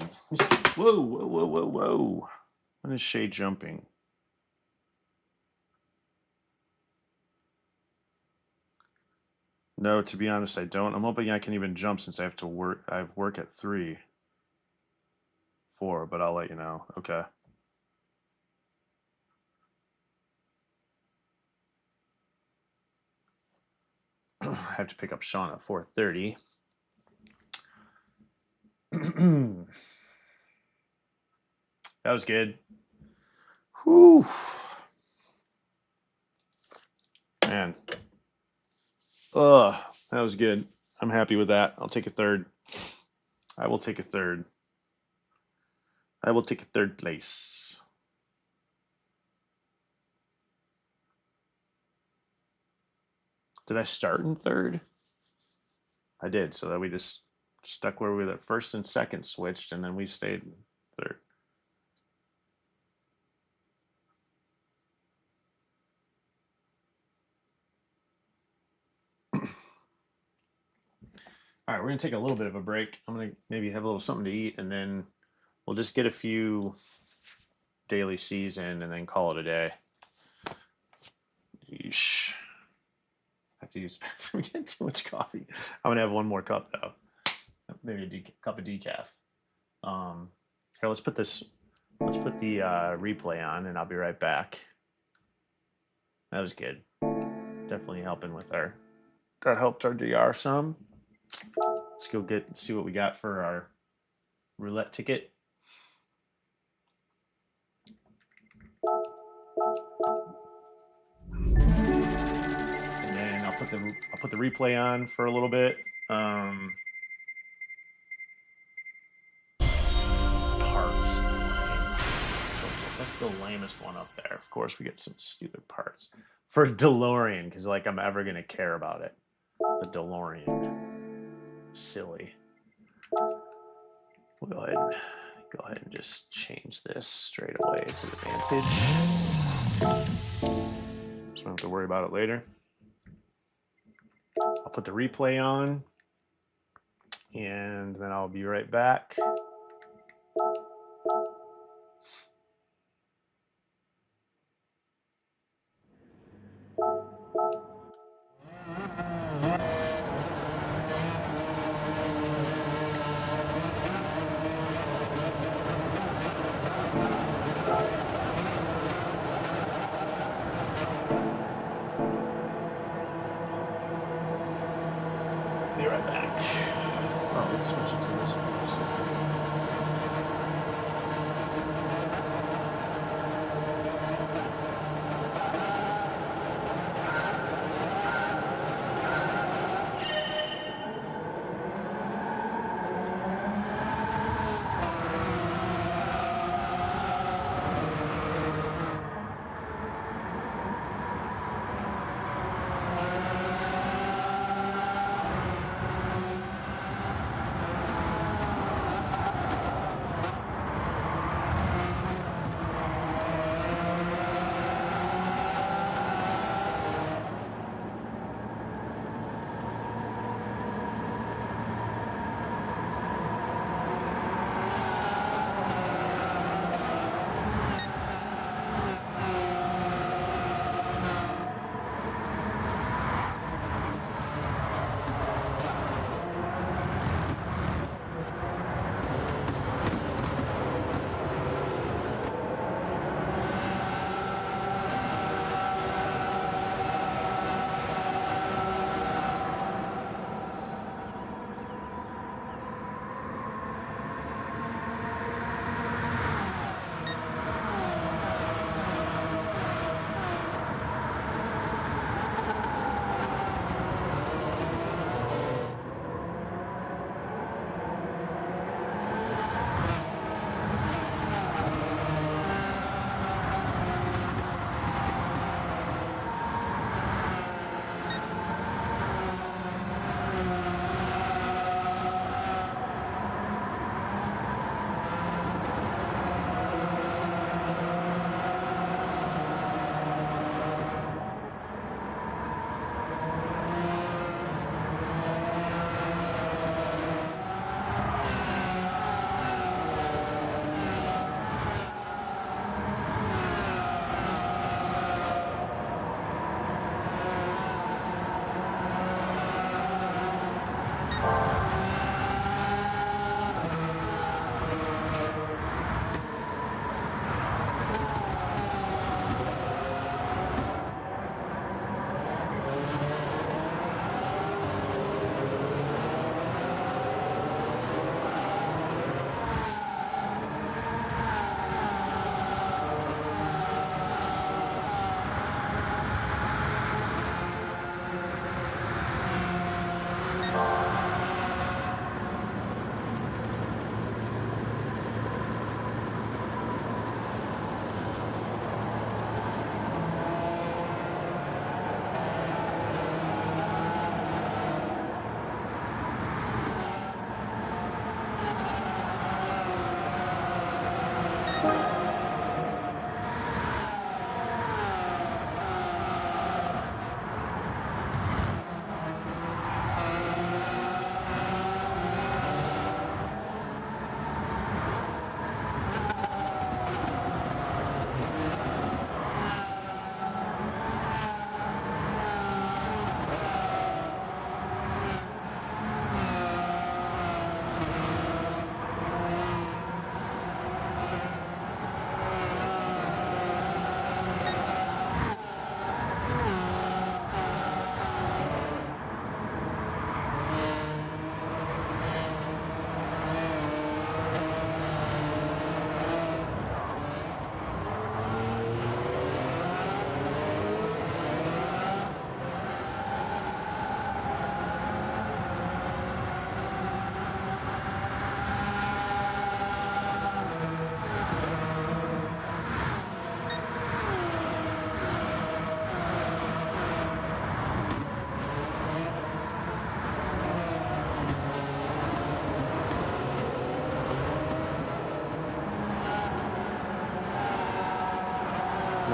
Whoa, whoa, whoa, whoa, whoa! When is Shay jumping? No, to be honest, I don't. I'm hoping I can even jump since I have to work. I have work at 3, 4, but I'll let you know. Okay. I have to pick up Sean at 4:30. That was good. Whew. Man. Ugh, that was good. I'm happy with that. I'll take a third. I will take a third. I will take a third place. Did I start in third? I did, so that we just stuck where we were. First and second switched, and then we stayed in third. All right, we're gonna take a little bit of a break. I'm gonna maybe have a little something to eat, and then we'll just get a few daily C's in, and then call it a day. Yeesh. I have to use the bathroom. Get too much coffee. I'm gonna have one more cup though. Maybe a cup of decaf. Here, let's put the replay on, and I'll be right back. That was good. Definitely helping with that helped our DR some. Let's go see what we got for our roulette ticket. And then I'll put the replay on for a little bit. Parts. That's the lamest one up there. Of course, we get some stupid parts for DeLorean, because like I'm ever gonna care about it. The DeLorean. Silly. We'll go ahead and just change this straight away to the Vantage. So I don't have to worry about it later. I'll put the replay on, and then I'll be right back. Be right back. Oh, let's switch it to this one.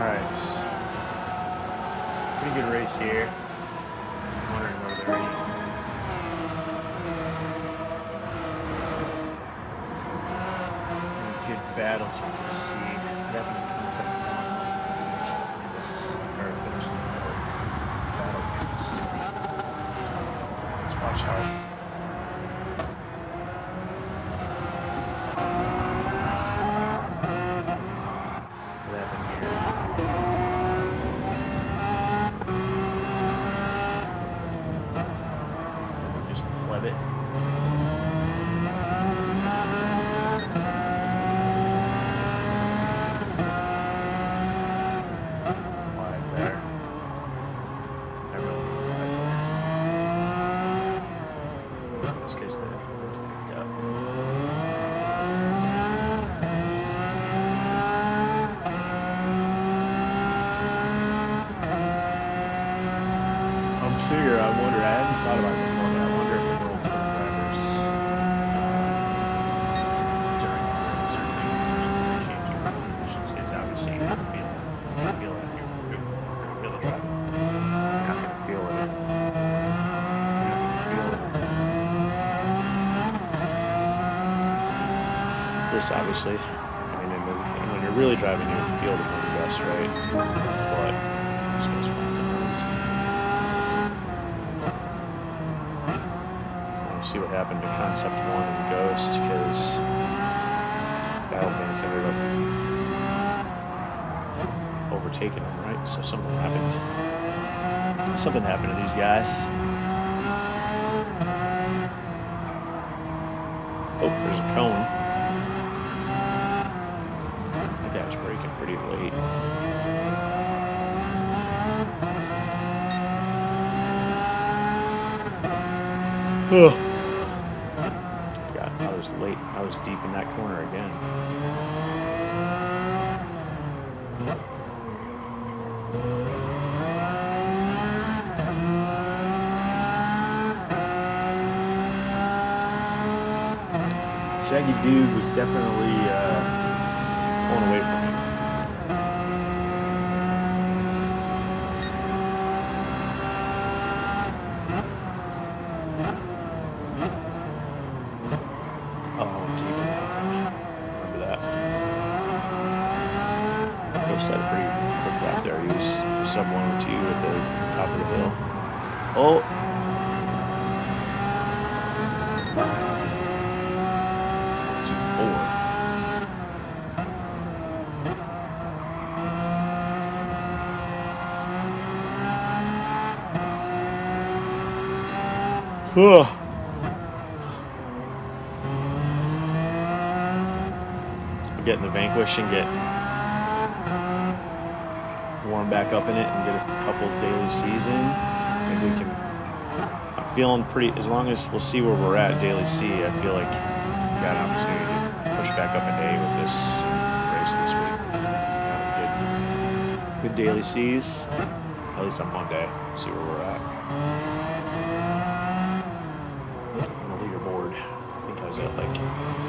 Alright. Pretty good race here. I'm wondering whether there are any good battles we can see. Definitely comes up behind this, or finish with battle games. Let's watch how figure, I wonder, I hadn't thought about it before, but I wonder if the World Tour drivers during certain things change their conditions, because obviously you can feel it if you're really driving. You're not going to feel it. You're not going to feel it. This obviously, I mean, when you're really driving, you feel the wind gust, right? But this goes fine. See what happened to Concept 1 and Ghost, because Battle Bands ended up overtaking them, right? So something happened. Something happened to these guys. Oh, there's a cone. That guy was braking pretty late. Oh. Late. I was deep in that corner again. Shaggy Dude was definitely pulling away from me. Had a pretty quick lap there. He was sub 102 at the top of the hill. Oh! Getting the Vanquish and get warm back up in it and get a couple daily C's in. Maybe we can. I'm feeling pretty. As long as we'll see where we're at daily C, I feel like we got an opportunity to push back up an A with this race this week. Good daily C's. At least on one day. See where we're at. On the leaderboard, I think I was at like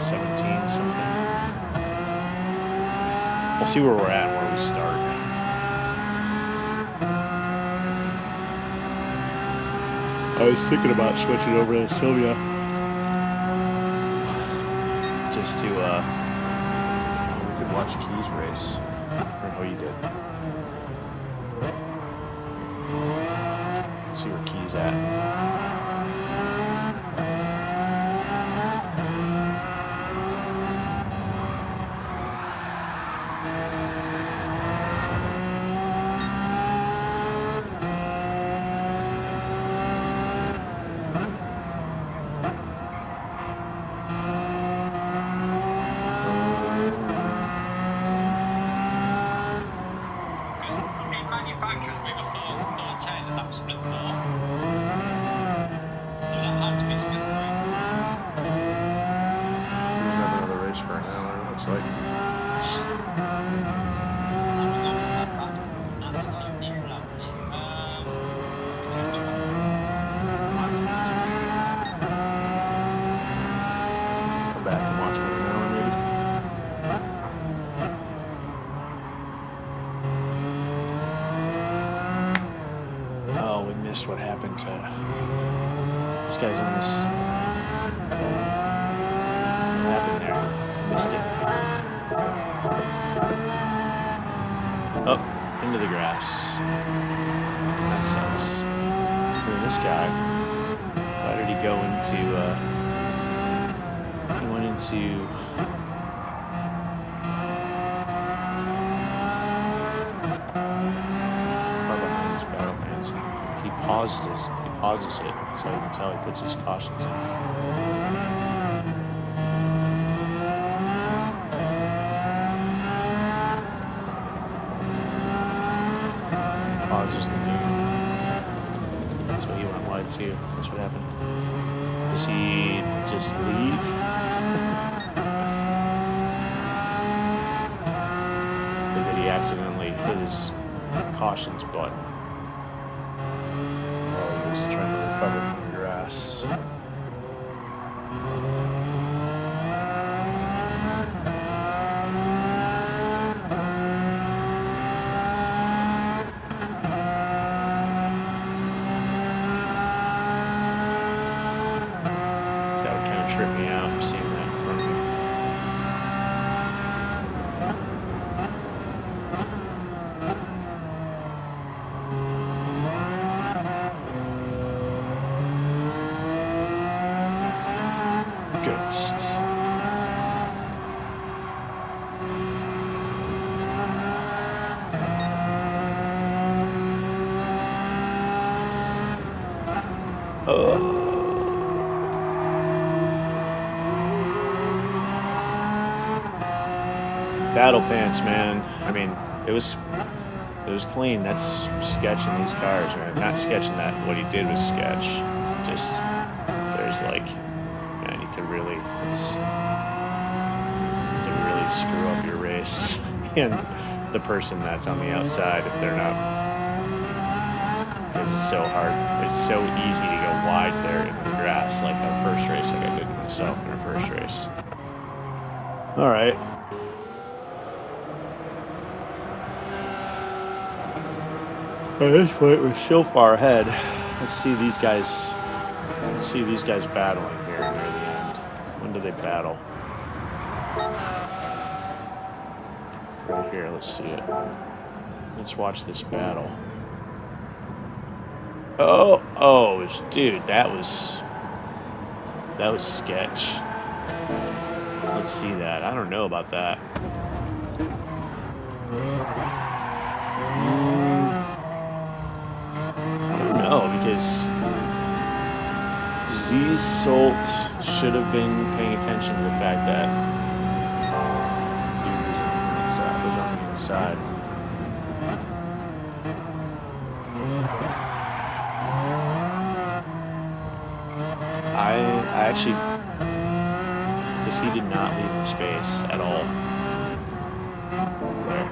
17 something. We'll see where we're at and where we start. I was thinking about switching over to Sylvia. Just to, we could watch Keys race. Or how you did. See where Keys at. missed what happened to this guy's on this. What happened there? Missed it. Up into the grass. Nonsense. And this guy, why did he go into? He went into. He pauses it, so you can tell he puts his cautions in. Pauses the game. So he went wide too. That's what happened. Does he just leave? Or did he accidentally hit his cautions button? Trying to recover from the grass. That would kind of trip me out, seeing that in front of me. Battle pants, man. I mean, it was clean. That's sketching these cars, right? Not sketching that. What he did was sketch. Just there's like, man, you can really screw up your race, and the person that's on the outside if they're not. Because it's so hard. It's so easy to go wide there in the grass, like our first race, like I did myself in our first race. All right. At this point, we're so far ahead. Let's see these guys. Let's see these guys battling here near the end. When do they battle? Right here. Let's see it. Let's watch this battle. Oh, dude, that was sketch. Let's see that. I don't know about that. I don't know, because Z-Salt should have been paying attention to the fact that he was on the inside. I actually, because he did not leave him space at all. There.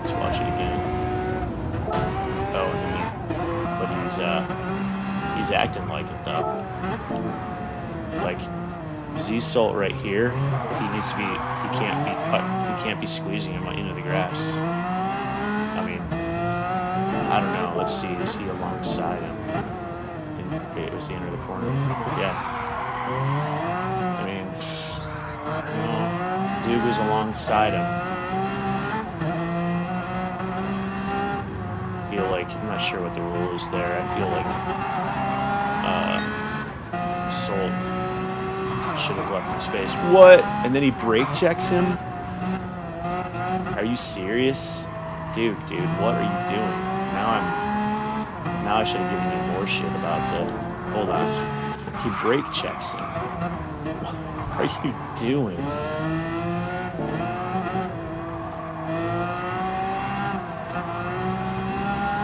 Let's watch it again. Oh, but he's acting like it though. Like Z-Salt right here, he needs to be. He can't be cut. He can't be squeezing him into the grass. I mean, I don't know. Let's see. Is he alongside him? Was he under the corner? Yeah. I mean, no. Dude was alongside him. I feel like, I'm not sure what the rule is there. I feel like Salt should have left him space. What? And then he brake checks him? Are you serious? Dude, what are you doing? Now I should have given you more shit about the. Hold on. He brake checks him. What are you doing?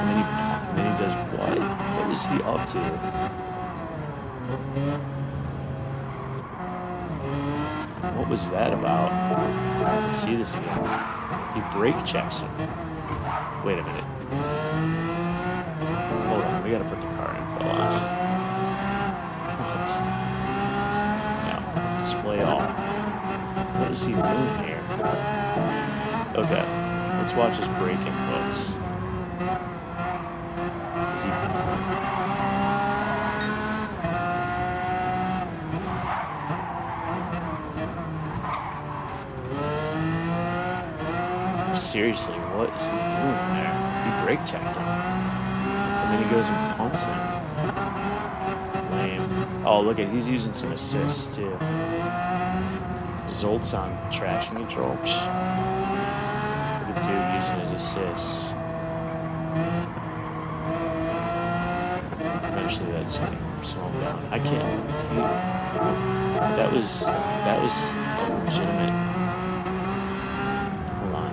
And then he does what? What is he up to? What was that about? Let's see this again. He brake checks him. Wait a minute. Hold on, we gotta put the car info on. What? No, display all. What is he doing here? Okay, let's watch his brake inputs. he? Seriously, what is he doing there? He brake checked him. And then he goes and punts him. Lame. Oh, look at, he's using some assists too. Zolt's on traction control. Psh. Look at dude using his assists. Eventually that's going to slow him down. I can't. That was a legitimate. Hold on.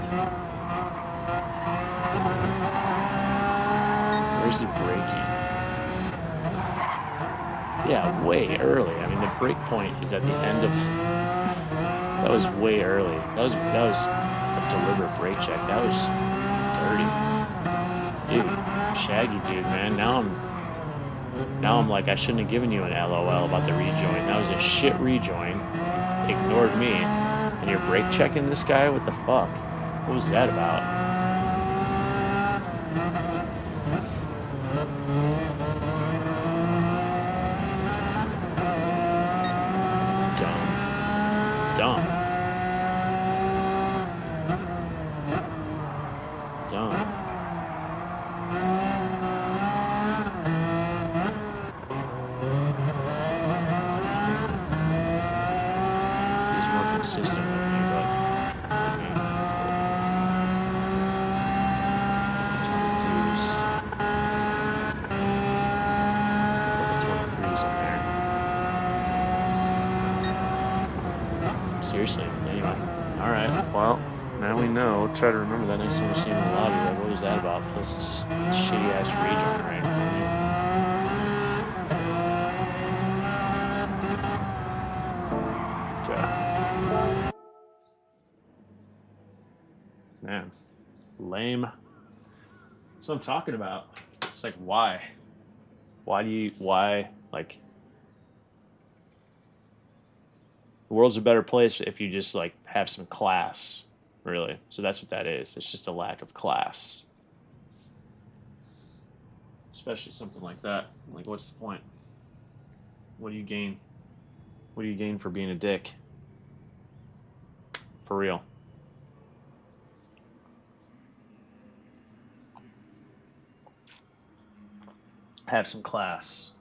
Where's he braking? Yeah, way early. I mean, the brake point is at the end of. That was way early. That was a deliberate brake check. That was dirty, dude. Shaggy dude, man. Now I'm like, I shouldn't have given you an LOL about the rejoin. That was a shit rejoin. Ignored me, and you're brake checking this guy. What the fuck? What was that about? Dumb. He's more consistent with me, but I mean, 22s. Put the 23s in there. Seriously, anyway. Alright, well, now we know. We'll try to remember that next time we see him in the lobby. Like, what was that about? Plus this shitty ass rejoin right in front of me. Man, lame. That's what I'm talking about. It's like, why? Why, like, the world's a better place if you just, like, have some class, really. So that's what that is. It's just a lack of class. Especially something like that. Like, what's the point? What do you gain? What do you gain for being a dick? For real. Have some class.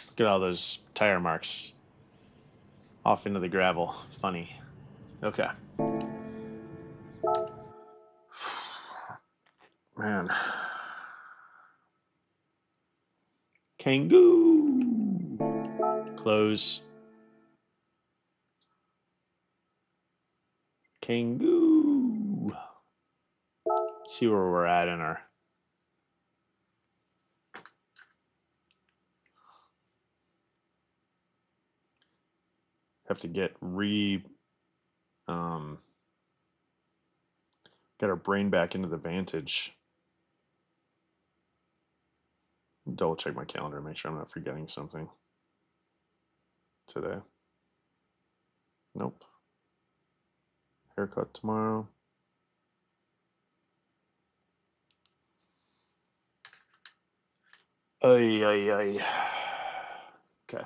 Look at all those tire marks off into the gravel. Funny. Okay. Man. Kangoo. Close. Kangoo. See where we're at in our. Have to get get our brain back into the Vantage. Double check my calendar to make sure I'm not forgetting something today. Nope. Haircut tomorrow. Ay, ay, ay. Okay.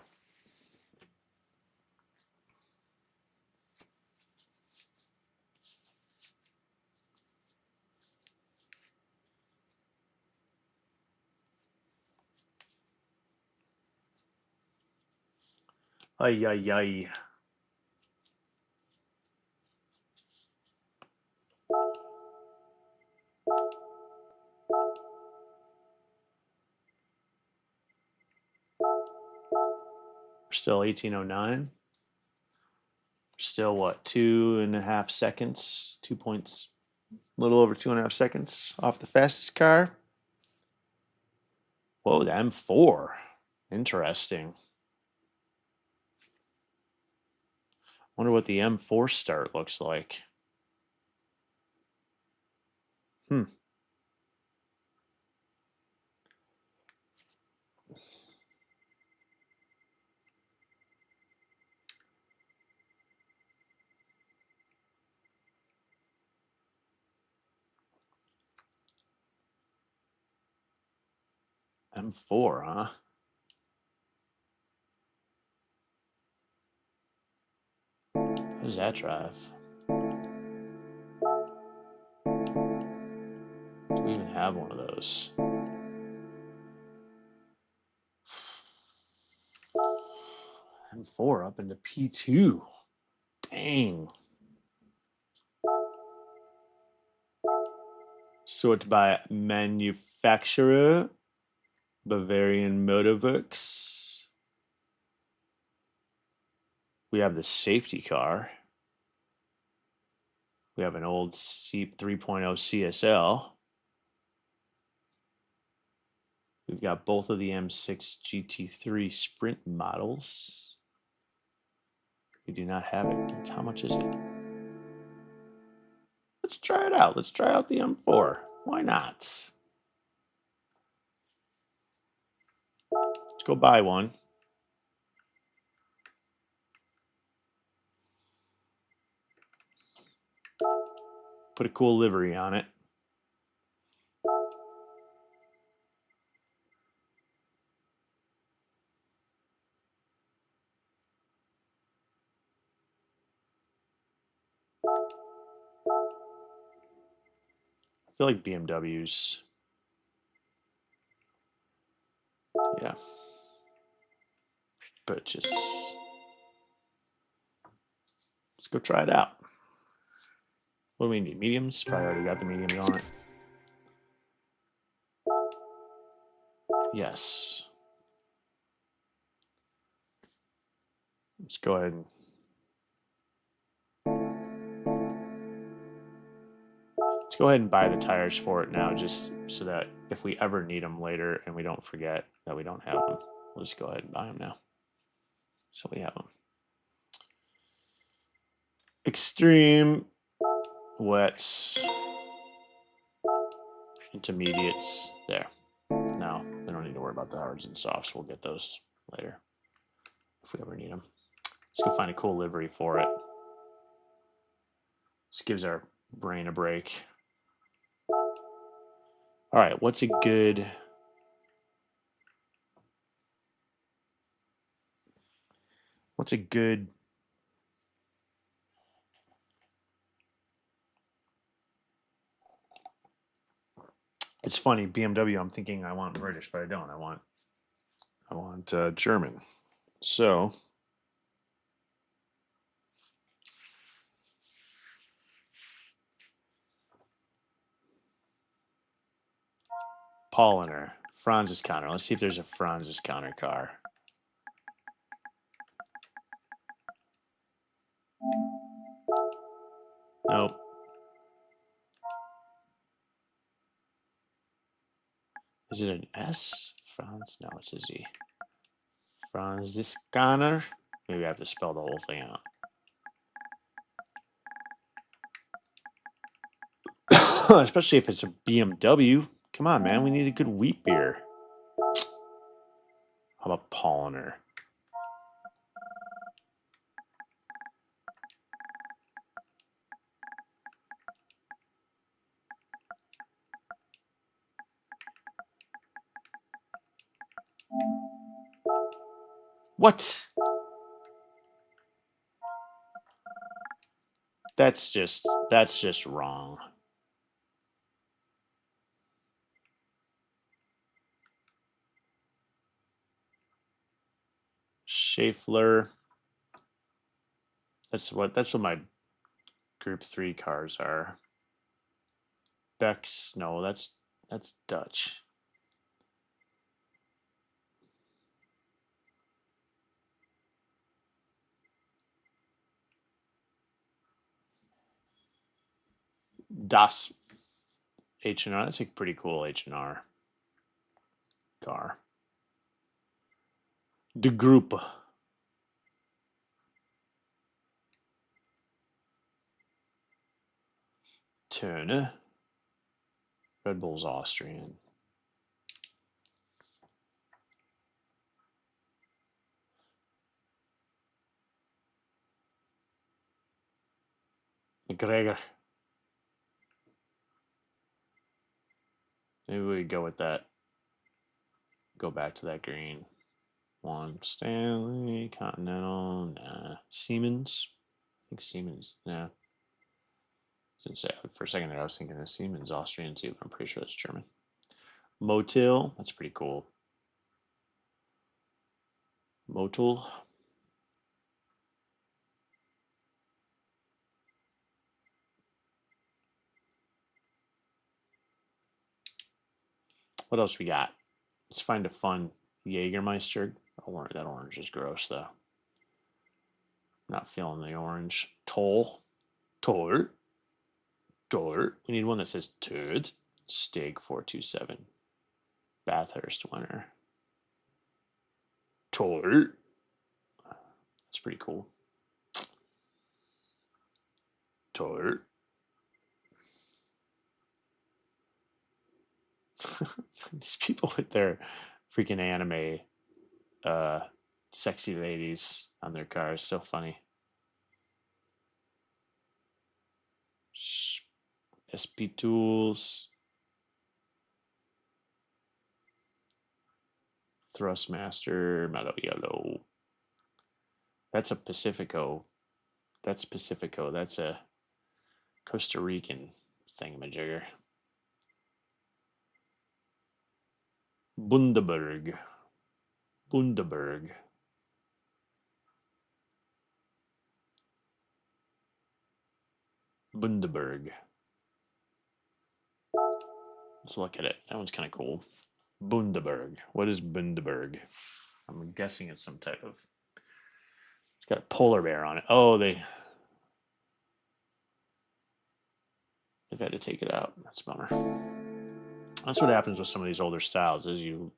Ay, ay, ay. Still 1809. Still what? 2.5 seconds, 2 points, a little over 2.5 seconds off the fastest car. Whoa, the M4. Interesting. Wonder what the M4 start looks like. M4, huh? How does that drive? Do we even have one of those? M4 up into P2. Dang. Sort by manufacturer, Bavarian Motorworks. We have the safety car. We have an old Jeep 3.0 CSL. We've got both of the M6 GT3 Sprint models. We do not have it. How much is it? Let's try it out. Let's try out the M4. Why not? Let's go buy one. Put a cool livery on it. I feel like BMWs. Yeah. Purchase. Let's go try it out. What do we need? Mediums? Probably already got the mediums on it. Yes. Let's go ahead and buy the tires for it now, just so that if we ever need them later and we don't forget that we don't have them, we'll just go ahead and buy them now. So we have them. Extreme, wets, intermediates, there. Now, we don't need to worry about the hards and softs. We'll get those later if we ever need them. Let's go find a cool livery for it. This gives our brain a break. All right, what's a good... It's funny, BMW, I'm thinking I want British, but I don't. I want German. So... Polliner, Franz's counter. Let's see if there's a Franz's counter car. Nope. Is it an S? Franz? No, it's a Z. Franz's counter. Maybe I have to spell the whole thing out. Especially if it's a BMW. Come on, man. We need a good wheat beer. How about Polliner? What? That's just wrong. Schaeffler. That's what my Group 3 cars are. Beck's, no, that's Dutch. Das H&R. That's a pretty cool H&R car. De Group. Turner. Red Bull's Austrian. McGregor. Maybe we go with that. Go back to that green. One Stanley, Continental, nah. Siemens. I think Siemens, nah. Didn't say for a second there. I was thinking of Siemens, Austrian too, but I'm pretty sure that's German. Motil, that's pretty cool. Motul. What else we got? Let's find a fun Jägermeister. That orange is gross though. Not feeling the orange. Toll. Toll. Toll. We need one that says Turd. Stig 427. Bathurst winner. Toll. That's pretty cool. Toll. These people with their freaking anime sexy ladies on their cars, so funny. SP Tools, Thrustmaster, Metal Yellow. That's a Pacifico. That's Pacifico. That's a Costa Rican thingamajigger. Bundaberg. Bundaberg. Bundaberg. Let's look at it. That one's kind of cool. Bundaberg. What is Bundaberg? I'm guessing it's some type of... It's got a polar bear on it. Oh, they've had to take it out. That's a bummer. That's what happens with some of these older styles is you...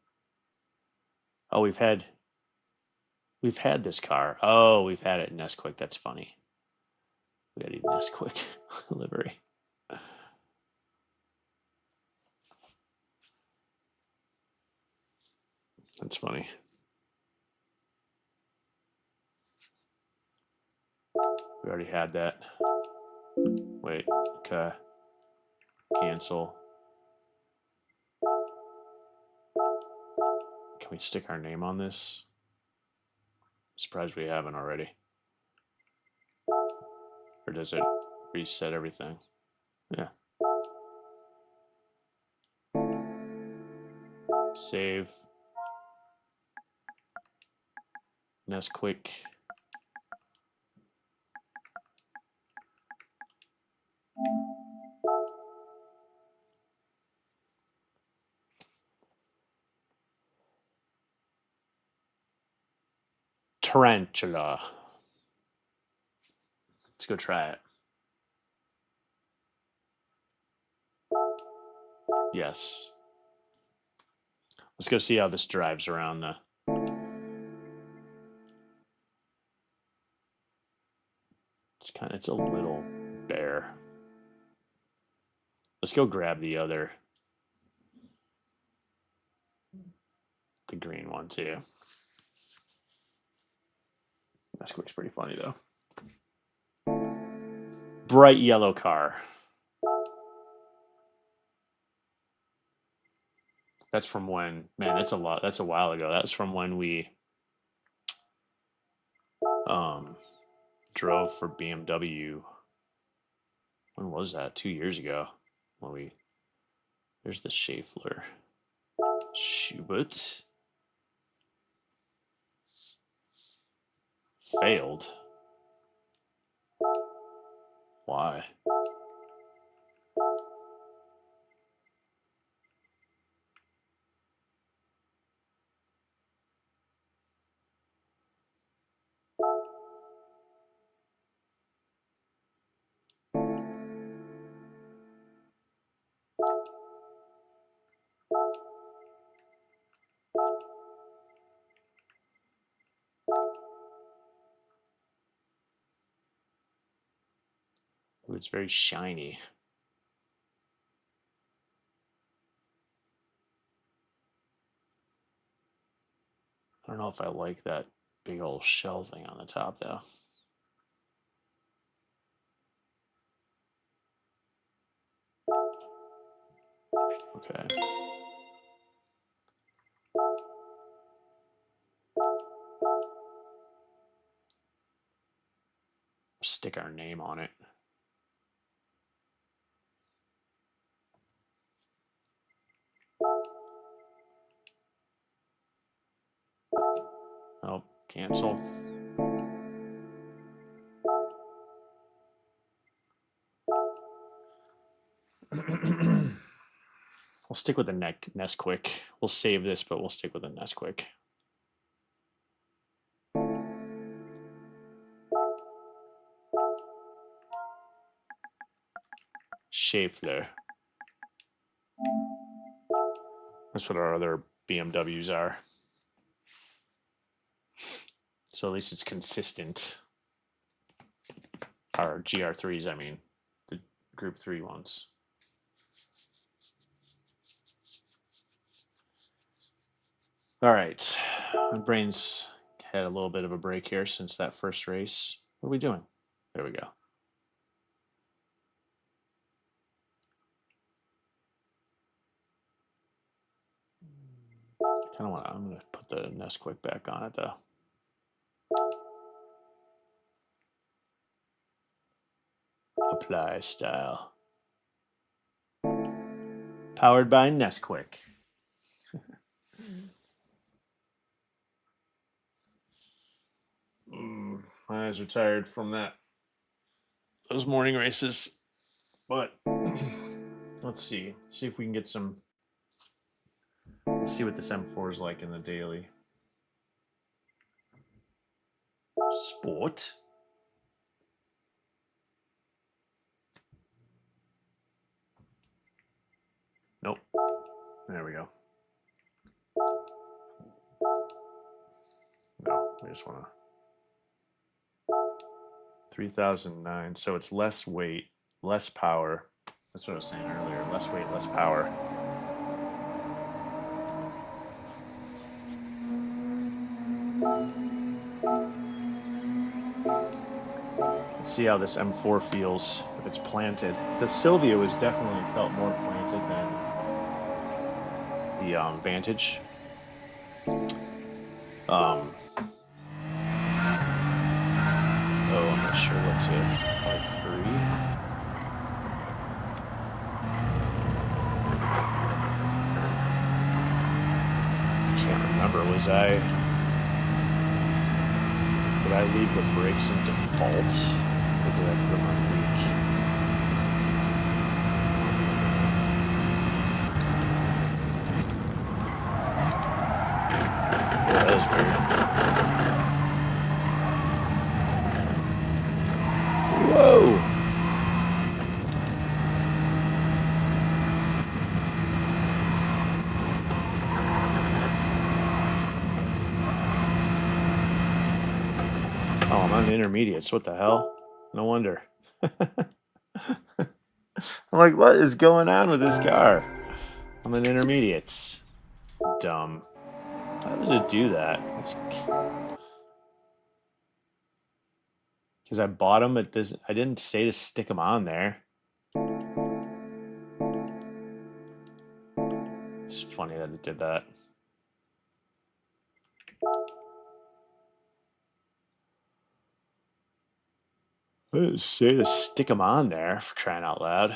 Oh, we've had this car. Oh, we've had it in Nesquik. That's funny. We got a Nesquik livery. That's funny. We already had that. Wait, okay. Cancel. Can we stick our name on this? I'm surprised we haven't already. Or does it reset everything? Yeah. Save. Nesquik. Tarantula. Let's go try it. Yes. Let's go see how this drives around the... It's a little bare. Let's go grab the green one too. Nesquik's pretty funny though. Bright yellow car. That's from when, man, that's a while ago. That's from when we drove for BMW. When was that? 2 years ago. There's the Schaeffler. Schubert. Failed. Why? Ooh, it's very shiny. I don't know if I like that big old shell thing on the top though. Okay. stick our name on it. Oh, cancel. We'll stick with the Nesquik. We'll save this, but we'll stick with the Nesquik. Schaeffler. That's what our other BMWs are. So at least it's consistent. Our GR3s, I mean, the Group 3 ones. All right, my brain's had a little bit of a break here since that first race. What are we doing? There we go. Kind of want to. I'm going to put the Nesquik back on it though. Apply style. Powered by Nesquik. My eyes are tired from those morning races, but let's see if we can get some. Let's see what this M4 is like in the daily. Sport. Nope. There we go. No, we just want to. 3009. So it's less weight, less power. That's what I was saying earlier. Less weight, less power. Let's see how this M4 feels if it's planted. The Sylvia was definitely felt more planted than the Vantage. I'm not sure what to, like 3. I can't remember, did I leave the brakes in default, or did I put them on weak? Yeah, that was weird. Whoa! Oh, I'm on intermediates. What the hell? No wonder. I'm like, what is going on with this car? I'm in intermediates. Dumb. How does it do that? Because I bought them. I didn't say to stick them on there. It's funny that it did that. I didn't say to stick them on there, for crying out loud.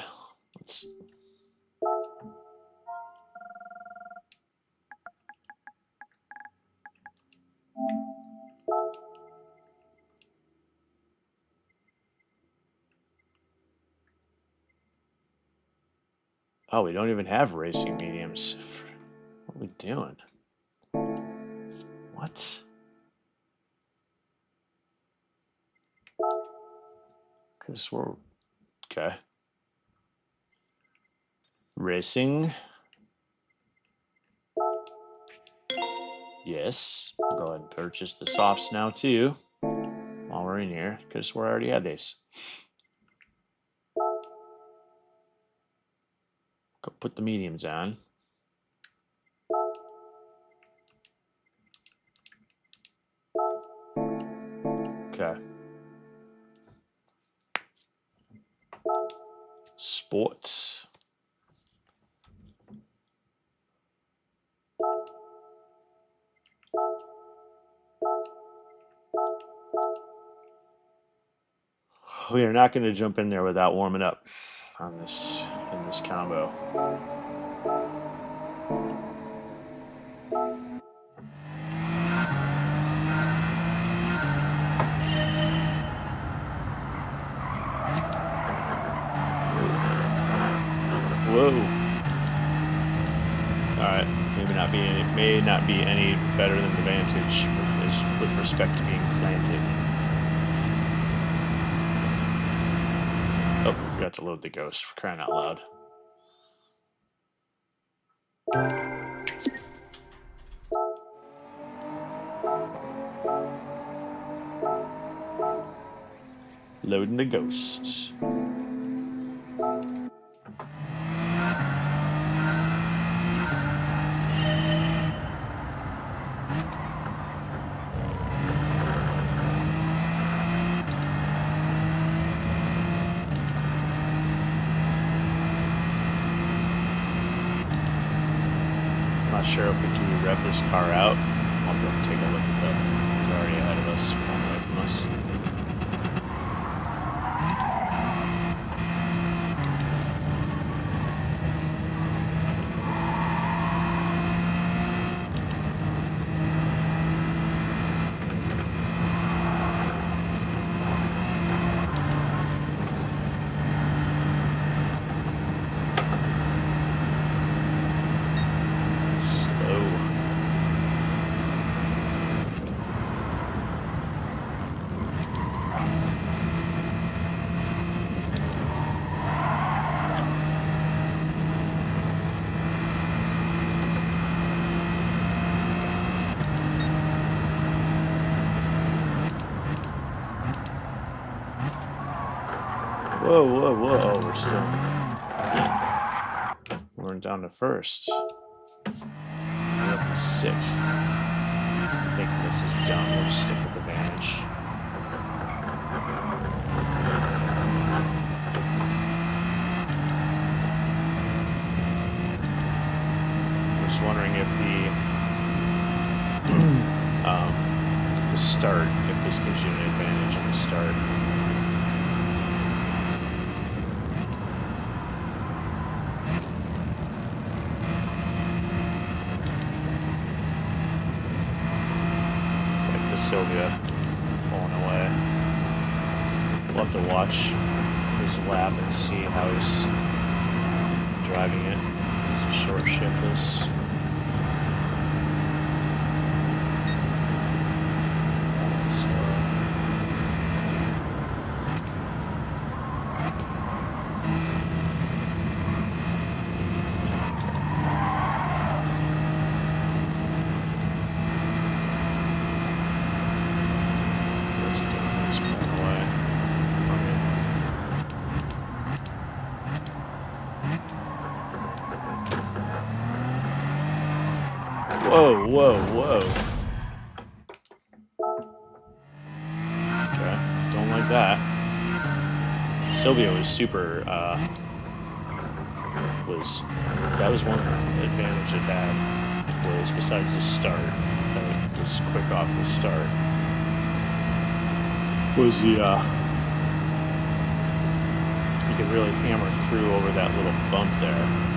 Oh, we don't even have racing mediums. What are we doing? What? Could have swore. Okay. Racing. Yes. We'll go ahead and purchase the softs now too. While we're in here. Could have swore I already had these. Go put the mediums on. Okay. Sports. We are not going to jump in there without warming up on this in this combo. Whoa! All right, may not be any better than the Vantage with respect to being planted. Oh, I forgot to load the Ghost, for crying out loud. Loading the Ghosts. Not sure if we can rev this car out. I'll have to take a look at that. He's already ahead of us, one away from us. Whoa, whoa, whoa, we're down to first. We're up to sixth. I think this is done. We'll just stick with the Vantage. I'm just wondering if the start, if this gives you an advantage in the start. Sylvia pulling away. We'll have to watch his lap and see how he's driving it. He's a short shiftless. Whoa, whoa, whoa. Okay, don't like that. Sylvia was super, that was one advantage it had, was besides the start, that it was quick off the start, was the, you could really hammer through over that little bump there.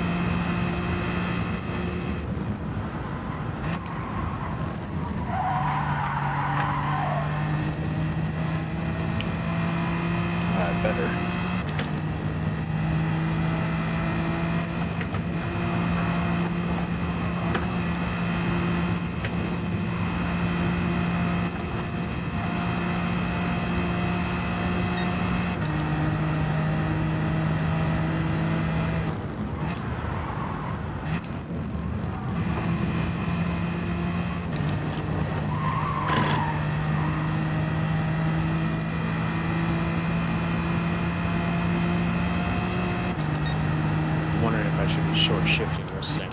Better. Wondering if I should be short shifting this thing.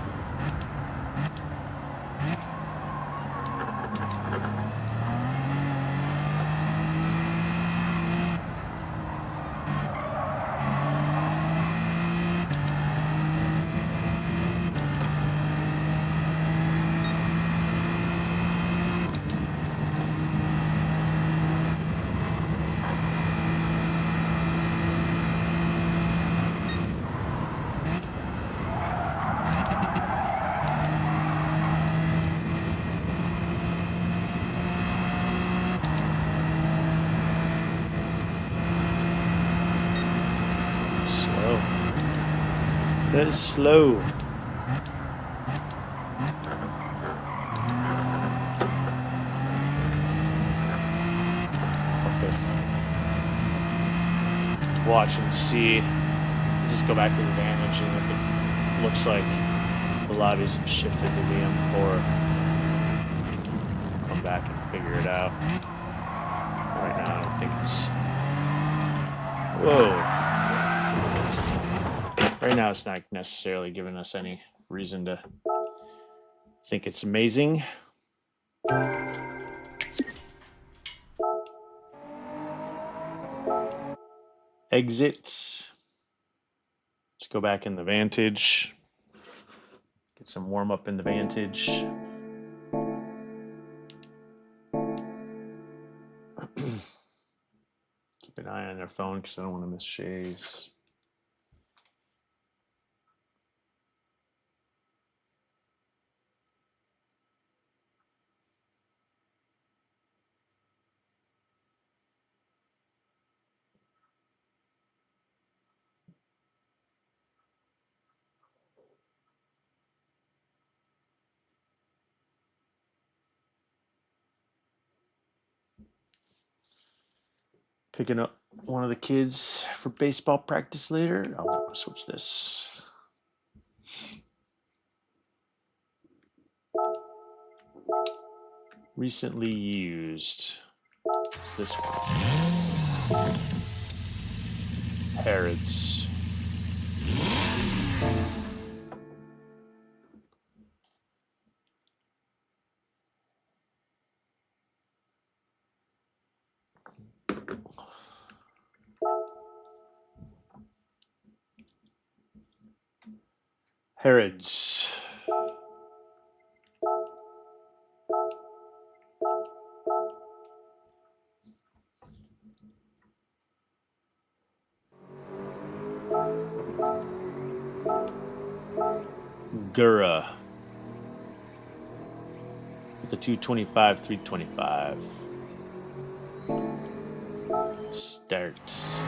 slow. That is slow. Watch and see. Just go back to the Vantage, and if it looks like the lobbies have shifted to the M4, come back and figure it out. Right now, I don't think it's. Whoa. Right now, it's not necessarily giving us any reason to think it's amazing. Exit. Let's go back in the Vantage. Get some warm up in the Vantage. Keep an eye on their phone because I don't want to miss shaves. Picking up one of the kids for baseball practice later. I'll switch this. Recently used. This one. Harrods. Harrods. Gura. The 225, 325. Starts.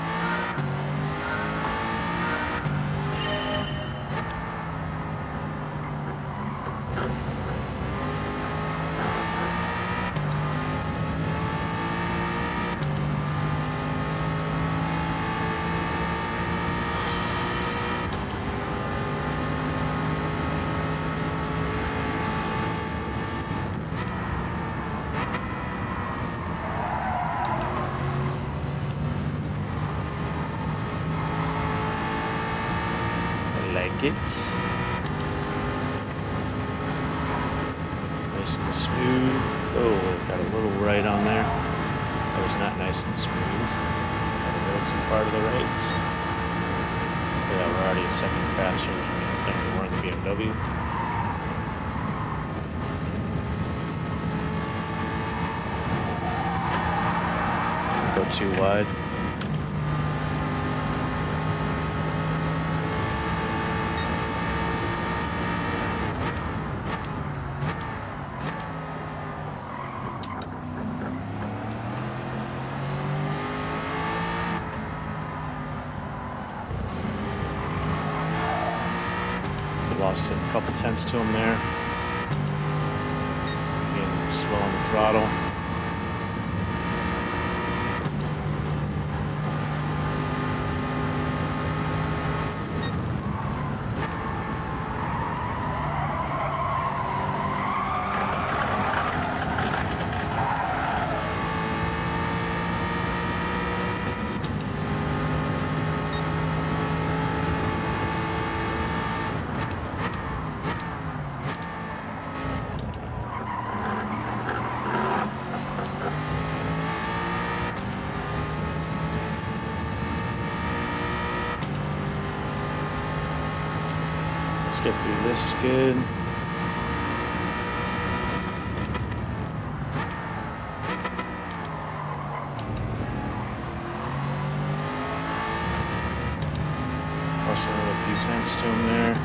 It's nice and smooth. Oh, got a little right on there. That was not nice and smooth. Got a little too far to the right. Yeah, we're already a second faster than we were in the BMW. Go too wide. Lost a couple tenths to him there. Getting slow on the throttle. Get through this good. Lost another few tenths to him there.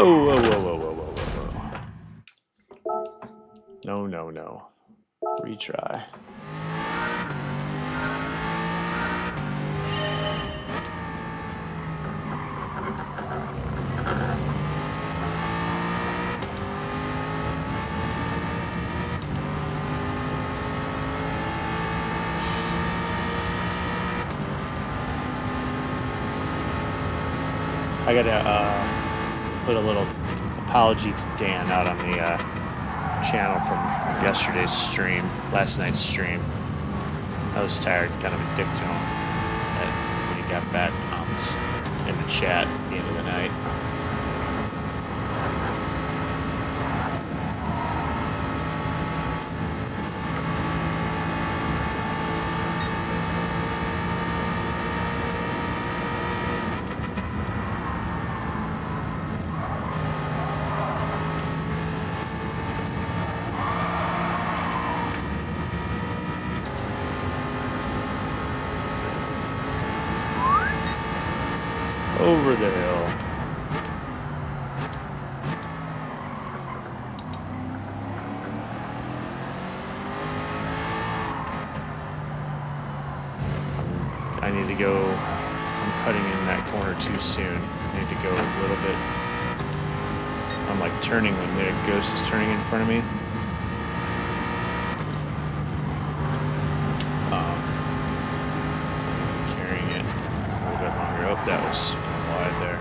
Whoa, whoa, whoa, whoa, whoa, whoa, whoa, whoa. No, no, no. Retry. I gotta put a little apology to Dan out on the channel from yesterday's stream, last night's stream. I was tired, kind of a dick to him when he got bad comments in the chat at the end of the night. Over the hill. I need to go. I'm cutting in that corner too soon. I need to go a little bit. I'm like turning when the ghost is turning in front of me. Carrying it a little bit longer. Oh, that was wide there.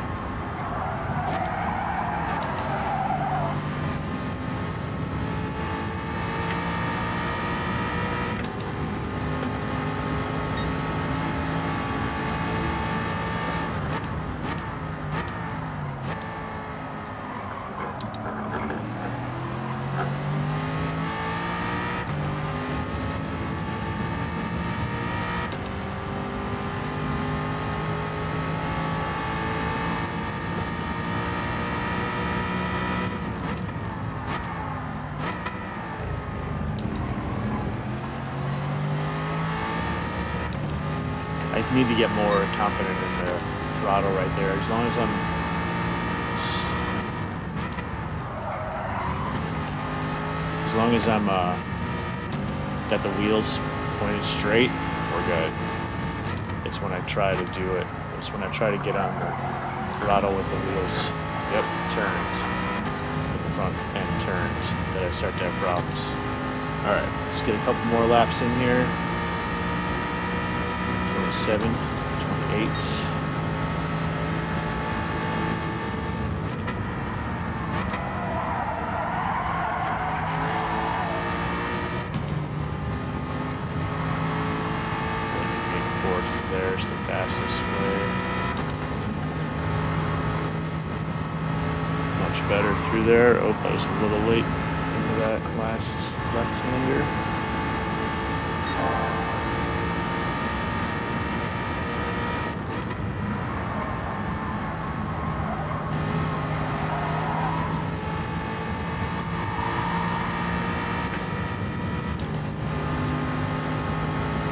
I need to get more confident in the throttle right there. As long as I'm got the wheels pointed straight, we're good. It's when I try to do it. It's when I try to get on the throttle with the wheels. Yep, turned. With the front end turned that I start to have problems. All right, let's get a couple more laps in here. 27, 28. There's the fastest way. Much better through there. Oh, I was a little late into that last left-hander.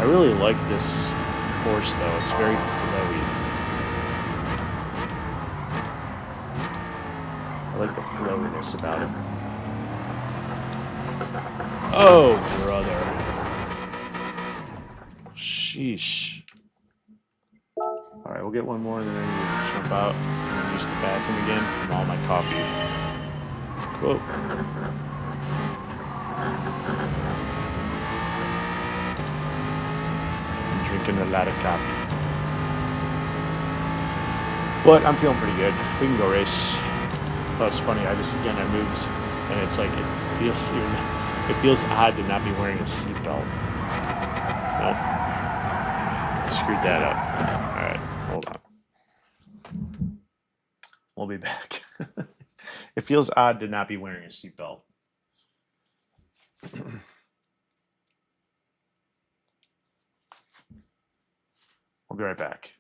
I really like this course though, it's very flowy. I like the flowiness about it. Oh, brother. Sheesh. Alright, we'll get one more and then I need to jump out and use the bathroom again from all my coffee. Whoa. Drinking a lot of coffee. But I'm feeling pretty good. We can go race. Oh, it's funny. I moved, and it's like it feels odd to not be wearing a seatbelt. Nope. Screwed that up. All right, hold on. We'll be back. It feels odd to not be wearing a seatbelt. We'll be right back.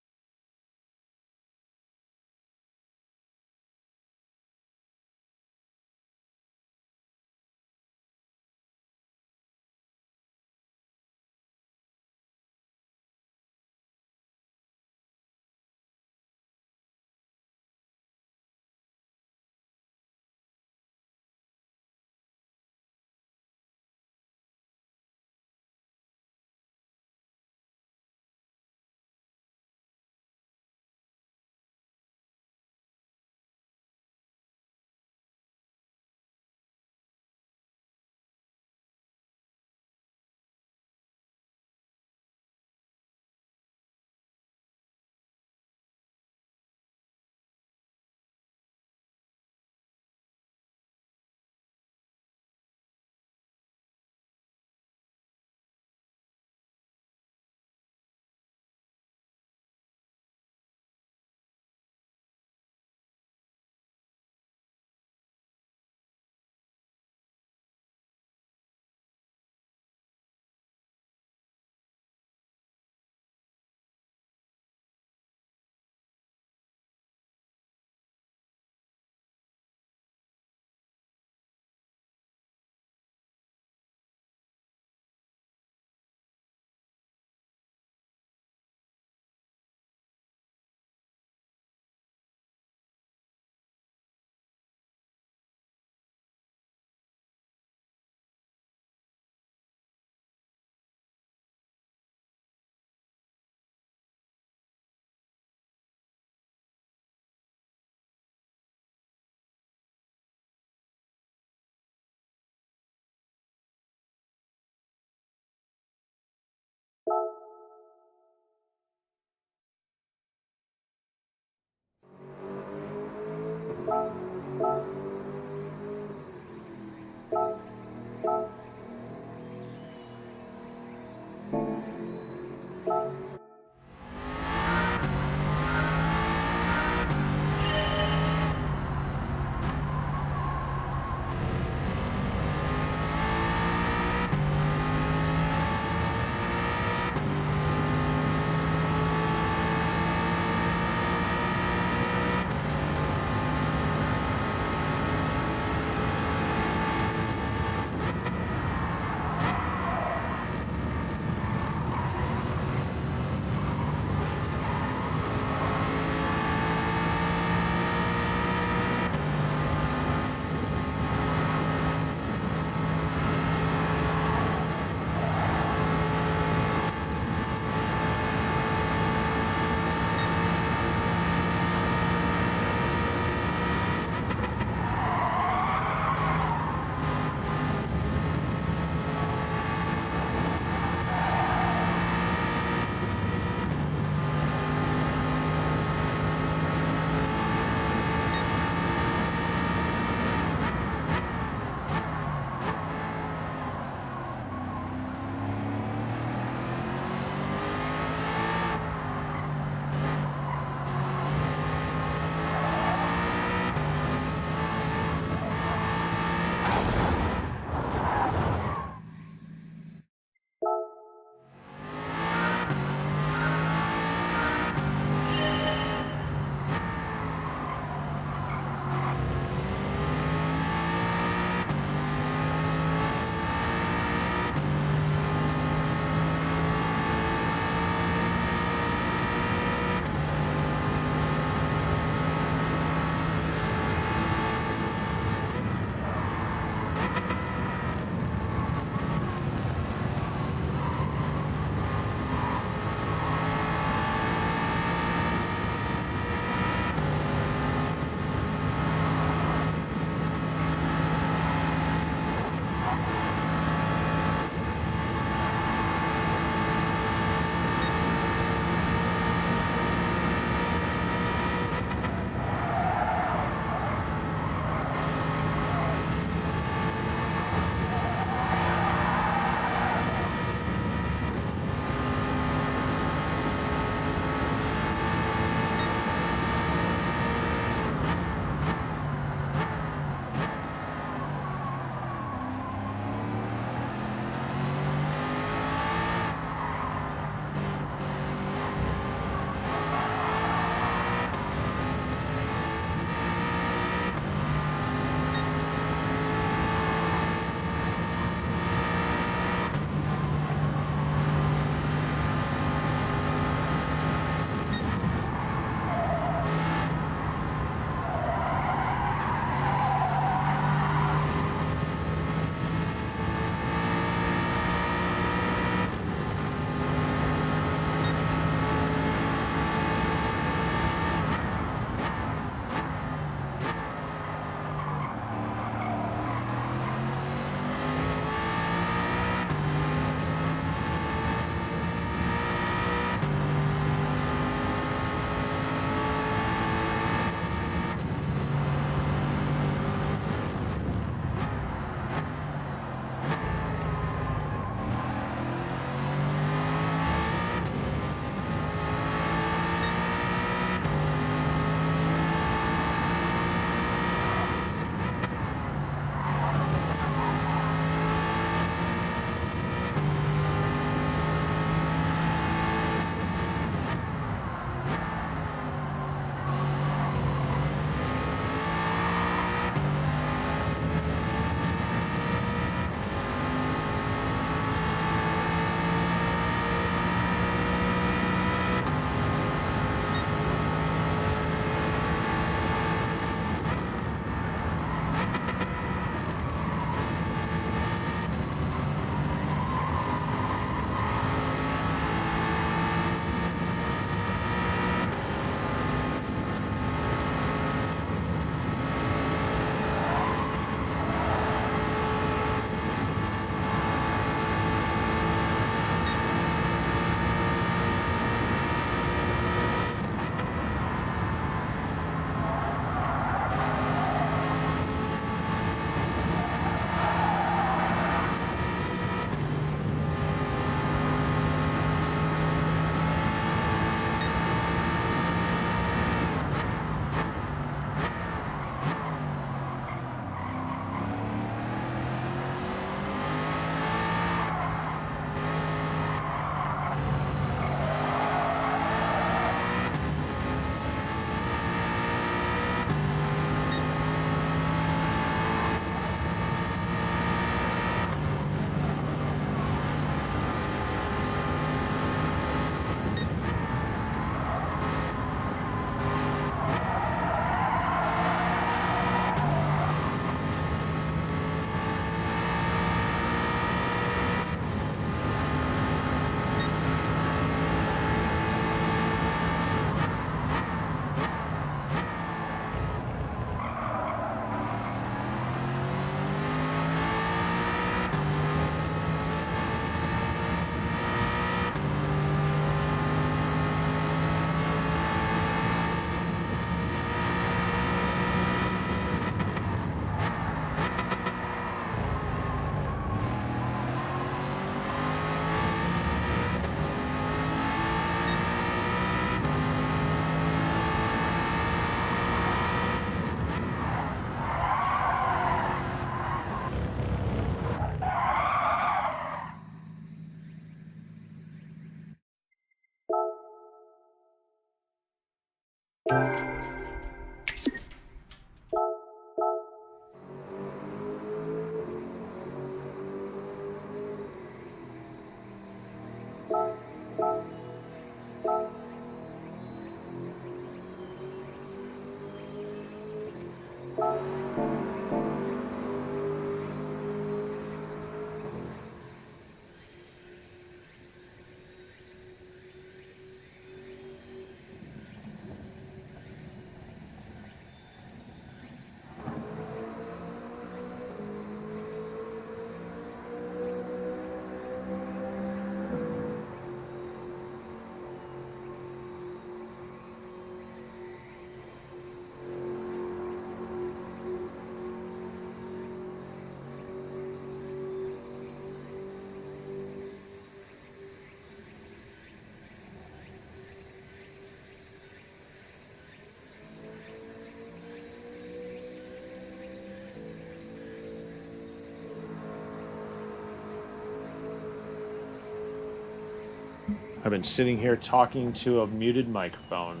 I've been sitting here talking to a muted microphone.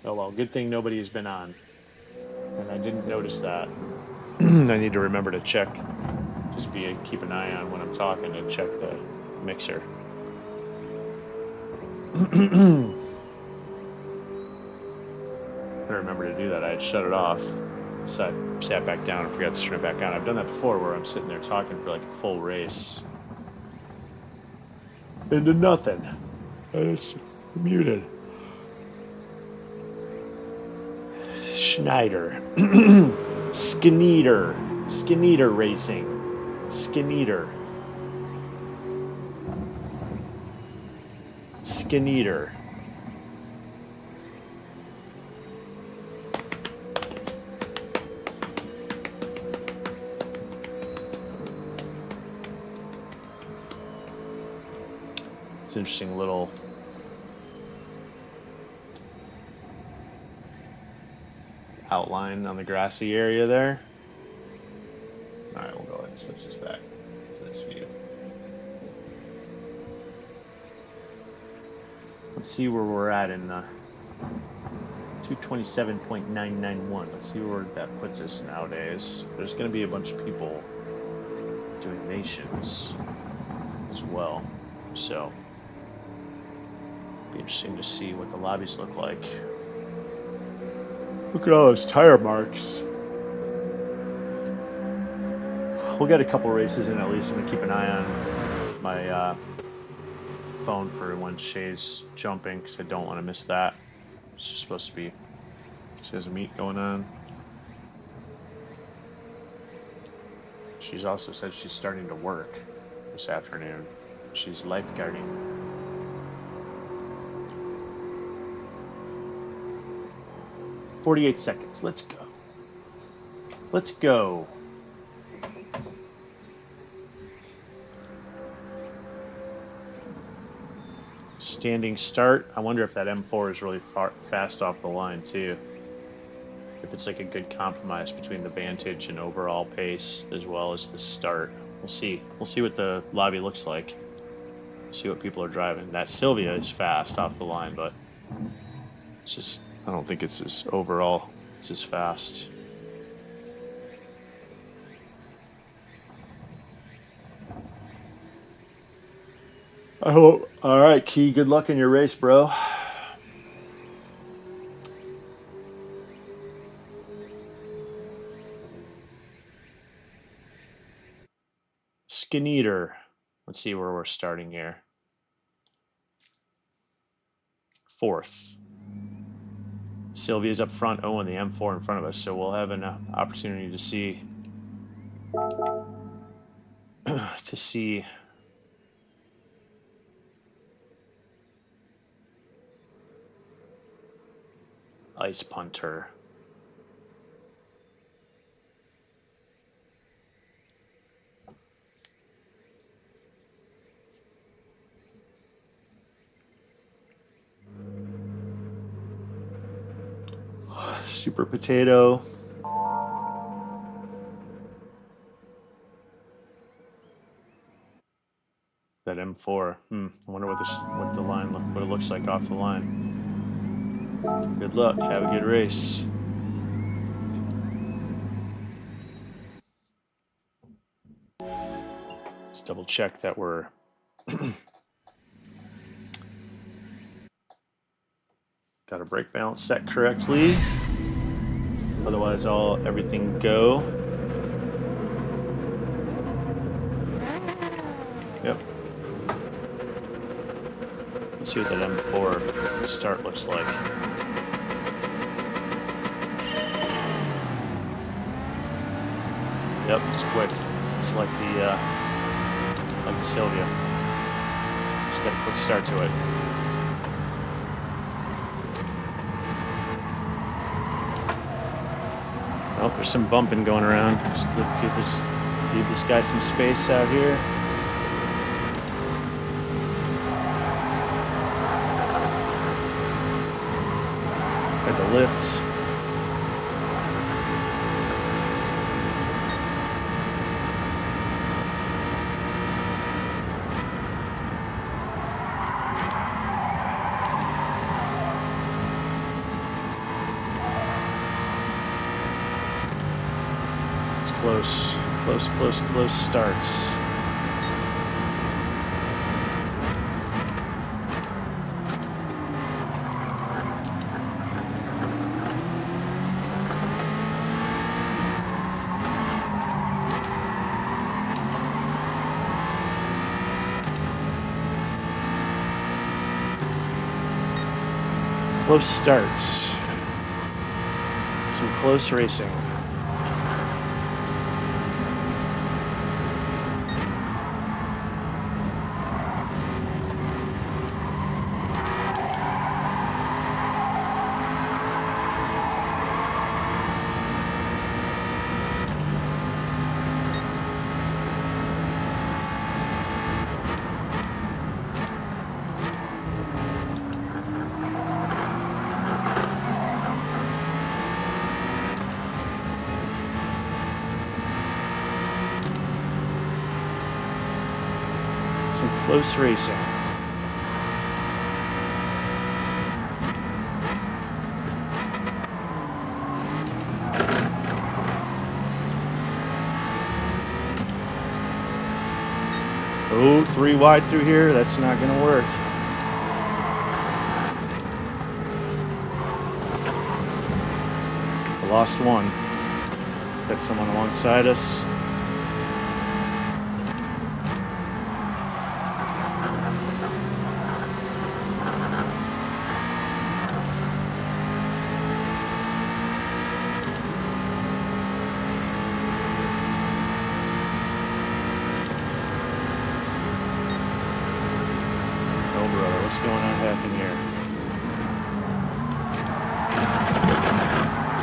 Oh well, good thing nobody has been on. And I didn't notice that. I need to remember to check. Just keep an eye on when I'm talking and check the mixer. I remember to do that. I had shut it off. So I sat back down and forgot to turn it back on. I've done that before where I'm sitting there talking for like a full race. Into nothing. And it's muted. Schneider. Skeneter. Skeneter Racing. Skeneter. Skeneter. It's an interesting little outline on the grassy area there. All right, we'll go ahead and switch this back to this view. Let's see where we're at in 227.991. Let's see where that puts us nowadays. There's going to be a bunch of people doing nations as well, so it'll be interesting to see what the lobbies look like. Look at all those tire marks. We'll get a couple races in at least. I'm gonna keep an eye on my phone for when Shay's jumping because I don't want to miss that. She's supposed to be. She has a meet going on. She's also said she's starting to work this afternoon. She's lifeguarding. "48 seconds. Let's go. Let's go." Standing start. I wonder if that M4 is really fast off the line too. If it's like a good compromise between the Vantage and overall pace as well as the start. We'll see. We'll see what the lobby looks like. See what people are driving. That Sylvia is fast off the line, but it's just, I don't think it's as overall. It's as fast. I hope. All right, Key. Good luck in your race, bro. Skeneter. Let's see where we're starting here. 4th. Sylvia's up front. Oh, and the M4 in front of us. So we'll have an opportunity to see Ice Punter. Super Potato. That M4. I wonder what it looks like off the line. Good luck. Have a good race. Let's double check that we're got our brake balance set correctly. Otherwise, everything go. Yep. Let's see what that M4 start looks like. Yep, it's quick. It's like the Sylvia. Just got a quick start to it. Oh, there's some bumping going around. Just give this guy some space out here. Got the lifts. Close starts. Close starts. Some close racing. Some close racing. Oh, 3 wide through here. That's not going to work. I lost one. Got someone alongside us. What's going on happening here?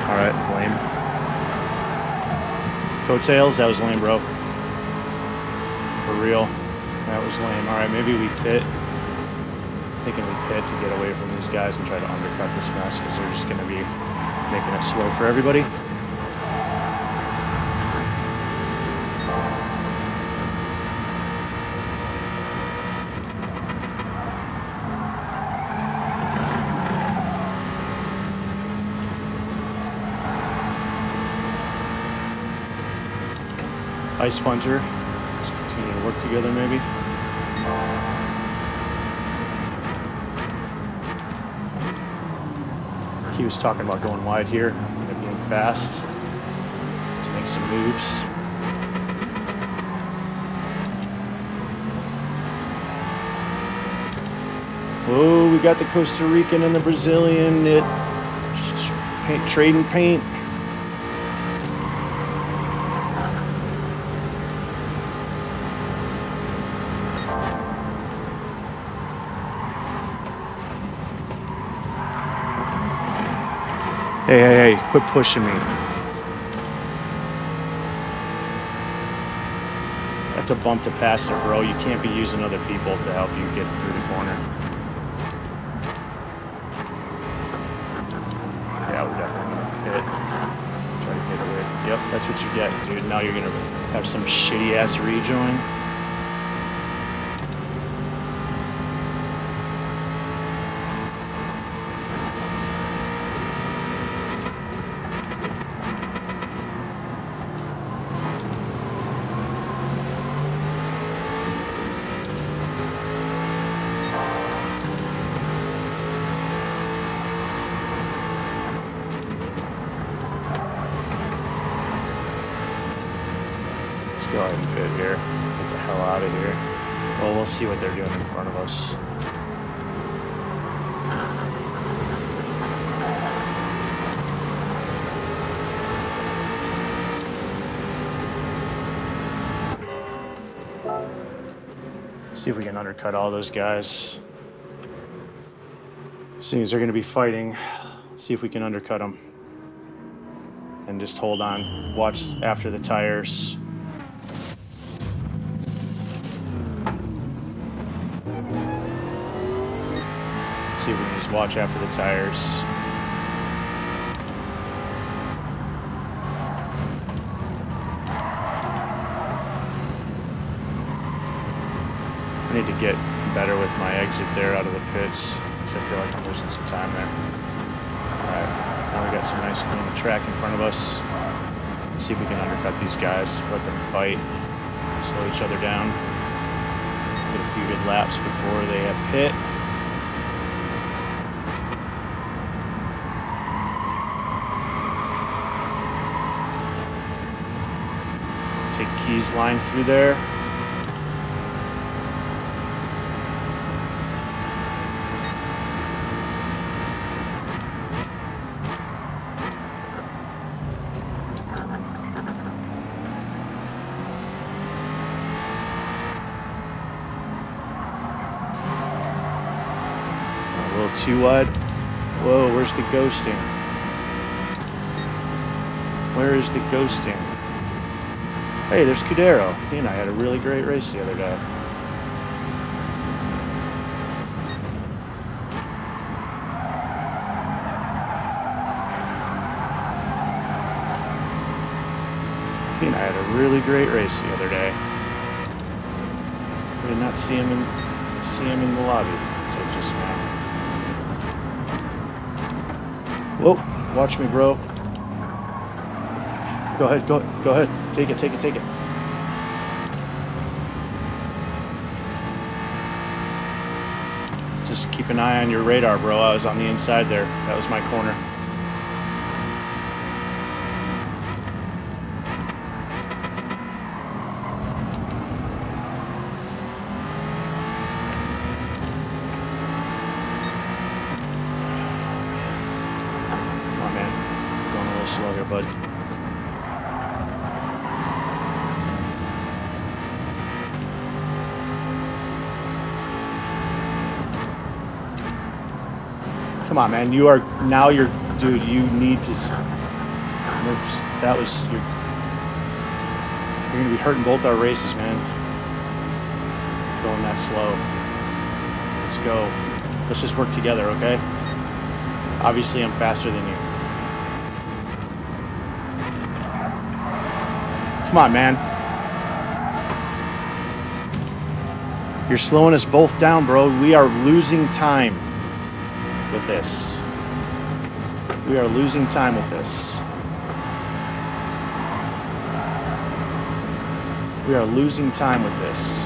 Alright, lame. Coattails, that was lame, bro. For real. That was lame. Alright, maybe we pit. Thinking we pit to get away from these guys and try to undercut this mess because they're just going to be making it slow for everybody. Ice Puncher. Let's continue to work together, maybe. He was talking about going wide here and being fast to make some moves. Oh, we got the Costa Rican and the Brazilian. Trading paint. Hey, quit pushing me. That's a bump to pass there, bro. You can't be using other people to help you get through the corner. Yeah, we're definitely going to pit. Try to get away. Yep, that's what you get, dude. Now you're going to have some shitty-ass rejoin. Go ahead and pit here. Get the hell out of here. Well, we'll see what they're doing in front of us. See if we can undercut all those guys. Seeing as they're going to be fighting, see if we can undercut them. And just hold on. Watch after the tires. See if we can just watch after the tires. I need to get better with my exit there out of the pits, because I feel like I'm losing some time there. Alright, now we got some nice clean track in front of us. Let's see if we can undercut these guys, let them fight, slow each other down. Get a few good laps before they have pit. Take Key's line through there. Too wide. Whoa, where's the ghosting? Where is the ghosting? Hey, there's Cudero. He and I had a really great race the other day. He and I had a really great race the other day. I did not see him in the lobby until just now. Whoa, watch me, bro. Go ahead, go ahead. Take it. Just keep an eye on your radar, bro. I was on the inside there. That was my corner. Slow here, bud. Come on, man. You're dude, you need to, you're gonna be hurting both our races, man. Going that slow. Let's go. Let's just work together, okay? Obviously, I'm faster than you. Come on, man. You're slowing us both down, bro. We are losing time with this. We are losing time with this. We are losing time with this.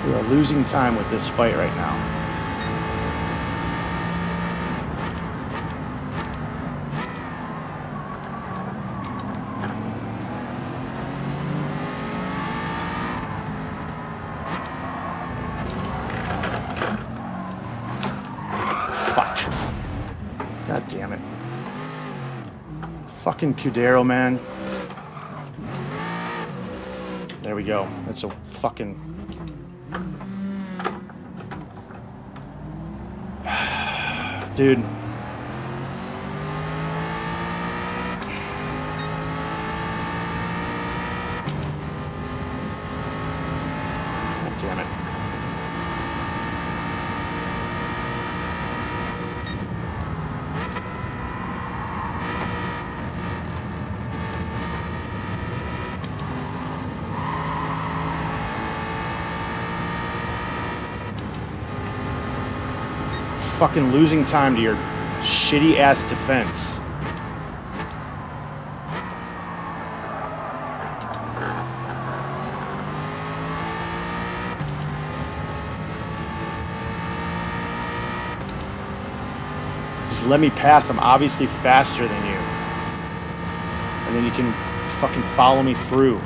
We are losing time with this fight right now. Fuck. God damn it. Fucking Cudero, man. There we go. That's a fucking... Dude. God damn it. Fucking losing time to your shitty ass defense. Just let me pass. I'm obviously faster than you. And then you can fucking follow me through.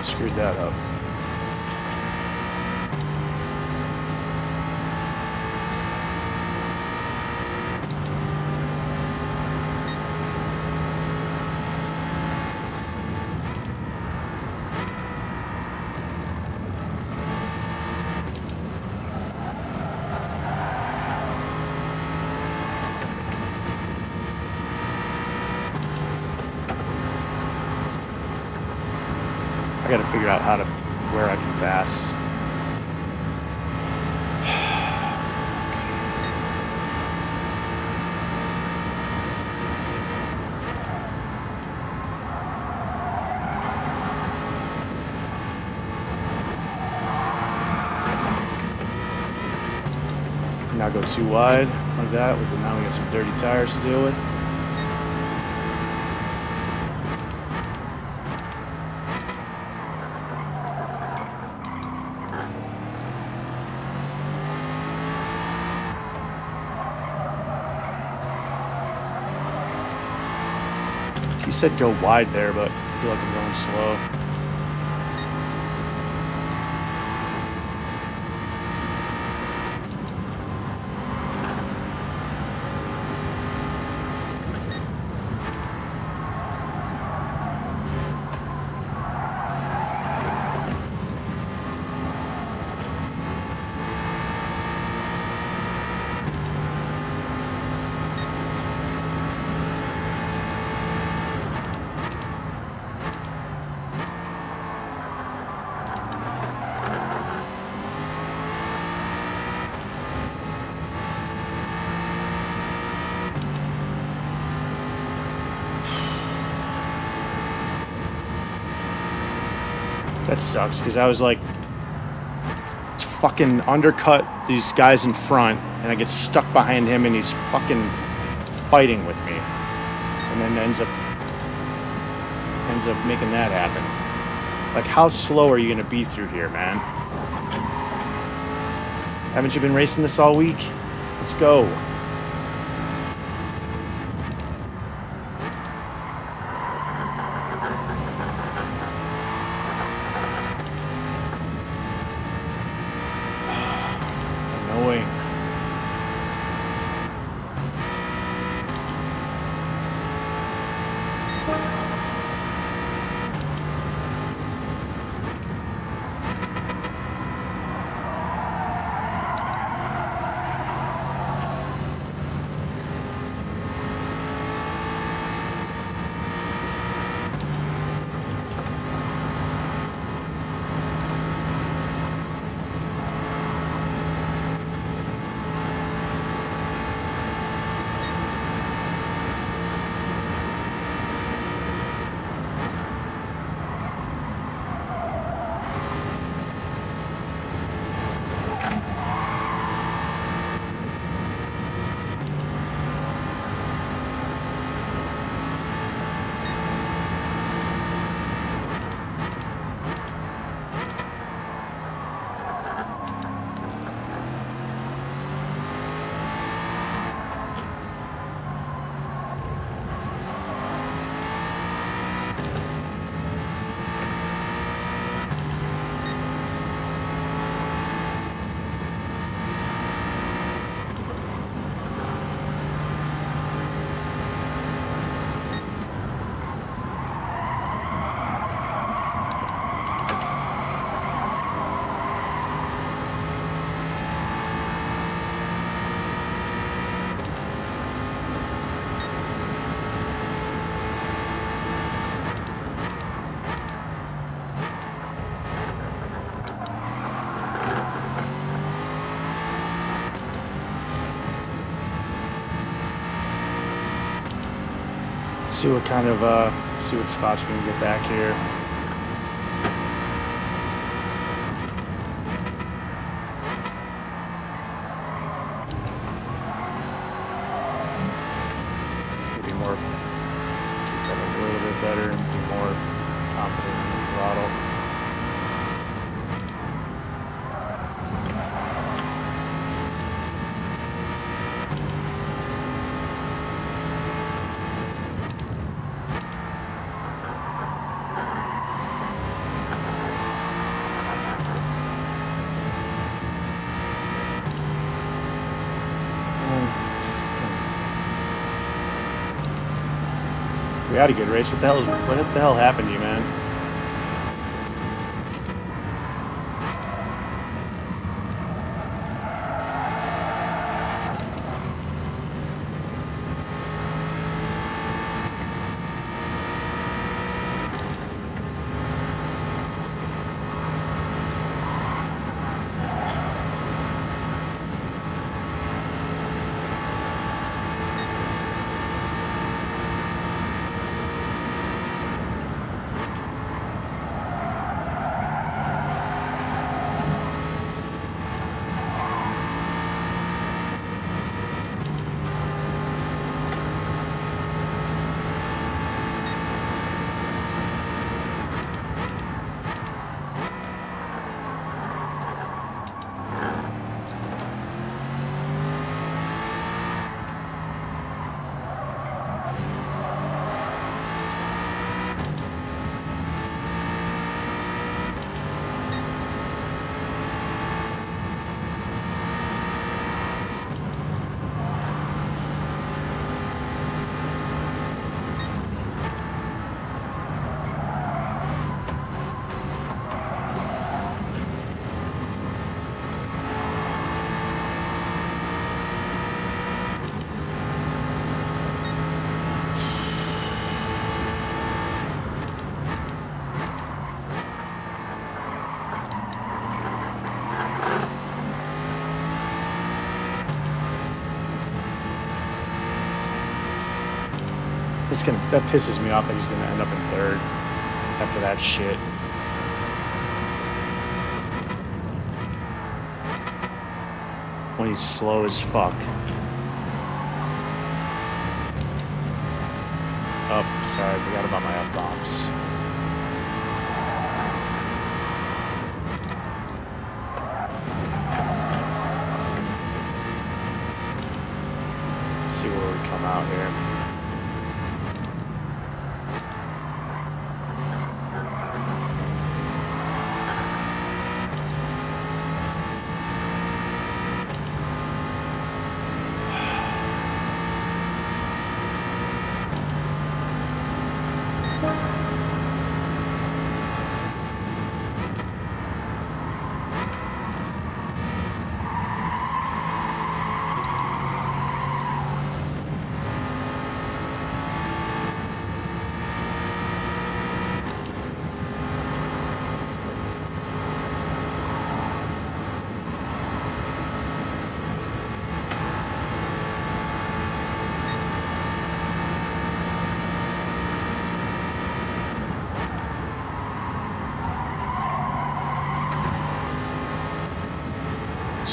Screwed that up. I gotta figure out where I can pass. Not go too wide like that. Now we got some dirty tires to deal with. He said go wide there, but I feel like I'm going slow. That sucks, because I was like, fucking undercut these guys in front, and I get stuck behind him, and he's fucking fighting with me, and then ends up making that happen. Like, how slow are you gonna be through here, man? Haven't you been racing this all week? Let's go. Annoying. See what kind of see what spots we can get back here. Maybe more, keep that a little bit better and be more confident in the throttle. We had a good race. What the hell happened to you, man? That pisses me off that he's gonna end up in third after that shit. When he's slow as fuck. Oh, sorry, I forgot about my F-bombs. See where we come out here.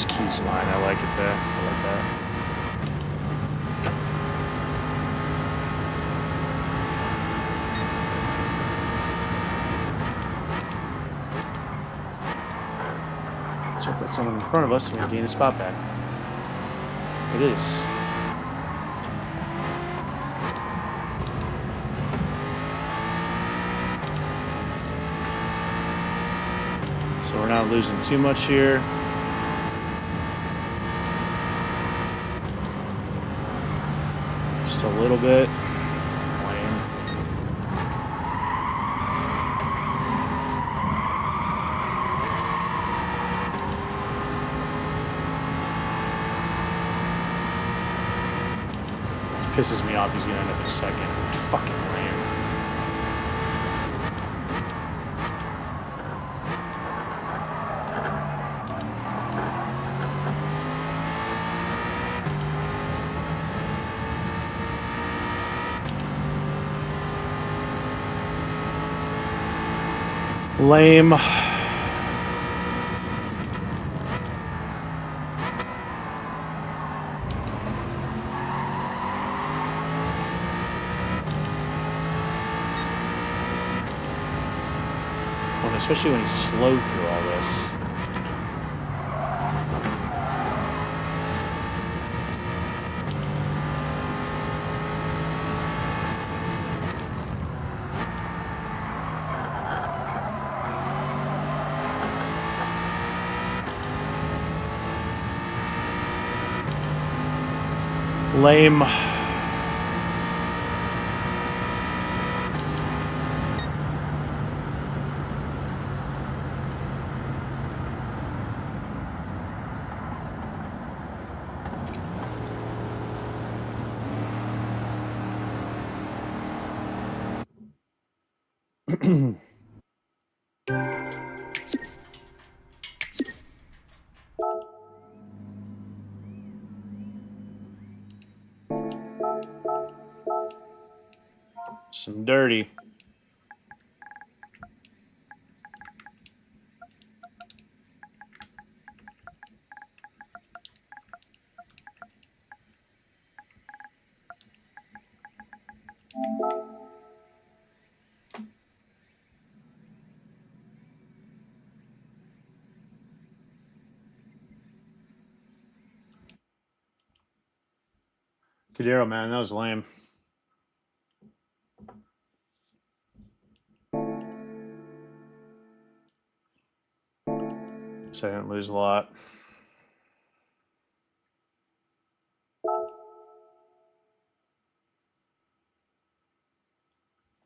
Keys line, I like it there. I like that. So if that's someone in front of us, we're gonna gain a spot back. It is. So we're not losing too much here. A little bit. Pisses me off. He's gonna end up in second. Fucking lame. Lame. Well, especially when he's slow through all this. Lame. Some dirty. Cadero, man, that was lame. So I didn't lose a lot.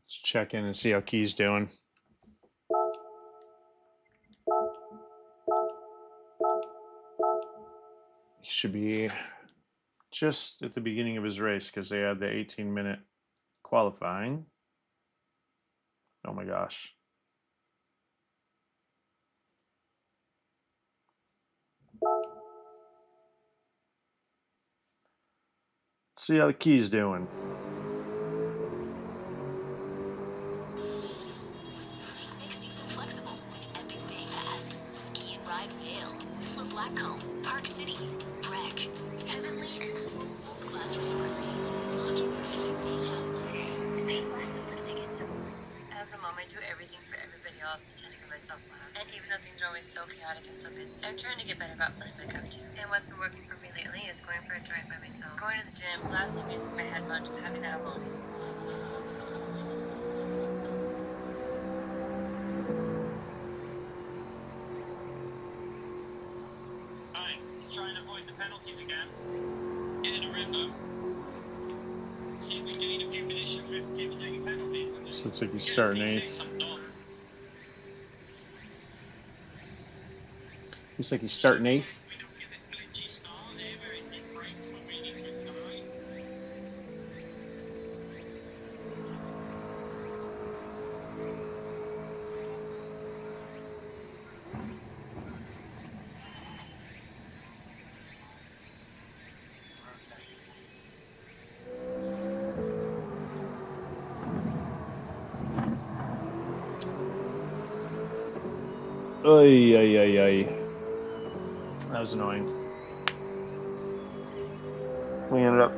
Let's check in and see how Key's doing. He should be just at the beginning of his race because they had the 18-minute qualifying. Oh my gosh. Let's see how the Key's doing. Next season flexible with Epic Day Pass. Ski and Ride Vale, Whistler Blackcomb, Park City, Breck, Heavenly, world-class resorts. Launch your Epic Day Pass today and pay less than lift tickets. As a mom, I do everything for everybody else and trying to give myself love. And even though things are always so chaotic and so busy, I'm trying to get better about filling my cup too. And what's been working for me lately is going for a drive by myself. Going to the gym, blasting music in my headphones, just having that alone. Hi, let's try and avoid the penalties again. Get in a rhythm. See if we gain a few positions with people taking penalties. So looks like he's starting 8th. Looks like he's starting 8th. We don't get this glitchy start here where it breaks when we need to accelerate. Ay, ay, ay, ay. That was annoying. We ended up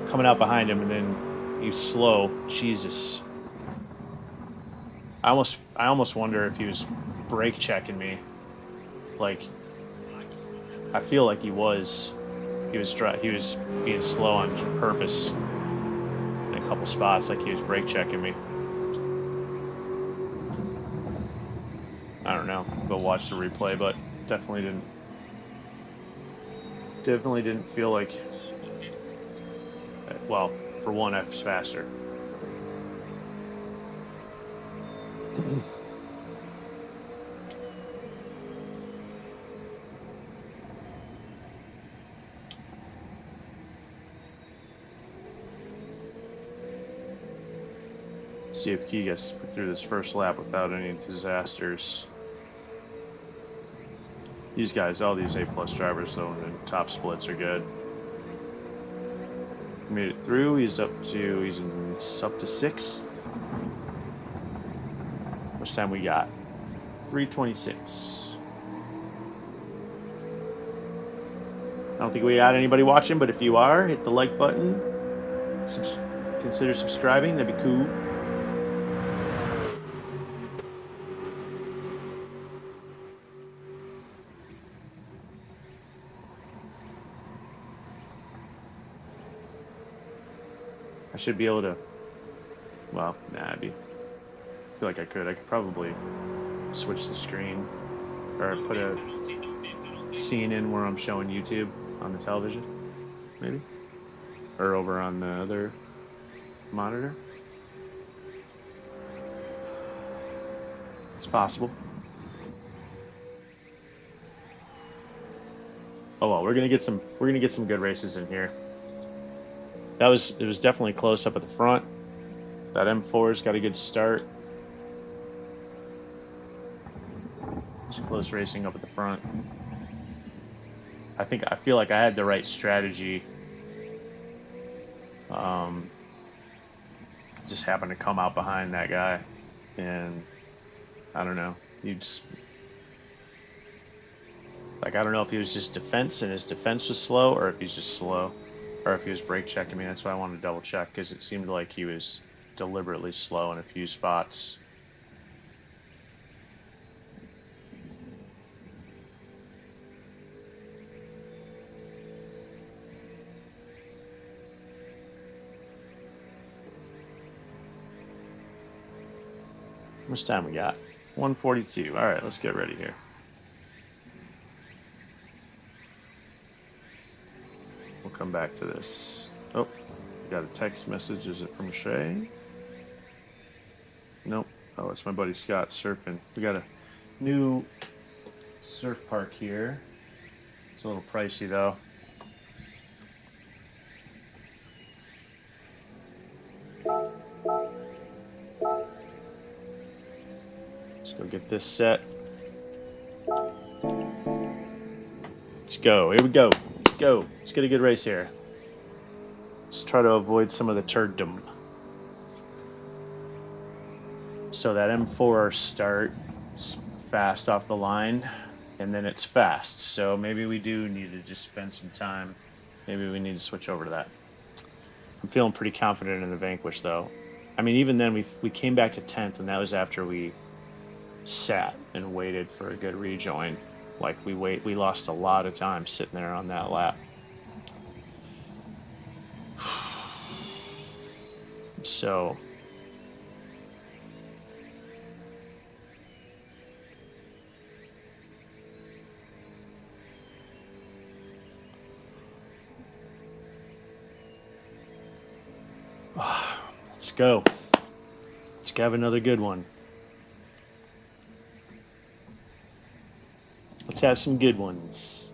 coming out behind him, and then he was slow. Jesus. I almost wonder if he was brake checking me. Like, I feel like he was. He was being slow on purpose in a couple spots, like he was brake checking me. I don't know. Go watch the replay, but definitely didn't feel like. Well, for one, I was faster. See if Key gets through this first lap without any disasters. These guys, all these A+ drivers, though, in the top splits are good. Made it through. He's up to 6th. much time we got? 3:26. I don't think we got anybody watching, but if you are, hit the like button. Consider subscribing. That'd be cool. I should be able to. Well, nah, I feel like I could. I could probably switch the screen or put a scene in where I'm showing YouTube on the television, maybe, or over on the other monitor. It's possible. Oh well, we're gonna get some good races in here. It was definitely close up at the front. That M4's got a good start. It's close racing up at the front. I feel like I had the right strategy. Just happened to come out behind that guy, and I don't know. I don't know if he was just defense and his defense was slow, or if he's just slow, or if he was brake checking me. That's why I wanted to double check, because it seemed like he was deliberately slow in a few spots. How much time we got? 1:42. All right, let's get ready here. We'll come back to this. Oh, got a text message. Is it from Shay? Nope. Oh, it's my buddy Scott surfing. We got a new surf park here. It's a little pricey though. Let's go get this set. Let's go. Here we go. Let's go. Let's get a good race here. Let's try to avoid some of the turddom. So that M4 starts fast off the line, and then it's fast. So maybe we do need to just spend some time. Maybe we need to switch over to that. I'm feeling pretty confident in the Vanquish, though. I mean, even then, we came back to 10th, and that was after we sat and waited for a good rejoin. Like, we lost a lot of time sitting there on that lap. So let's go. Let's have another good one. Let's have some good ones.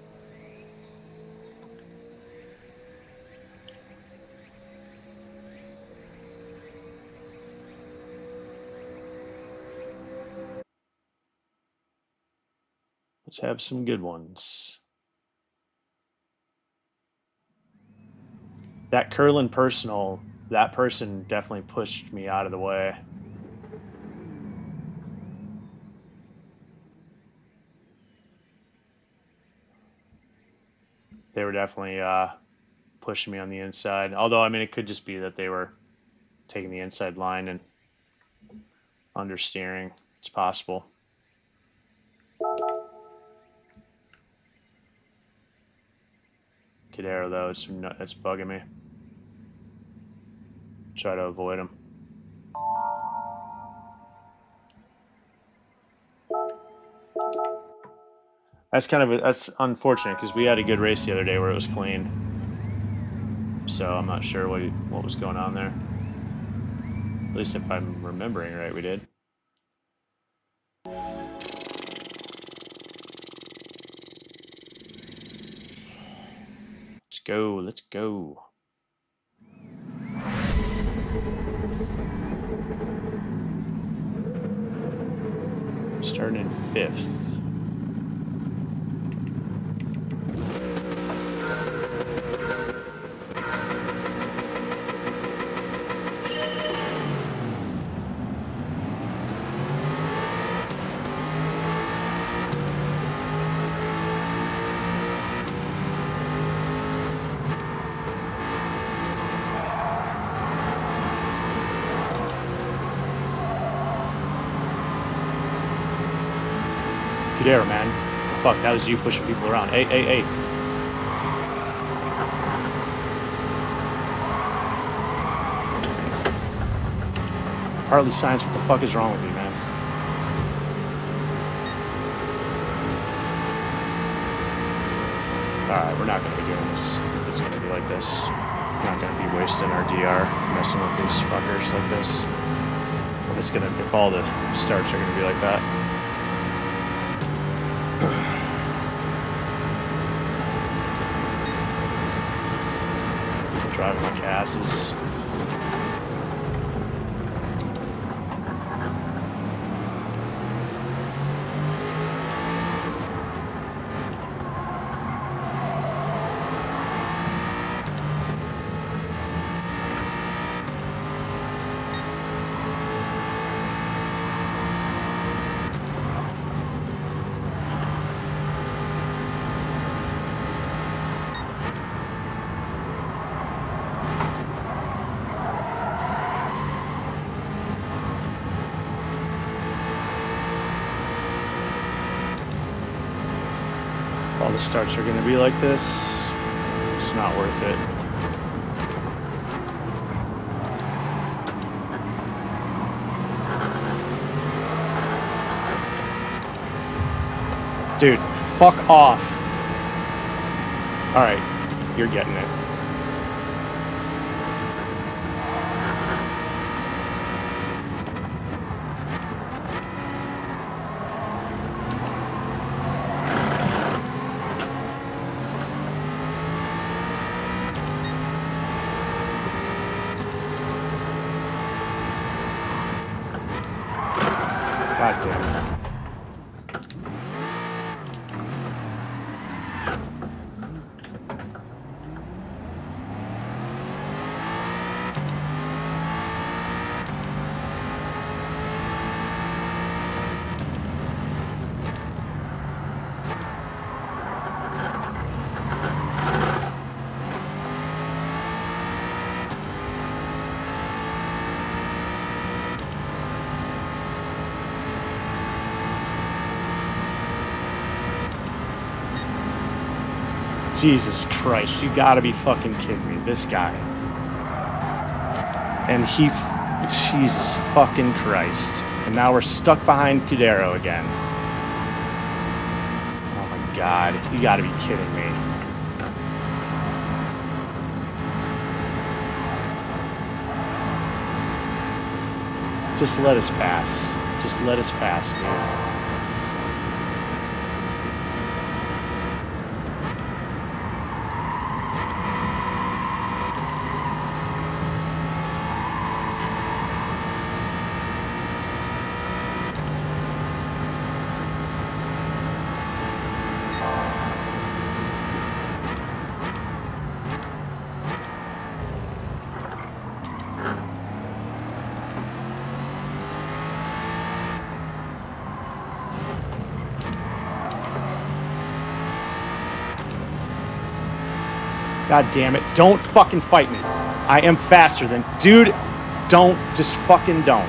Let's have some good ones. That Curlin personal, that person definitely pushed me out of the way. They were definitely pushing me on the inside. Although, I mean, it could just be that they were taking the inside line and understeering. It's possible. Cadero, though, it's bugging me. Try to avoid him. That's unfortunate, because we had a good race the other day where it was clean. So I'm not sure what was going on there. At least if I'm remembering right, we did. Let's go. Let's go. Starting in 5th. Cudero, man. Fuck, that was you pushing people around. Hey, hey, hey. Partly science, what the fuck is wrong with you, man? Alright, we're not going to be doing this. If it's going to be like this. We're not going to be wasting our DR messing with these fuckers like this. If it's going to, if all the starts are going to be like that. People driving like asses. All the starts are going to be like this. It's not worth it. Dude, fuck off. Alright, you're getting it. God damn it. Jesus Christ, you gotta be fucking kidding me. This guy. And he, Jesus fucking Christ. And now we're stuck behind Cudero again. Oh my God, you gotta be kidding me. Just let us pass. Just let us pass, dude. God damn it. Don't fucking fight me. I am faster than... Dude, don't. Just fucking don't.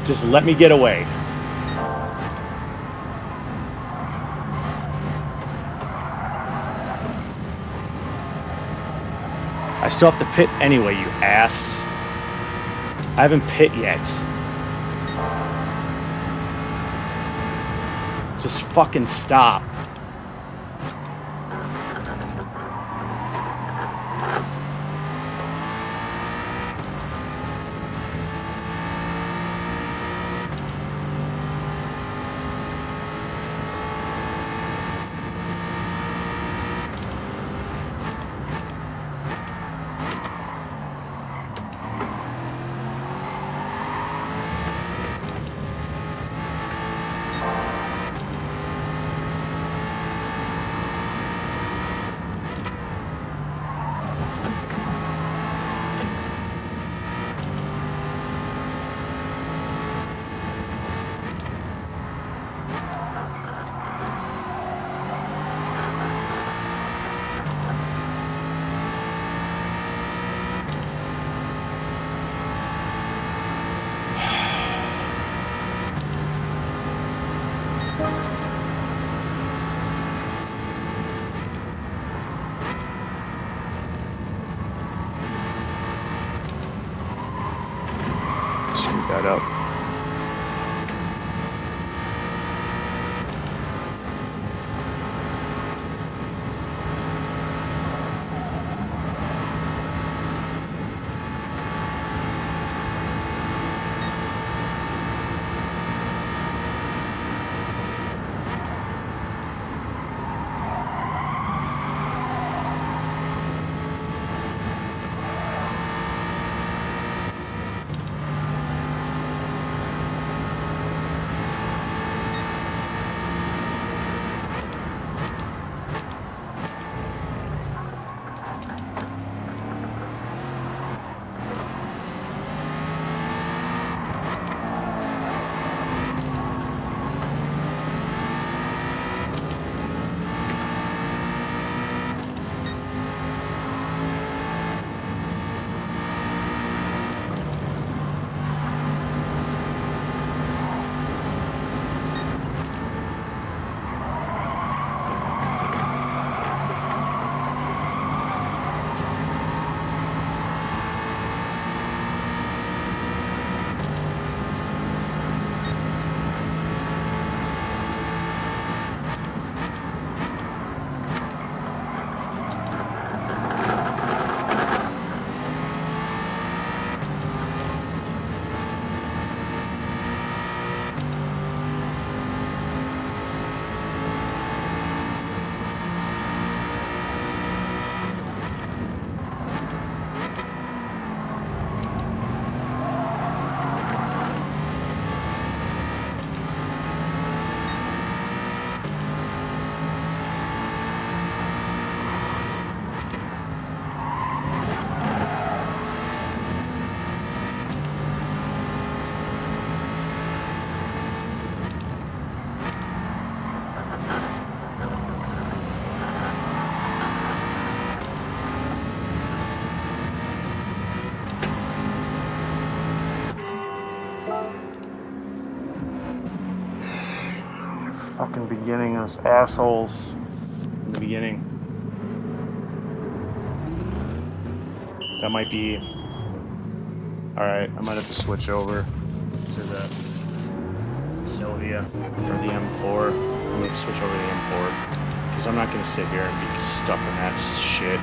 Just let me get away. I still have to pit anyway, you ass. I haven't pit yet. Just fucking stop. it up. Fucking beginning, us assholes in the beginning. That might be... Alright, I might have to switch over to the Sylvia or the M4. I'm going to switch over to the M4 because I'm not going to sit here and be stuck in that shit.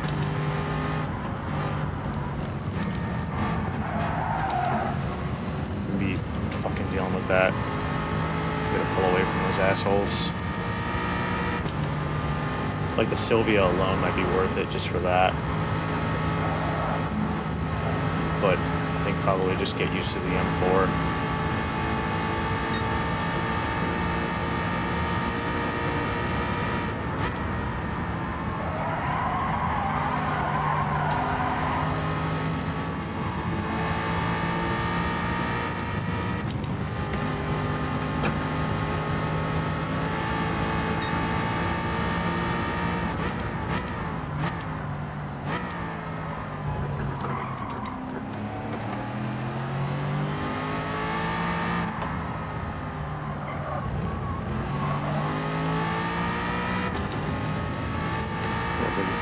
I'm going to be fucking dealing with that. Gotta pull away from those assholes. Like the Sylvia alone might be worth it just for that. But I think probably just get used to the M4.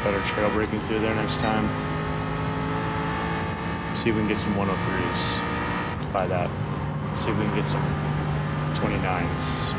Better trail braking through there next time. See if we can get some 103s by that. See if we can get some 29s.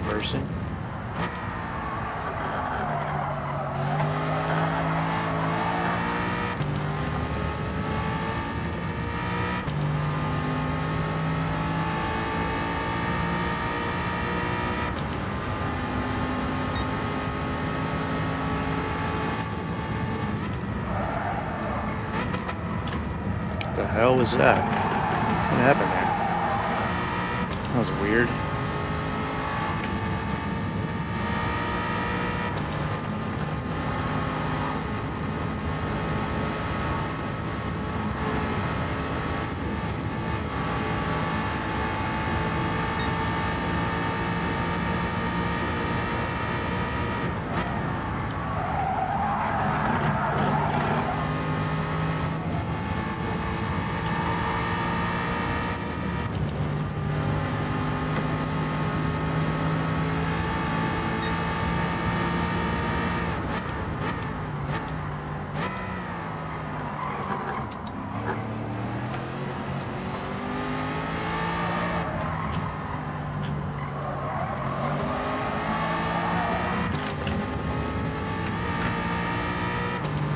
Person. hell was that? What happened there? That was weird.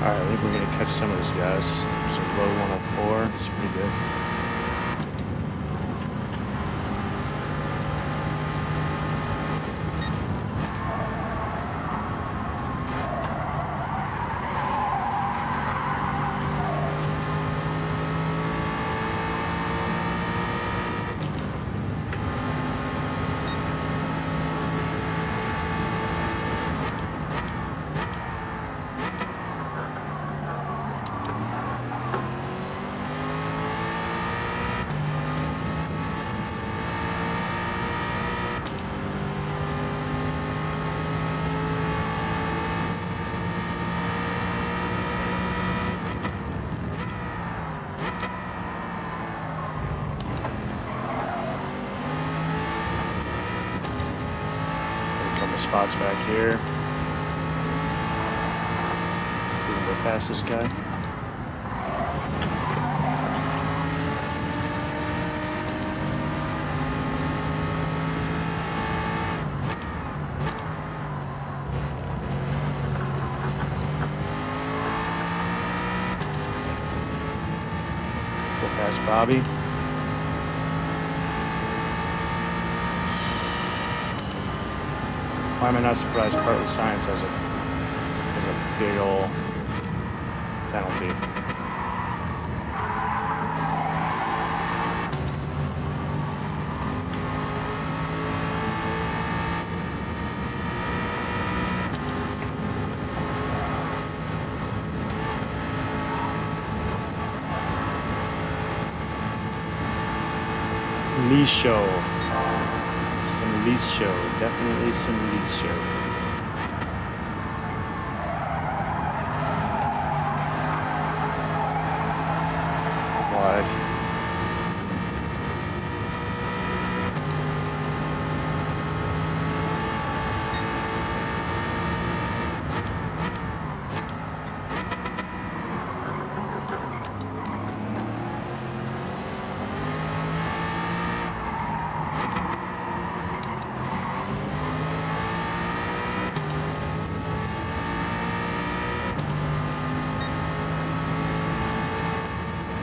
Alright, I think we're going to catch some of these guys. So low 104, it's pretty good. Spots back here. We can go past this guy. Go past Bobby. Why am I not surprised Partly Science has a big ol' penalty? Lee show. Some lease show, definitely some lease show. Why?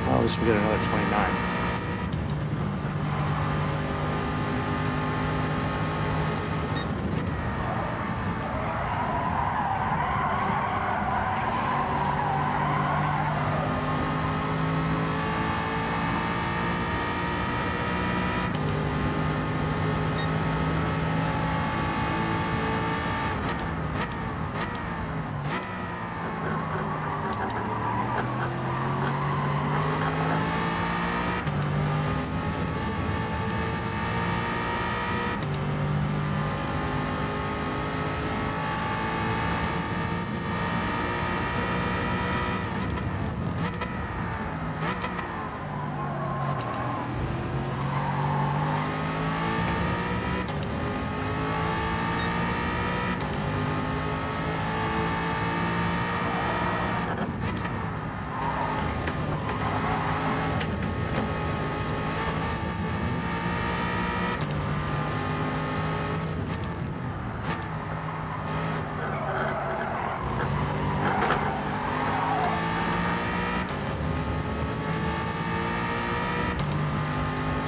Well, at least we get another 29.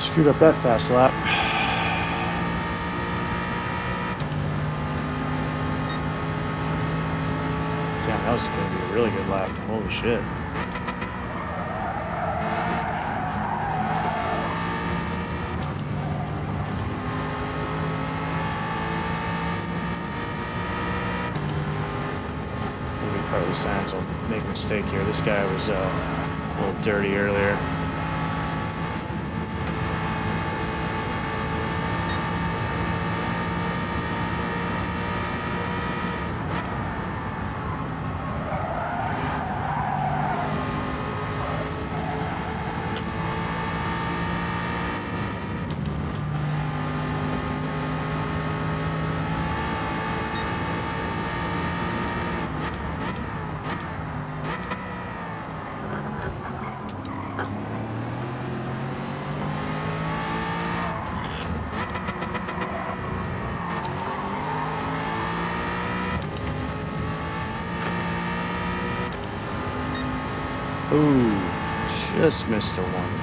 Screwed up that fast lap. Damn, that was going to be a really good lap. Holy shit. early signs will make a mistake here. This guy was a little dirty earlier. Ooh, just missed a one.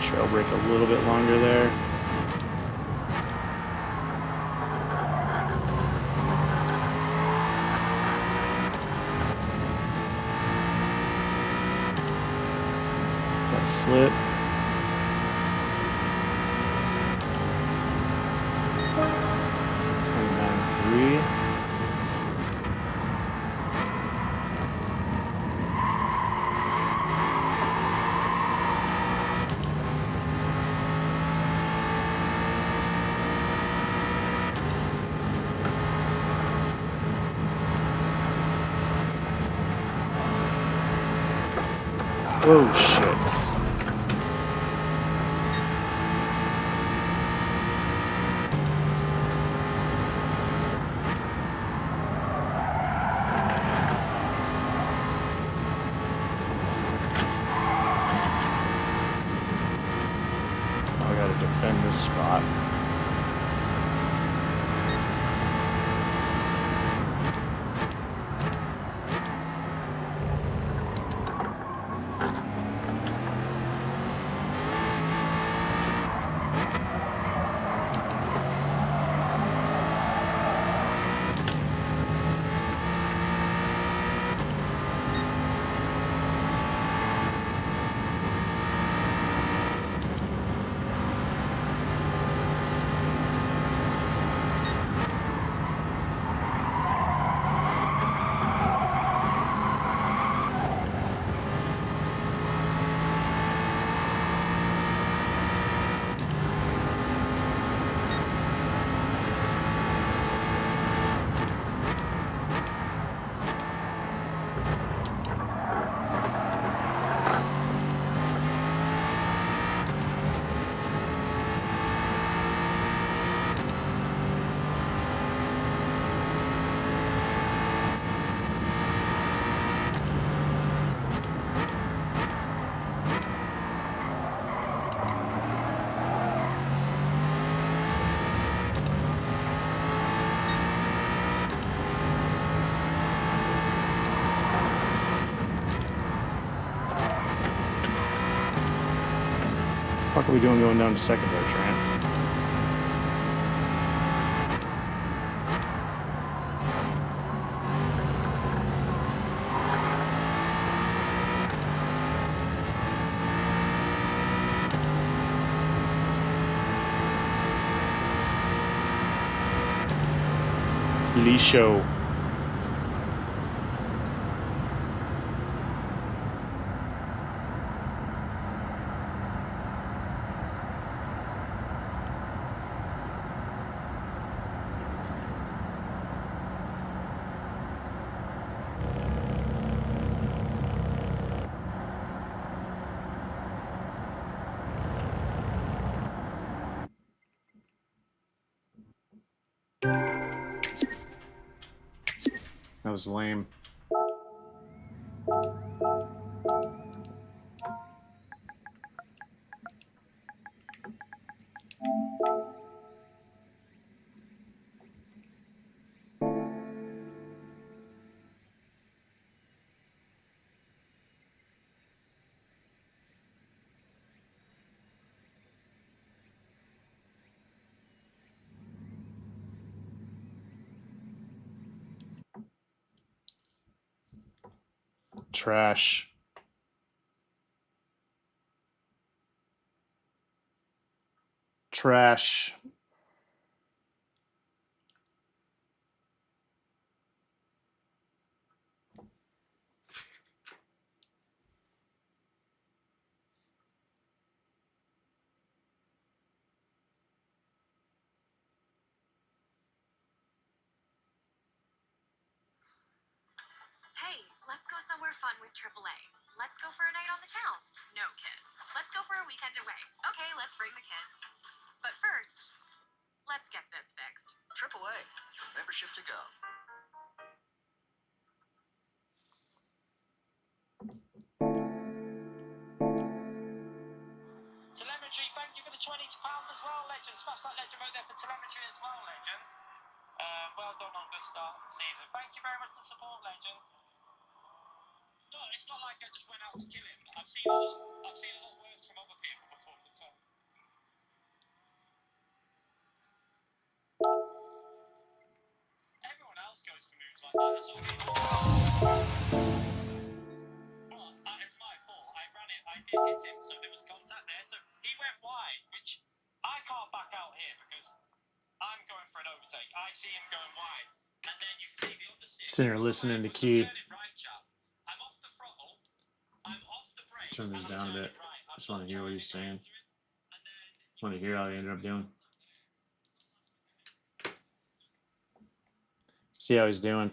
Trail brake a little bit longer there. That slip. Oh shit. I gotta defend this spot. What the fuck are we doing going down to second there, Trent? Lisho. That was lame. Trash. Trash. Hey, let's go somewhere fun with AAA. Let's go for a night on the town. No, kids. Let's go for a weekend away. Okay, let's bring the kids. But first, let's get this fixed. AAA, your membership to go. Telemetry, thank you for the £20 as well, Legend. Smash that Legend vote there for telemetry as well, Legend. Well done on good start of the season. Thank you very much for the support, Legend. It's not like I just went out to kill him. I've seen a lot worse from other people before. So. Everyone else goes for moves like that. That's all we do. But it's my fault. I ran it. I did hit him, so there was contact there. So he went wide, which I can't back out here because I'm going for an overtake. I see him going wide, and then you can see the other side. Sitting here listening to Key. Right, chap. I'm off the throttle. I'm off the brake. Turn this down a bit. I just want to hear what he's saying. I want to hear how he ended up doing. See how he's doing.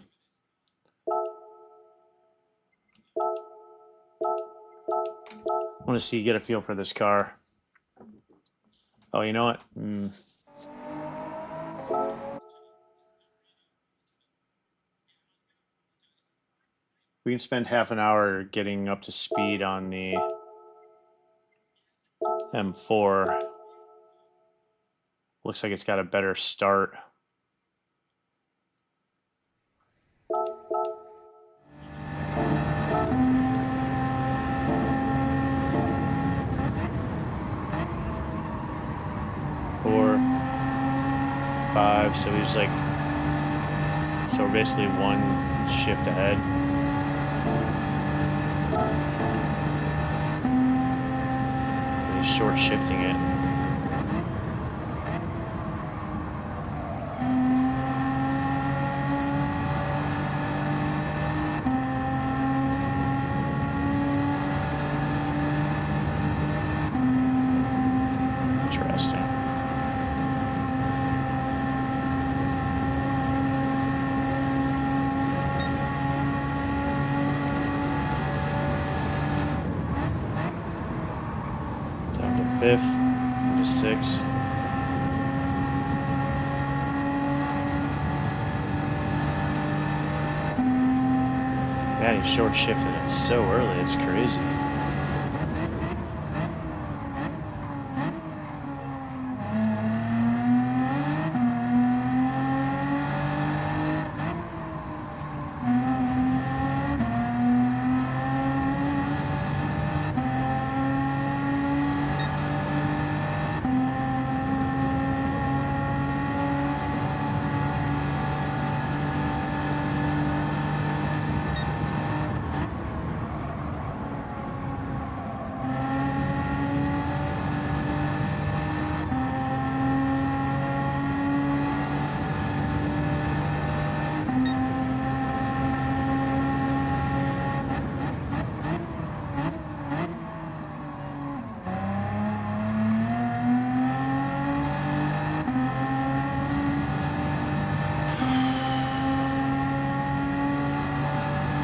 I want to see, get a feel for this car. Oh, you know what? We can spend half an hour getting up to speed on the M4. Looks like it's got a better start. So he's like, so we're basically one shift ahead. And he's short shifting it. Interesting. Fifth, into sixth. Man, he short shifted it so early, it's crazy.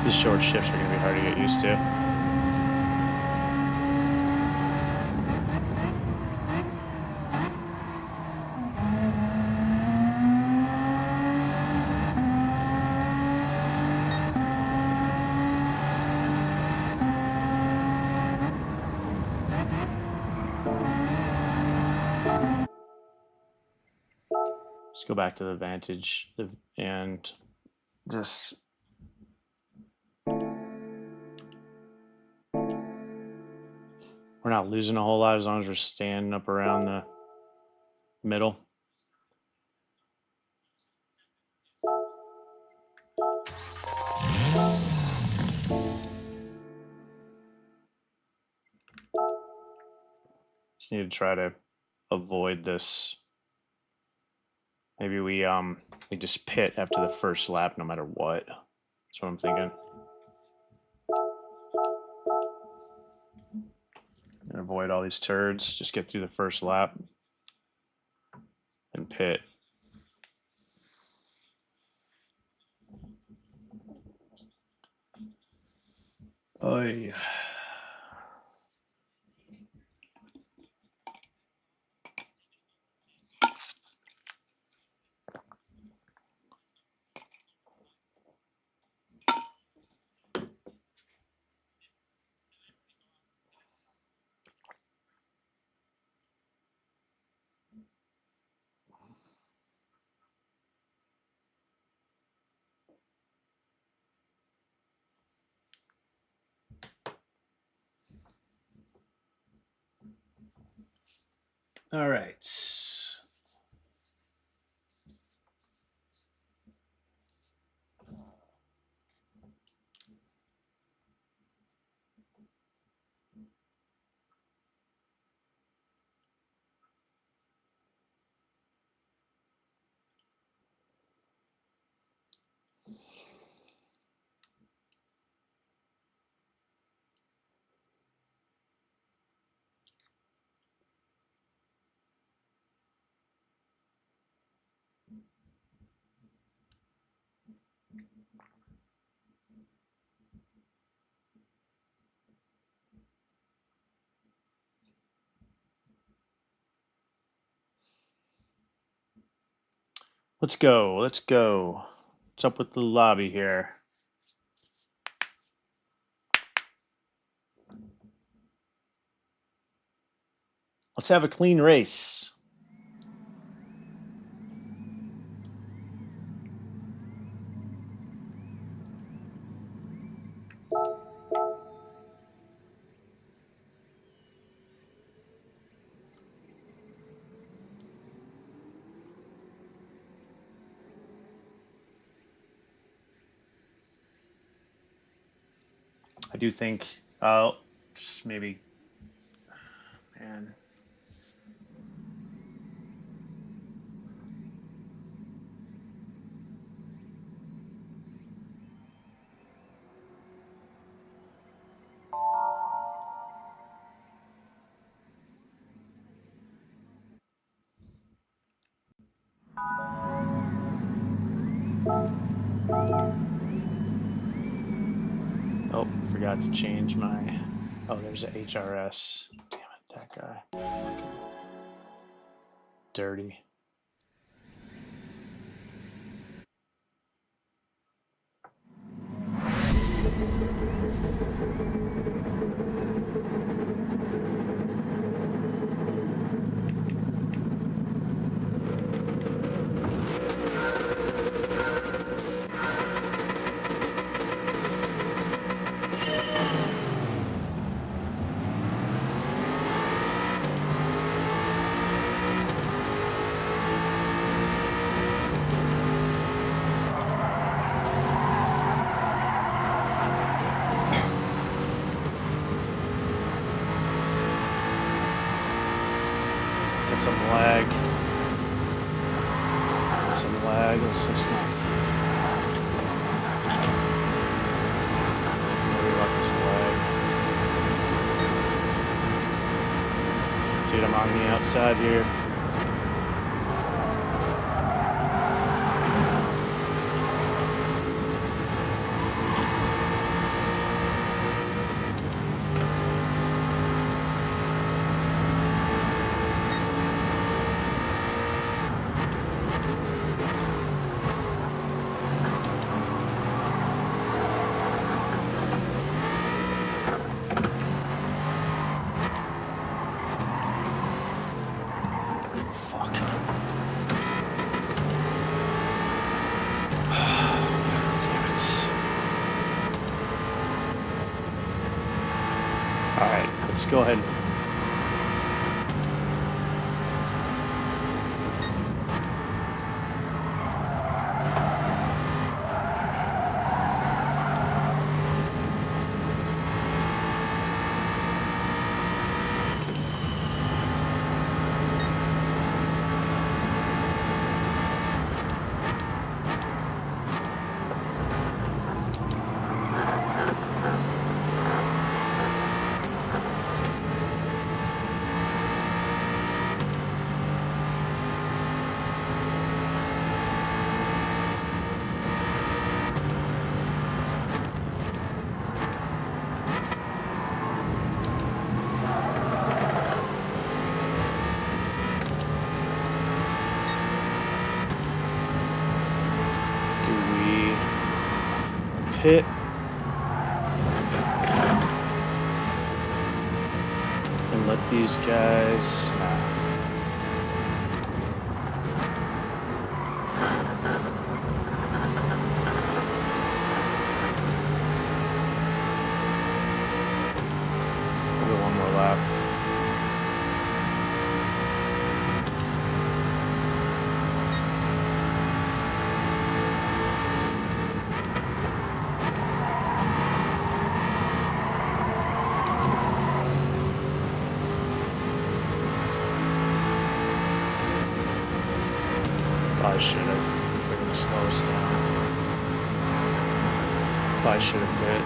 These short shifts are going to be hard to get used to. Let's go back to the Vantage and just we're not losing a whole lot as long as we're standing up around the middle. Just need to try to avoid this. Maybe we just pit after the first lap no matter what. That's what I'm thinking. And avoid all these turds. Just get through the first lap and pit. Oy. All right. Let's go. Let's go. What's up with the lobby here? Let's have a clean race. I do think I'll just maybe, man. Oh, forgot to change my. Oh, there's a HRS. Damn it, that guy. Dirty. Some lag. Some lag. Let's just not. Worry about this lag. Dude, I'm on the outside here. go ahead. Pit. And let these guys. We'll go one more lap. Probably should have. They're going to slow us down. Probably should have pit.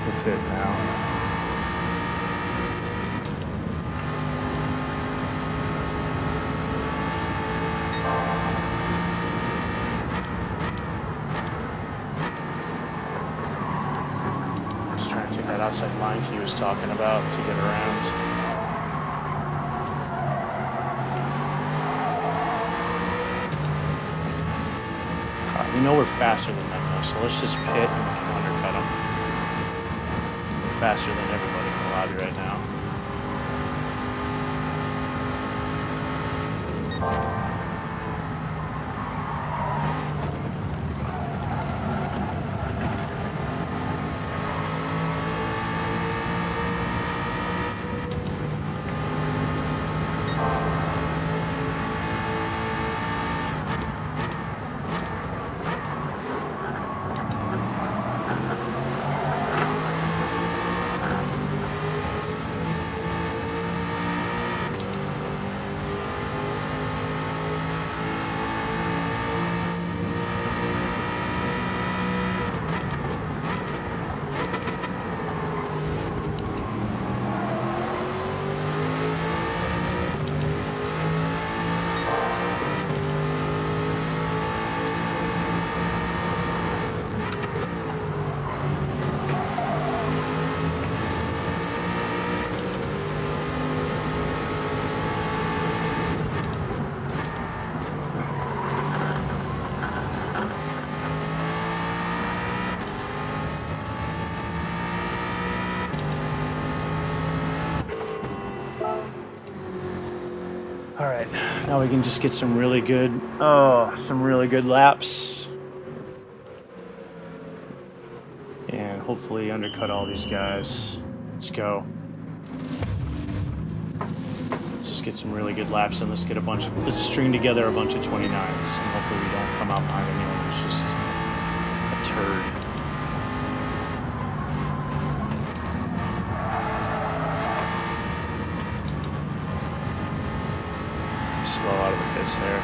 We'll pit now. That outside line he was talking about to get around. We know we're faster than them though, so let's just pit and we can undercut them. We're faster than everybody in the lobby right now. All right, now we can just get some really good laps. And hopefully undercut all these guys. Let's go. Let's just get some really good laps and let's string together a bunch of 29s and hopefully we don't come out behind anyone who's just a turd. Slow out of the pits there.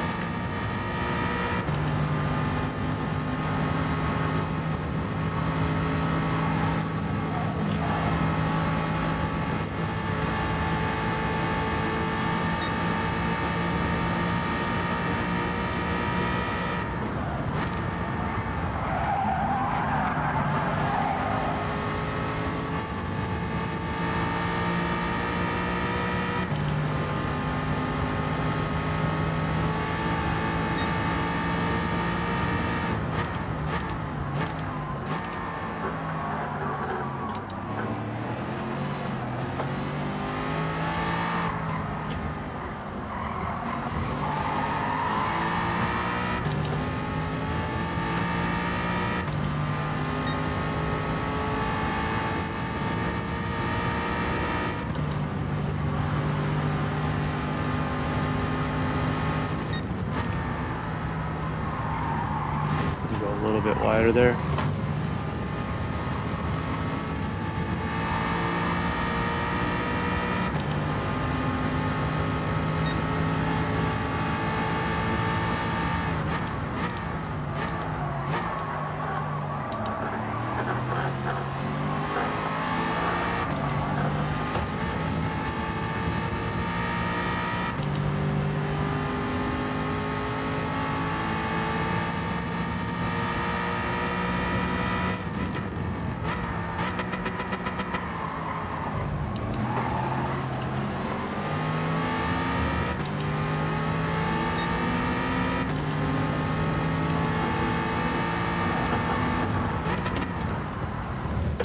little bit wider there.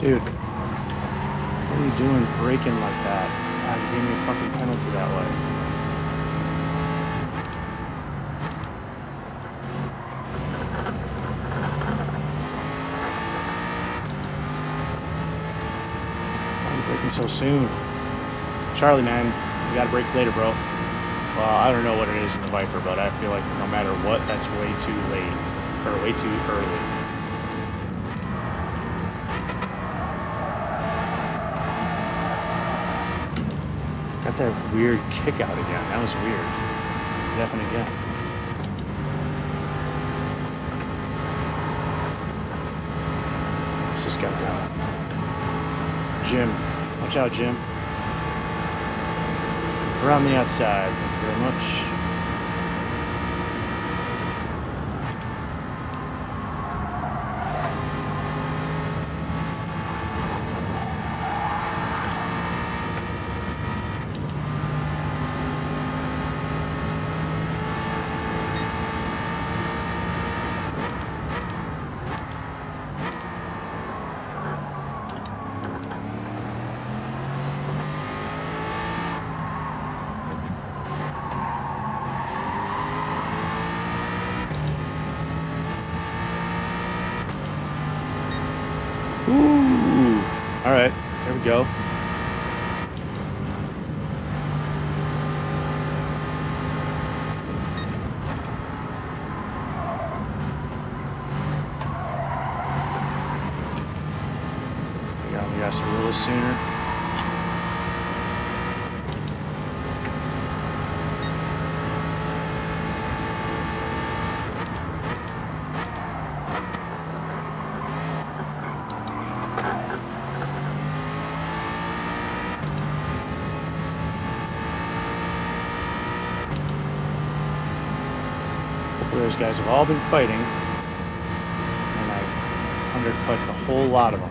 Dude, what are you doing braking like that? God, you gave me a fucking penalty that way. Why are you braking so soon? Charlie, man, you gotta brake later, bro. Well, I don't know what it is in the Viper, but I feel like no matter what, that's way too late. Or way too early. Got that weird kick out again. That was weird. It happened again. What's this guy doing? Jim. Watch out, Jim. Around the outside. Thank you very much. Ooh. All right, there we go. We got some a little sooner. Those guys have all been fighting, and I undercut a whole lot of them.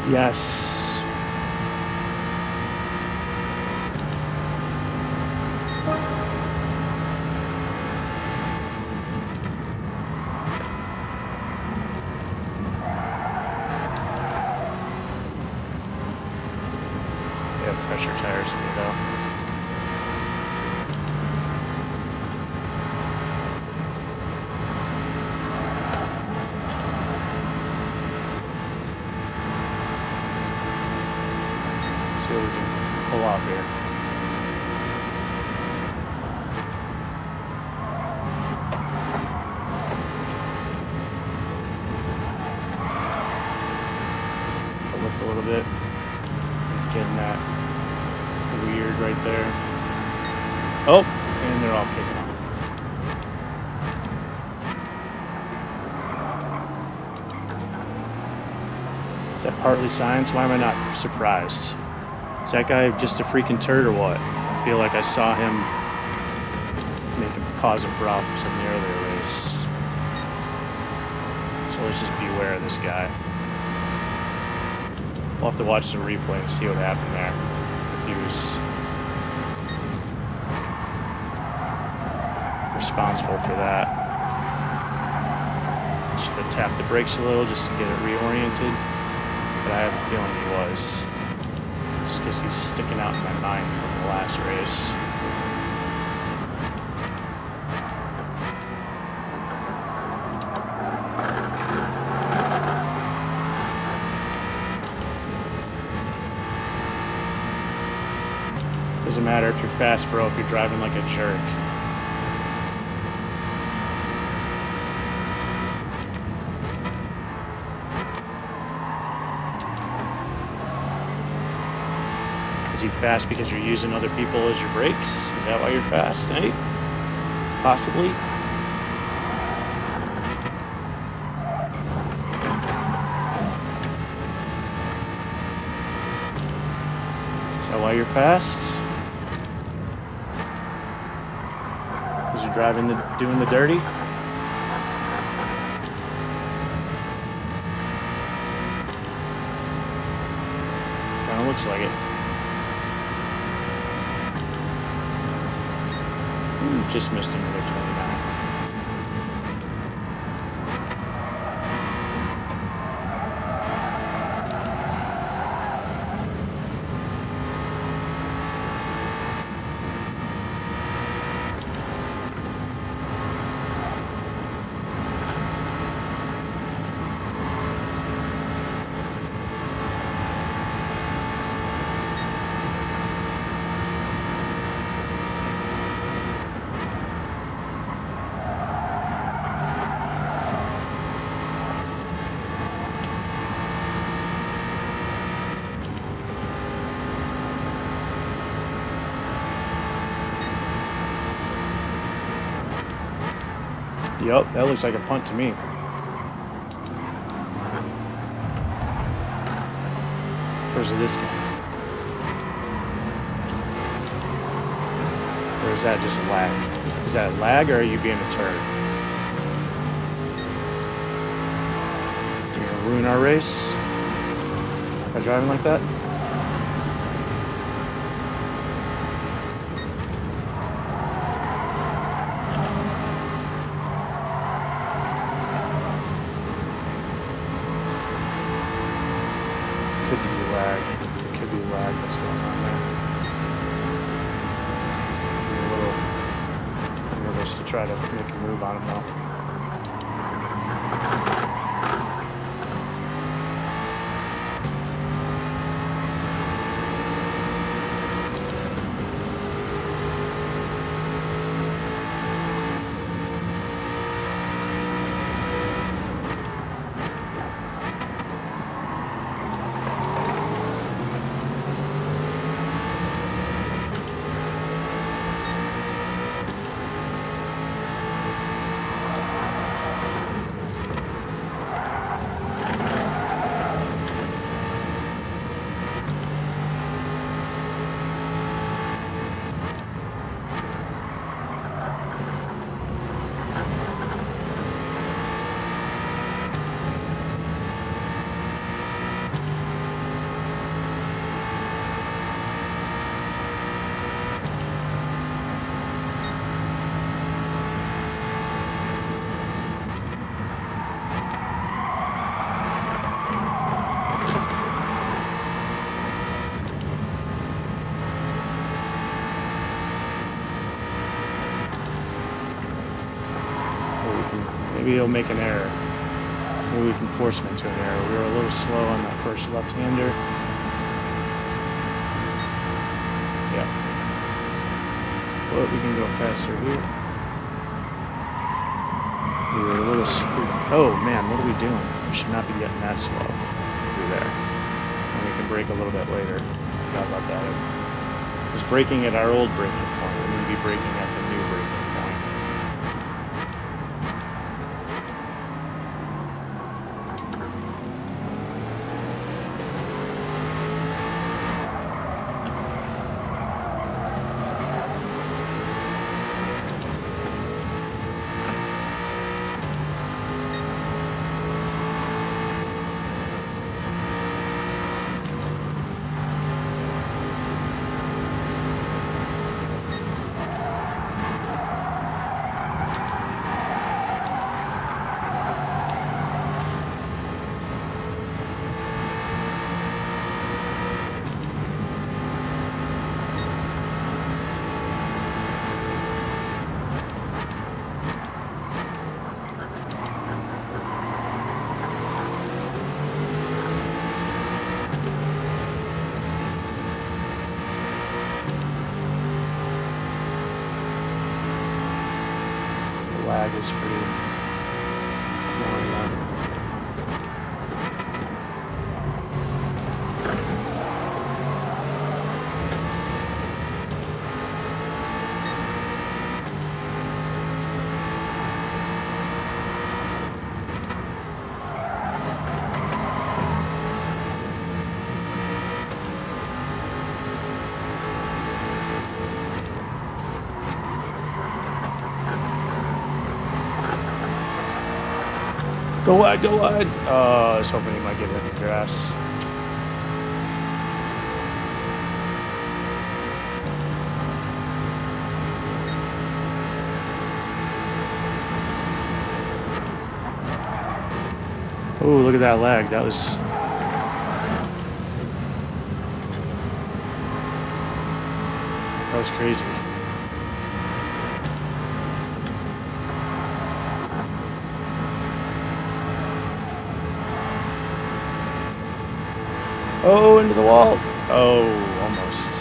Yes. They have fresher tires in it though. See what we can pull off here. I'll lift a little bit. Getting that weird right there. Oh, and they're all kicking off. Is that partly science? Why am I not surprised? Is that guy just a freaking turd or what? I feel like I saw him causing problems in the earlier race. So let's just beware of this guy. We'll have to watch the replay and see what happened there. If he was... responsible for that. Should have tapped the brakes a little just to get it reoriented, but I have a feeling he was. Just because he's sticking out in my mind from the last race. Doesn't matter if you're fast, bro, if you're driving like a jerk. Is he fast because you're using other people as your brakes? Is that why you're fast, eh? Possibly. Is that why you're fast? Because you're driving, doing the dirty? Kind of looks like it. Just missed another 29. Yup, that looks like a punt to me. Where's this guy? Or is that just lag? Is that lag or are you being a turd? You're gonna ruin our race by driving like that? Could be lag that's going on there. I'm a little nervous to try to make a move on him though. Maybe he'll make an error. Maybe we can force him into an error. We were a little slow on that first left-hander. Yeah. But we can go faster here. We were a little slow. Oh man, what are we doing? We should not be getting that slow through there. And we can brake a little bit later. Forgot about that. I was braking at our old braking point. We need to be braking at the new braking point. lag is pretty annoying. Go wide, go wide. I was hoping he might get it in the grass. Oh, look at that lag. That was... That was crazy. Oh, into the wall. Oh, almost.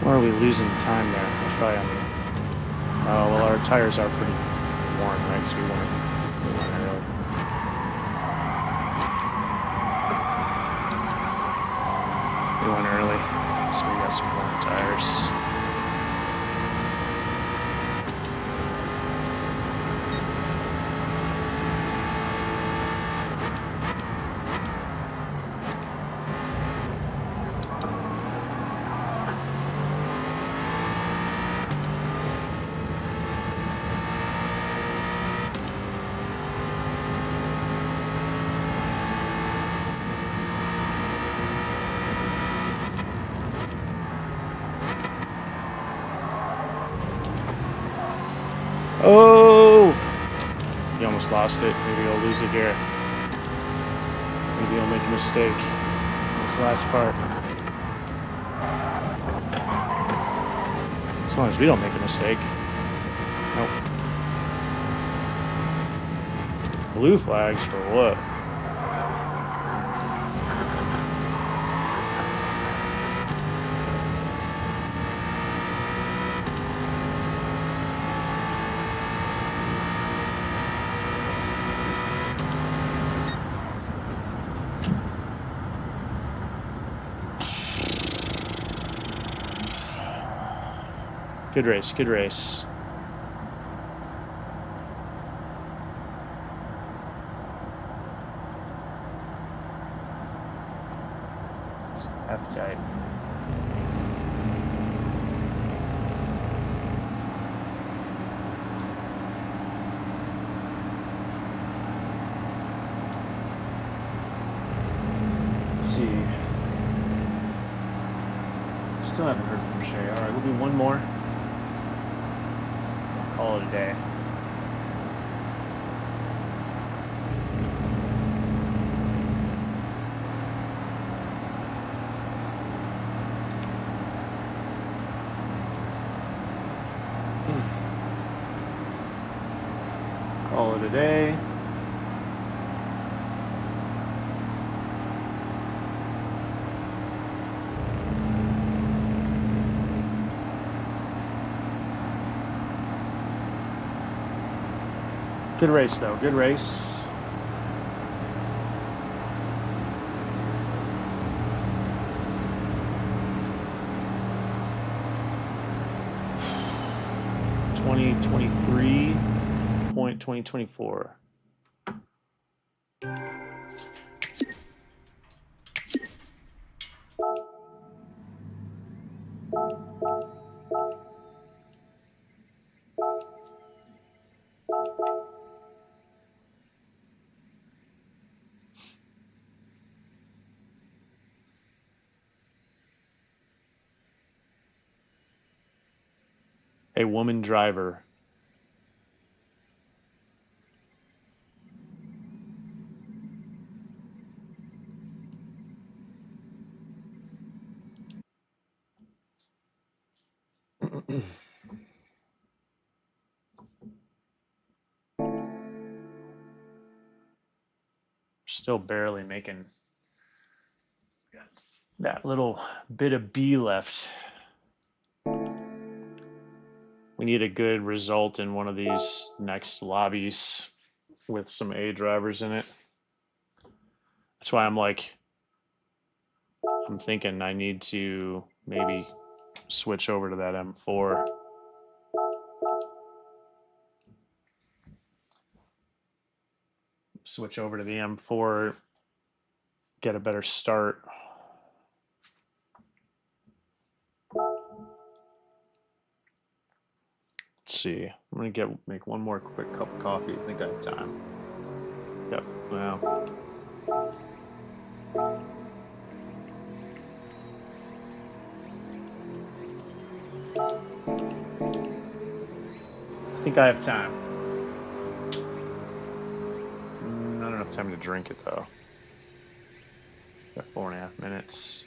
Why are we losing time there? That's probably on the... Oh, well, our tires are pretty warm, right? Because we weren't early. We went early, so we got some warm tires. Oh! He almost lost it. Maybe he'll lose it here. Maybe he'll make a mistake. This last part. As long as we don't make a mistake. Nope. Blue flags for what? Good race, good race. It's F-type. Let's see. Still haven't heard from Shay. Alright, we'll do one more. Call it a day. Call it a day. Good race, though. Good race. .2024. A woman driver. Still barely making that little bit of B left. We need a good result in one of these next lobbies with some A drivers in it. That's why I'm thinking I need to maybe switch over to that M4. Switch over to the M4, get a better start. Let's see. I'm gonna make one more quick cup of coffee. I think I have time. Yep. Well. I think I have time. Not enough time to drink it though. Got 4.5 minutes.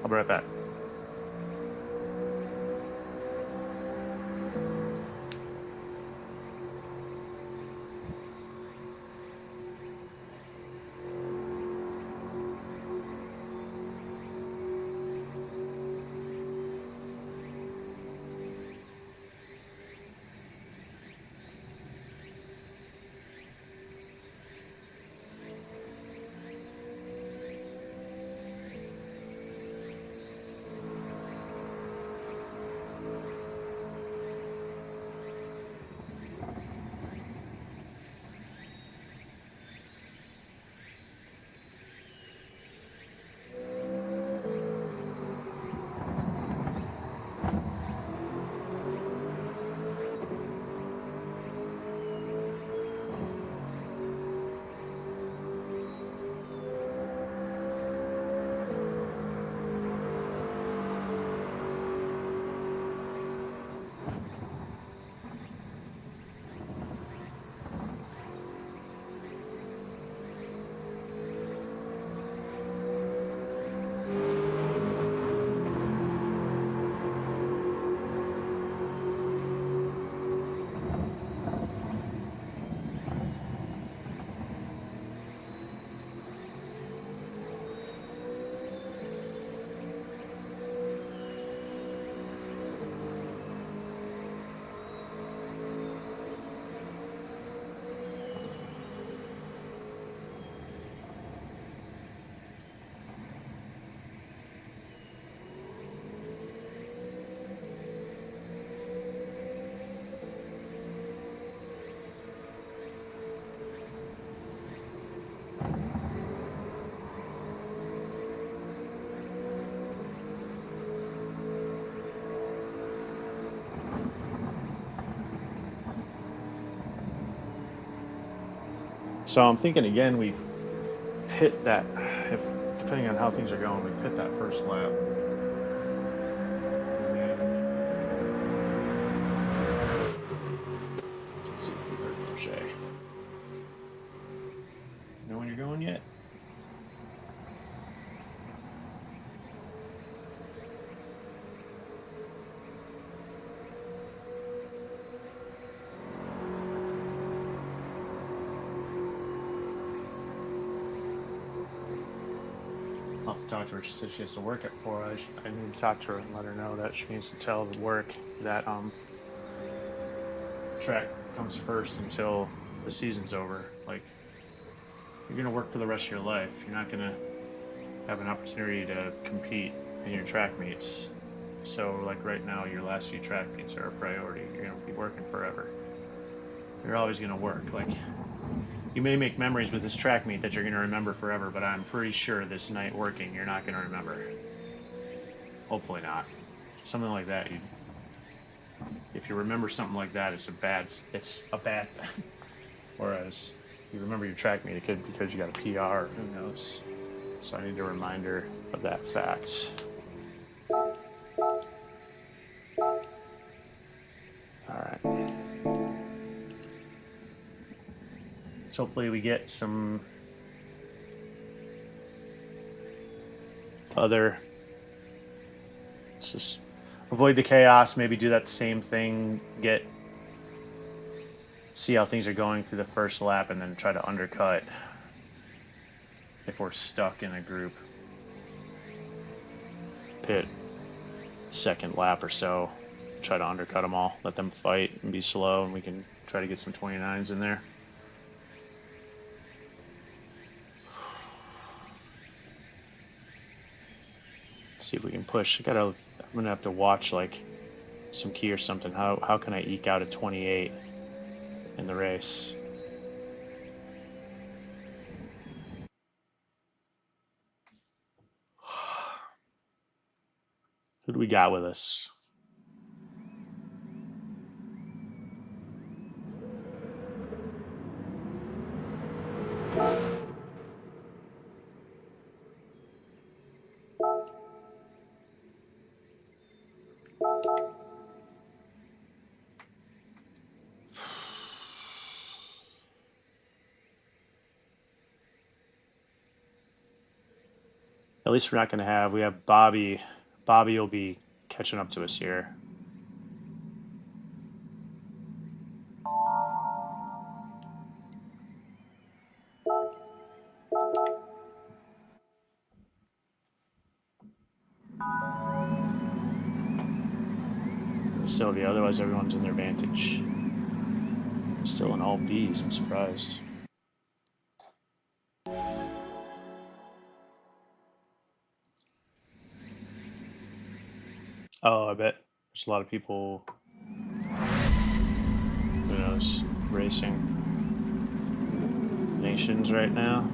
I'll be right back. So I'm thinking again, we pit that, if depending on how things are going, we pit that first lap. Let's see if we heard from Shay. Know when you're going yet? I'll have to talk to her. She said she has to work at 4. I need to talk to her and let her know that she needs to tell the work that track comes first until the season's over. Like, you're gonna work for the rest of your life. You're not gonna have an opportunity to compete in your track meets. So like right now, your last few track meets are a priority. You're gonna be working forever. You're always gonna work. Like, you may make memories with this track meet that you're going to remember forever, but I'm pretty sure this night working you're not going to remember. Hopefully not. Something like that. If you remember something like that, it's a bad thing. Whereas you remember your track meet, it could be because you got a PR, who knows. So I need a reminder of that fact. Alright. So hopefully we get some other... Let's just avoid the chaos, maybe do that same thing, see how things are going through the first lap, and then try to undercut if we're stuck in a group. Pit second lap or so, try to undercut them all, let them fight and be slow, and we can try to get some 29s in there. See if we can push. I'm gonna have to watch like some key or something. How can I eke out a 28 in the race? Who do we got with us? At least we're not going to have... We have Bobby. Bobby will be catching up to us here. Sylvia, otherwise everyone's in their Vantage. Still in all Bs, I'm surprised. Oh, I bet there's a lot of people, who knows, racing nations right now.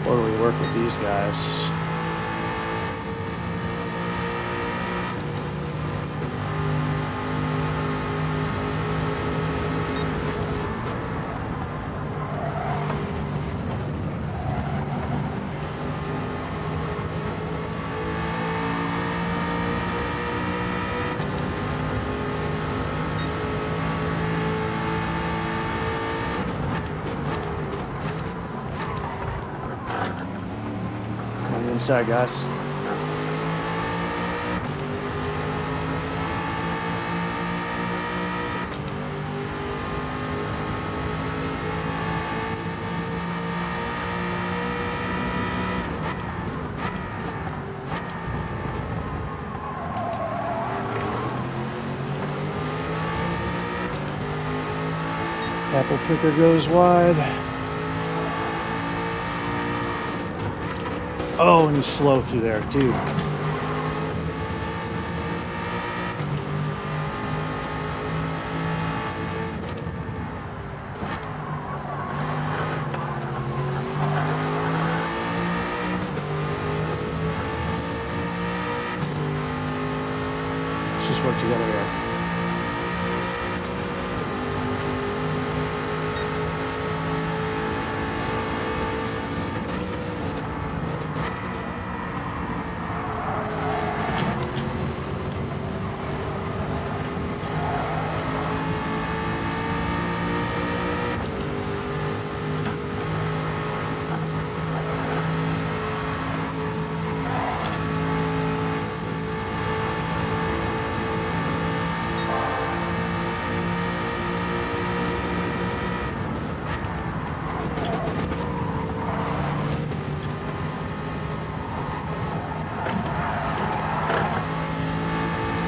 Or do we work with these guys? Inside, guys. Apple picker goes wide. Oh, and he's slow through there, dude. Let's just work together here.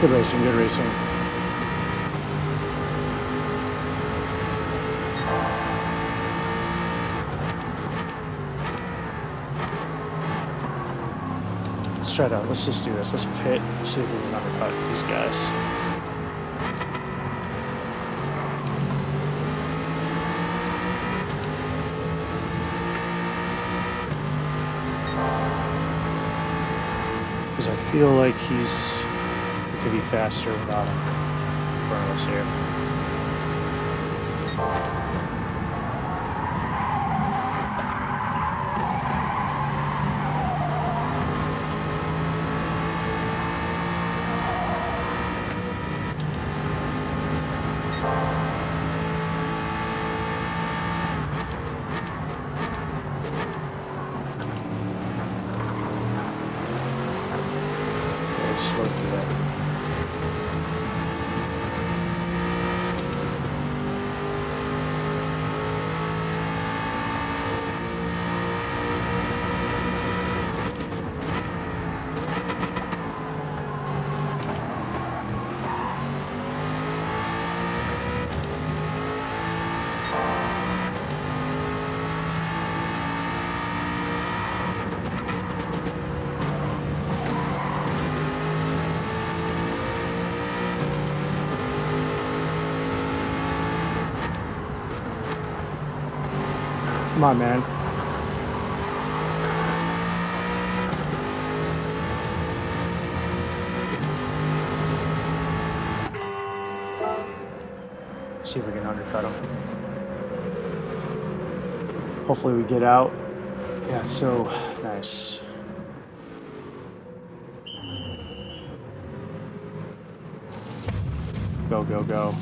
Good racing, good racing. Let's just do this. Let's pit, see if we can undercut these guys. Because I feel like he's to be faster without him in front of us here. Slow through that. Come on, man. See if we can undercut him. Hopefully we get out. Yeah, it's so nice. Go, go, go.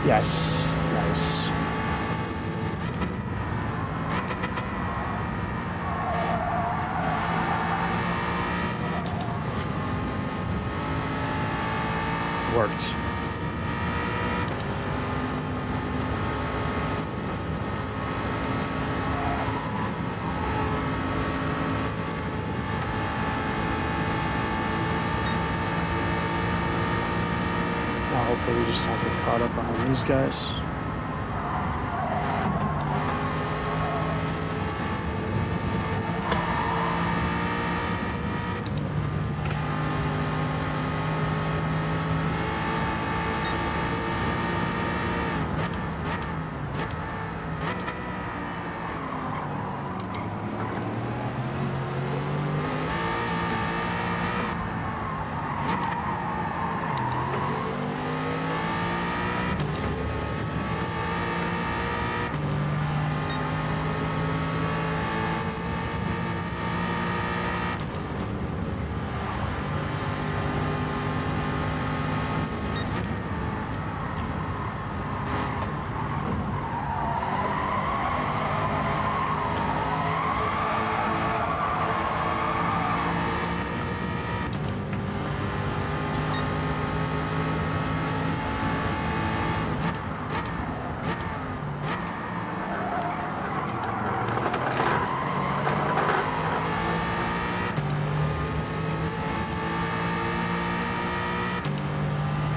Yes. Nice. Worked. Caught up behind these guys.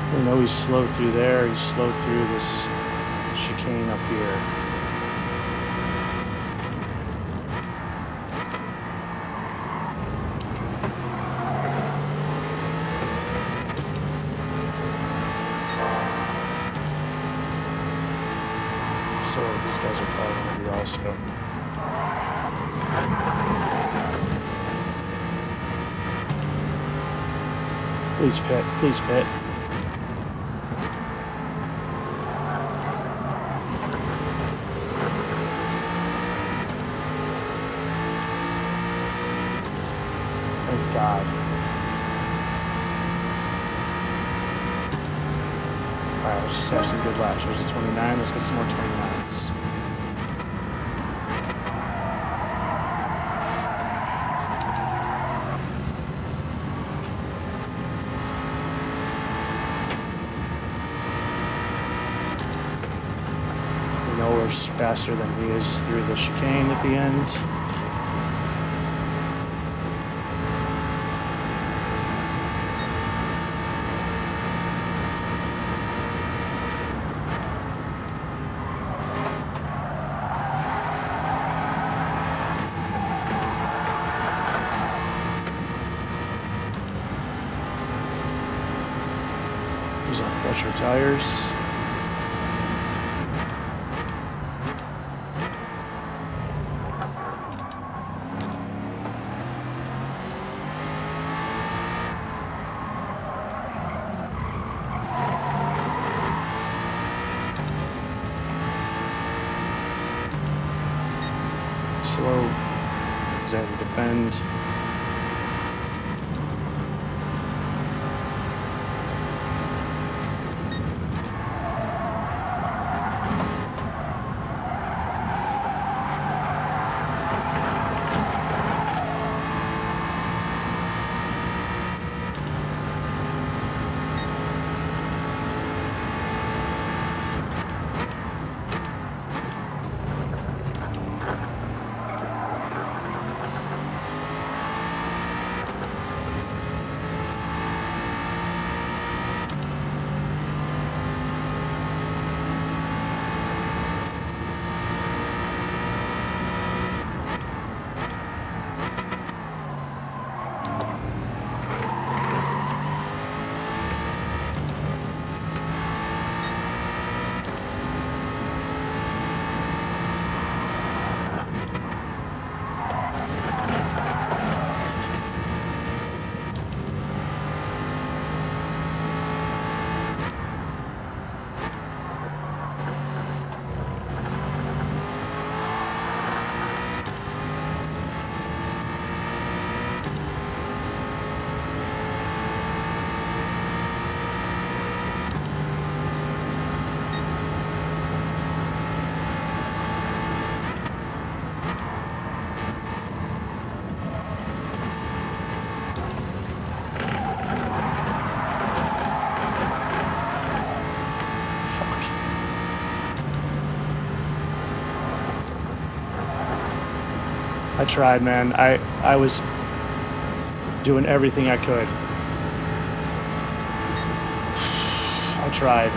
I know he's slow through there. He's slow through this chicane up here. So these guys are probably going to be also. Please pit. Please pit. Thank God. Alright, let's just have some good laps. There's a 29. Let's get some more 29s. We know we're faster than he is through the chicane at the end. These are pressure tires. Slow, because I have to defend. I tried, man. I was doing everything I could. I tried.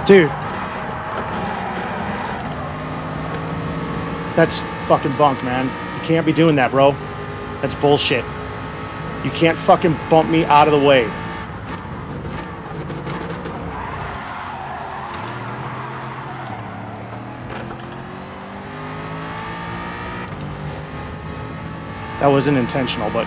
Dude. That's fucking bunk, man. You can't be doing that, bro. That's bullshit. You can't fucking bump me out of the way. That wasn't intentional, but...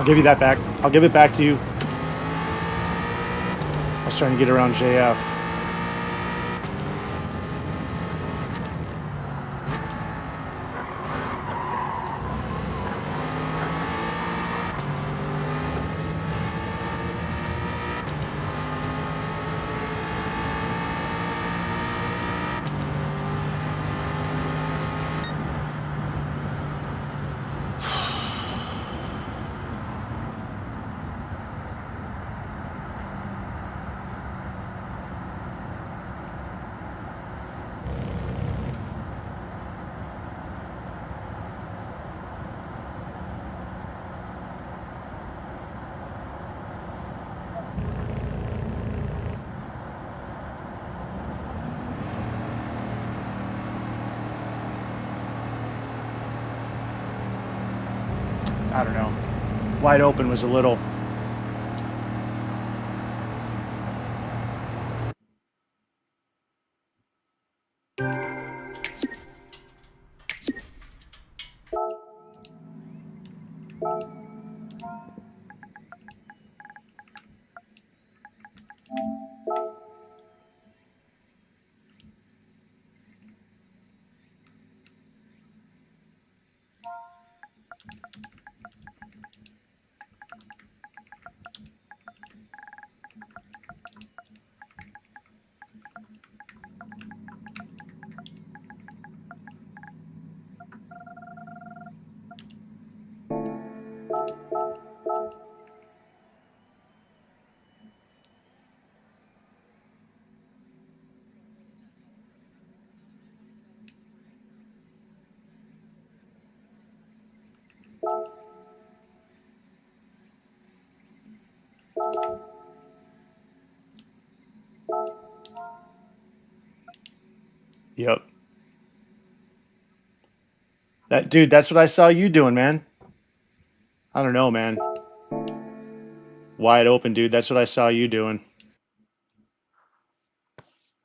I'll give you that back. I'll give it back to you. I was trying to get around JF. I don't know. Wide open was a little... Yep. That dude, that's what I saw you doing, man. I don't know, man. Wide open, dude. That's what I saw you doing.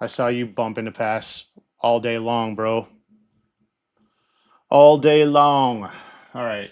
I saw you bumping the pass all day long, bro. All day long. All right.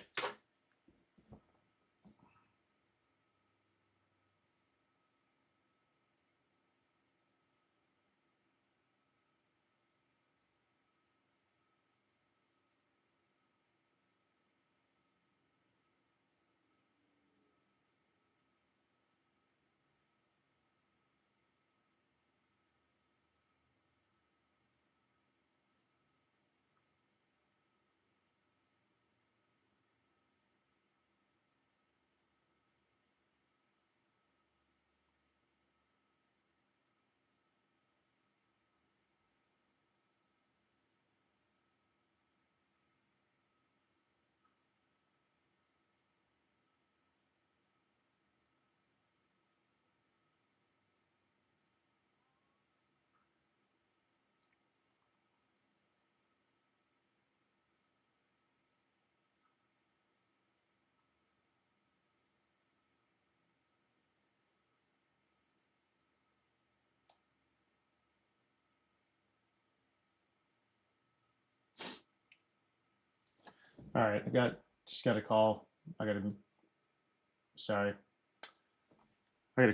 All right. Just got a call. Sorry. I got a call.